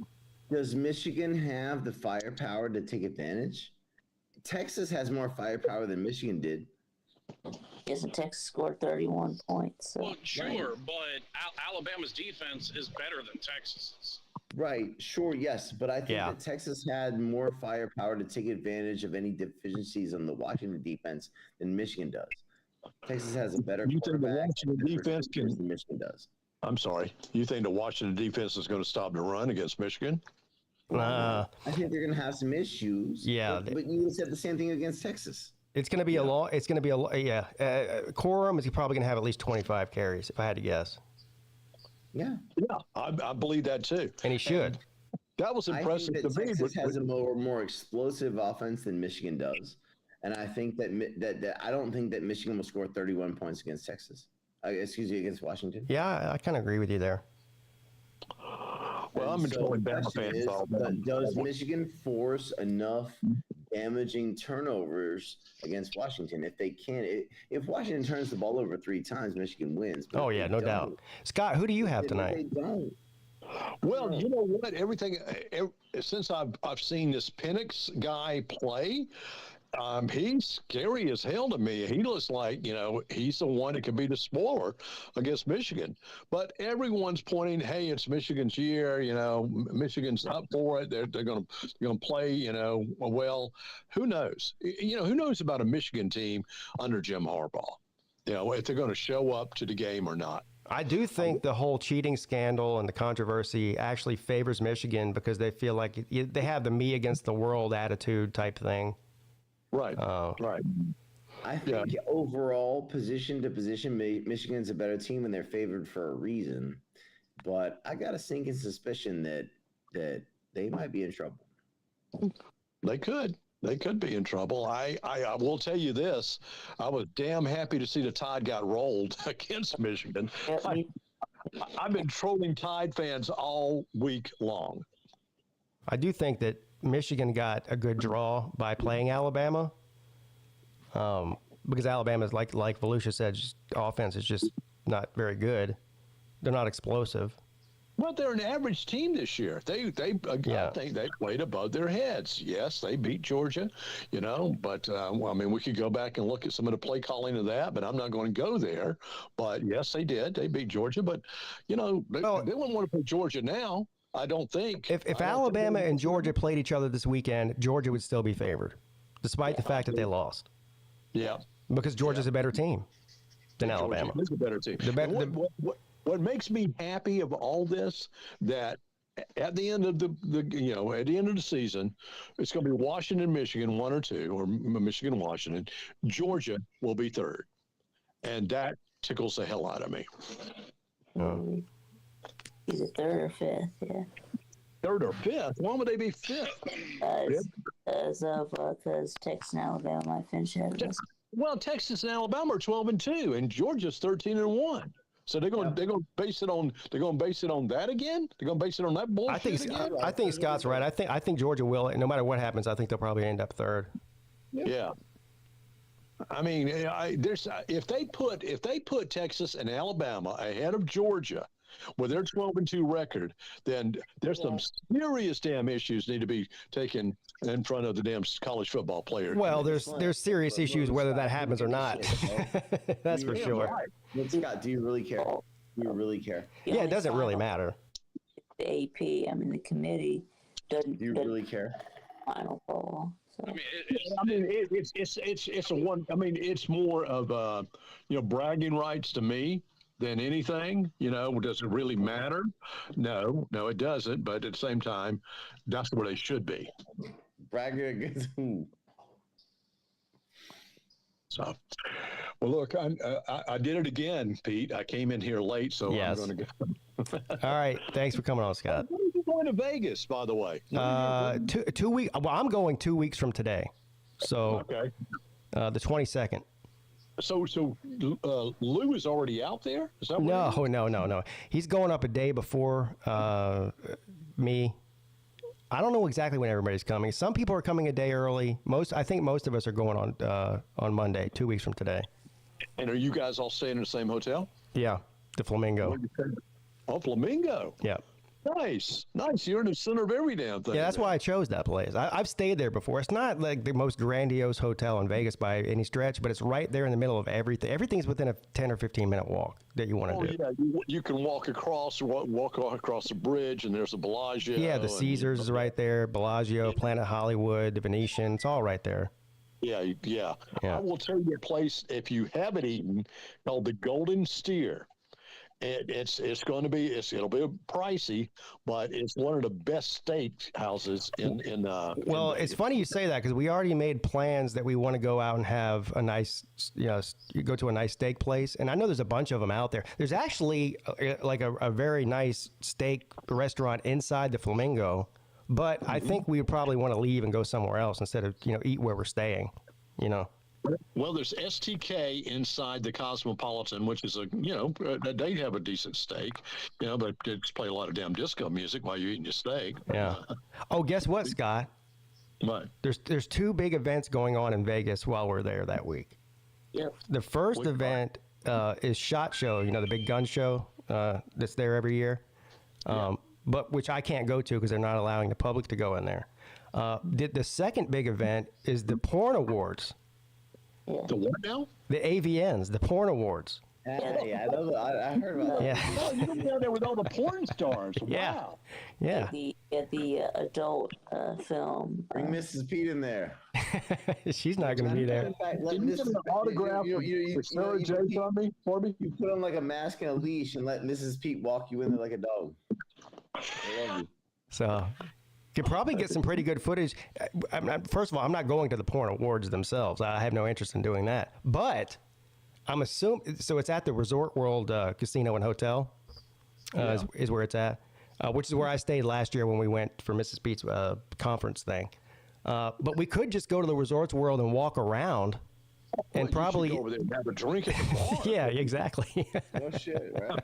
Does Michigan have the firepower to take advantage? Texas has more firepower than Michigan did. Isn't Texas scored 31 points? So. Well, sure, but Alabama's defense is better than Texas's. Right, sure, yes, but I think that Texas had more firepower to take advantage of any deficiencies on the Washington defense than Michigan does. Texas has a better quarterback than Michigan does. I'm sorry. You think the Washington defense is going to stop the run against Michigan? I think they're going to have some issues. Yeah, but you would have said the same thing against Texas. It's going to be Corum is probably going to have at least 25 carries, if I had to guess. Yeah, I believe that too, and he should. That was impressive to me. Texas has a more explosive offense than Michigan does, and I think that I don't think that Michigan will score 31 points against Texas. Against Washington. Yeah, I kind of agree with you there. Well, I'm enjoying Bama fans. Does Michigan force enough damaging turnovers against Washington? If they can, if Washington turns the ball over 3 times, Michigan wins. Oh yeah, no doubt. Scott, who do you have tonight? They don't. Well, you know what? Since I've seen this Penix guy play, he's scary as hell to me. He looks like, he's the one that could be the spoiler against Michigan. But everyone's pointing, hey, it's Michigan's year. Michigan's up for it. They're going to play. Well, who knows? Who knows about a Michigan team under Jim Harbaugh? If they're going to show up to the game or not. I do think the whole cheating scandal and the controversy actually favors Michigan because they feel like they have the me against the world attitude type thing. Right. Right. I think overall, position to position, Michigan's a better team and they're favored for a reason. But I got a sinking suspicion that they might be in trouble. They could. They could be in trouble. I will tell you this. I was damn happy to see the Tide got rolled against Michigan. I've been trolling Tide fans all week long. I do think that Michigan got a good draw by playing Alabama, because Alabama's like Volusia said, offense is just not very good. They're not explosive. Well, they're an average team this year. I think they played above their heads. Yes, they beat Georgia, but we could go back and look at some of the play calling of that, but I'm not going to go there. But yes, they did. They beat Georgia, but they wouldn't want to play Georgia now. I don't think. If Alabama and Georgia played each other this weekend, Georgia would still be favored, despite the fact that they lost. Yeah. Because Georgia's a better team than Alabama. Georgia is a better team. What makes me happy of all this, that at the end of at the end of the season, it's going to be Washington, Michigan 1 or 2, or Michigan, Washington. Georgia will be 3rd, and that tickles the hell out of me. He's a 3rd or 5th, yeah. 3rd or 5th? Why would they be 5th? Because Texas and Alabama might finish ahead of us. Well, Texas and Alabama are 12-2, and Georgia's 13-1. So they're going to base it on that again. They're going to base it on that bullshit. I think Scott's right. I think Georgia will, and no matter what happens, I think they'll probably end up 3rd. Yeah. I mean, if they put Texas and Alabama ahead of Georgia with their 12-2 record, then there's some serious damn issues need to be taken in front of the damn college football players. Well, there's serious issues whether that happens or not. That's for sure. Right. Scott, do you really care? Do you really care? Yeah, it doesn't really matter. The AP, the committee doesn't. Do you really care? Final poll. I mean, it's a one. I mean, it's more of bragging rights to me than anything. Does it really matter? No, it doesn't. But at the same time, that's where they should be. Bragging against who? So, well, look, I did it again, Pete. I came in here late, so Yes. I'm going to go. All right. Thanks for coming on, Scott. When are you going to Vegas, by the way? 2 weeks. Well, I'm going 2 weeks from today. So, Okay. The 22nd. So Lou is already out there? Is that what No. He's going up a day before me. I don't know exactly when everybody's coming. Some people are coming a day early. I think most of us are going on Monday, 2 weeks from today. And are you guys all staying in the same hotel? Yeah, the Flamingo. Oh, Flamingo. Yeah. Nice. You're in the center of every damn thing. Yeah, that's why I chose that place. I've stayed there before. It's not like the most grandiose hotel in Vegas by any stretch, but it's right there in the middle of everything. Everything's within a 10 or 15-minute walk that you want to do. Yeah, you can walk across the bridge, and there's a Bellagio. Yeah, the Caesars is right there, Bellagio, Planet Hollywood, the Venetian. It's all right there. Yeah. I will tell you a place, if you haven't eaten, called the Golden Steer. It'll be pricey, but it's one of the best steak houses in Well, it's funny you say that because we already made plans that we want to go out and have a nice, go to a nice steak place. And I know there's a bunch of them out there. There's actually like a very nice steak restaurant inside the Flamingo, but I think we would probably want to leave and go somewhere else instead of, eat where we're staying, Well, there's STK inside the Cosmopolitan, which is they have a decent steak, but they just play a lot of damn disco music while you're eating your steak. Yeah. Oh, guess what, Scott? What? There's two big events going on in Vegas while we're there that week. Yeah. The first event is SHOT Show, the big gun show that's there every year, but which I can't go to because they're not allowing the public to go in there. The second big event is the Porn Awards. The what now? The AVNs, the Porn Awards. Yeah, I heard about that. Yeah. Oh, you're down there with all the porn stars. Wow. Yeah. The adult film. Bring Mrs. Peete in there. She's not going to be there. In fact, let Can you get an autograph for Sarah J. for me? You put on like a mask and a leash and let Mrs. Peete walk you in there like a dog. I love you. So, could probably get some pretty good footage. First of all, I'm not going to the Porn Awards themselves. I have no interest in doing that. But I'm assuming, so it's at the Resort World Casino and Hotel is where it's at, which is where I stayed last year when we went for Mrs. Pete's conference thing. But we could just go to the Resorts World and walk around. And probably go over there and have a drink at the bar. Yeah, exactly. No shit, right?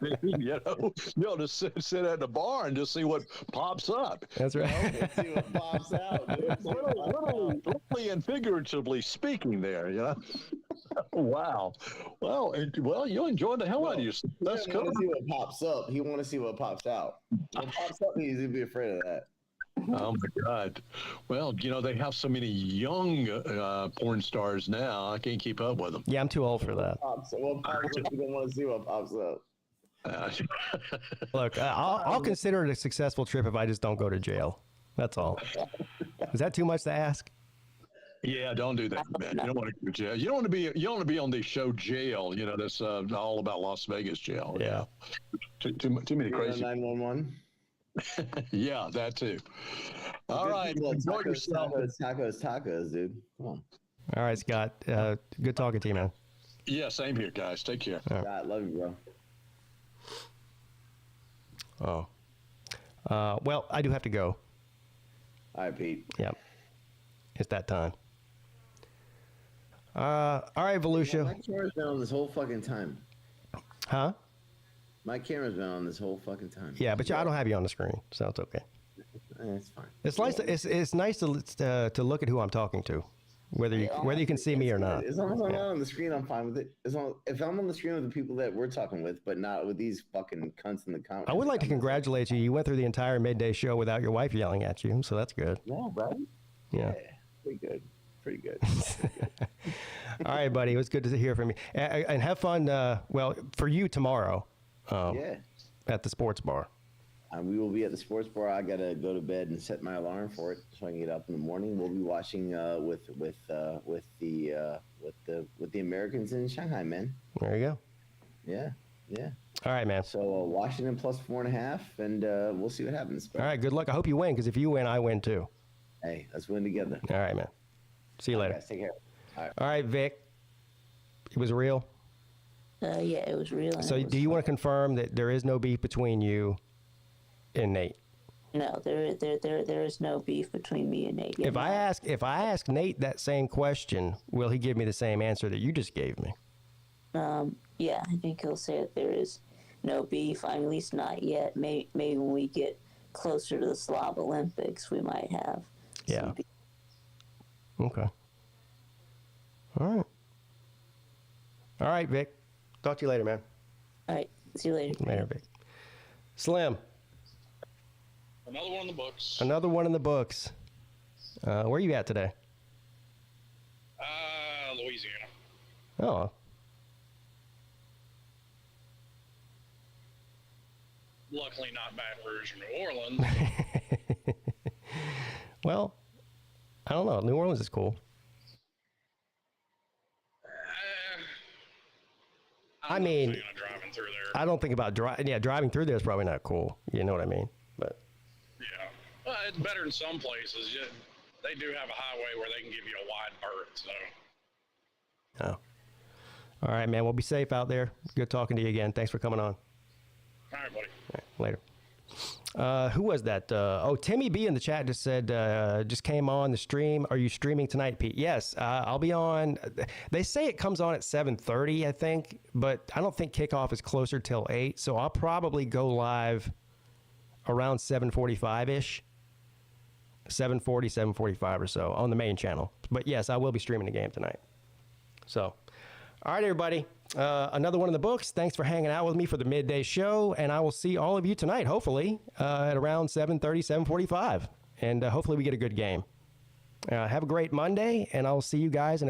Just sit at the bar and just see what pops up. That's right. See what pops out, dude. Literally and figuratively speaking there, Wow. Well, you enjoyed the hell out of yourself. That's He cool. want to see what pops up. He want to see what pops out. What pops up, he's gonna be afraid of that. Oh my God! Well, they have so many young porn stars now. I can't keep up with them. Yeah, I'm too old for that. What pops up? You don't want to see what pops up. Look, I'll consider it a successful trip if I just don't go to jail. That's all. Is that too much to ask? Yeah, don't do that, man. You don't want to go to jail. You don't want to be on the show Jail. That's all about Las Vegas jail. Yeah. Too many crazy. 911. Yeah, that too. All right. Enjoy yourself. Tacos, dude. Come on. All right, Scott. Good talking to you, man. Yeah, same here, guys. Take care. Right. God, love you, bro. Oh. Well, I do have to go. All right, Pete. Yep. It's that time. All right, Volusia. My camera's been on this whole fucking time. Huh? My camera's been on this whole fucking time. Yeah, but I don't have you on the screen, so it's okay. It's fine. It's nice. It's nice to look at who I'm talking to, whether you can see me or not. As long as I'm not on the screen, I'm fine with it. If I'm on the screen with the people that we're talking with, but not with these fucking cunts in the comments. I would like to congratulate you. You went through the entire midday show without your wife yelling at you, so that's good. Yeah, right? Yeah. Pretty good. Pretty good. All right, buddy. It was good to hear from you. And have fun, for you tomorrow. At the sports bar. We will be at the sports bar. I gotta go to bed and set my alarm for it so I can get up in the morning. We'll be watching with the Americans in Shanghai, man. There you go. Yeah. All right, man. So Washington plus 4.5, and we'll see what happens. All right, good luck. I hope you win, because if you win, I win too. Hey, let's win together. All right, man. See you later. Guys, take care. All right, Vic. It was real? Yeah, it was real. So do you want to confirm that there is no beef between you and Nate? No, there is no beef between me and Nate. If I ask Nate that same question, will he give me the same answer that you just gave me? Yeah, I think he'll say that there is no beef. At least not yet. Maybe when we get closer to the Slav Olympics, we might have. Yeah. Okay. All right, Vic. Talk to you later, man. All right. See you later. Later, Vic. Slim. Another one in the books. Another one in the books. Where are you at today? Louisiana. Oh. Luckily not Baton Rouge or New Orleans. Well, I don't know. New Orleans is cool. I mean, driving through there. I don't think about driving through there is probably not cool. You know what I mean? But yeah, well, it's better in some places. They do have a highway where they can give you a wide berth. So. Oh. All right, man. Well, be safe out there. Good talking to you again. Thanks for coming on. All right, buddy. All right, later. Who was that? Timmy B in the chat just said, just came on the stream. Are you streaming tonight, Pete? Yes, I'll be on. They say it comes on at 7:30, I think, but I don't think kickoff is closer till 8, so I'll probably go live around 7:45-ish. 7:40, 7:45 or so on the main channel. But yes, I will be streaming the game tonight. So, all right, everybody. Another one in the books. Thanks for hanging out with me for the midday show, and I will see all of you tonight, hopefully, at around 7:30, 7:45, and hopefully we get a good game. Have a great Monday, and I'll see you guys in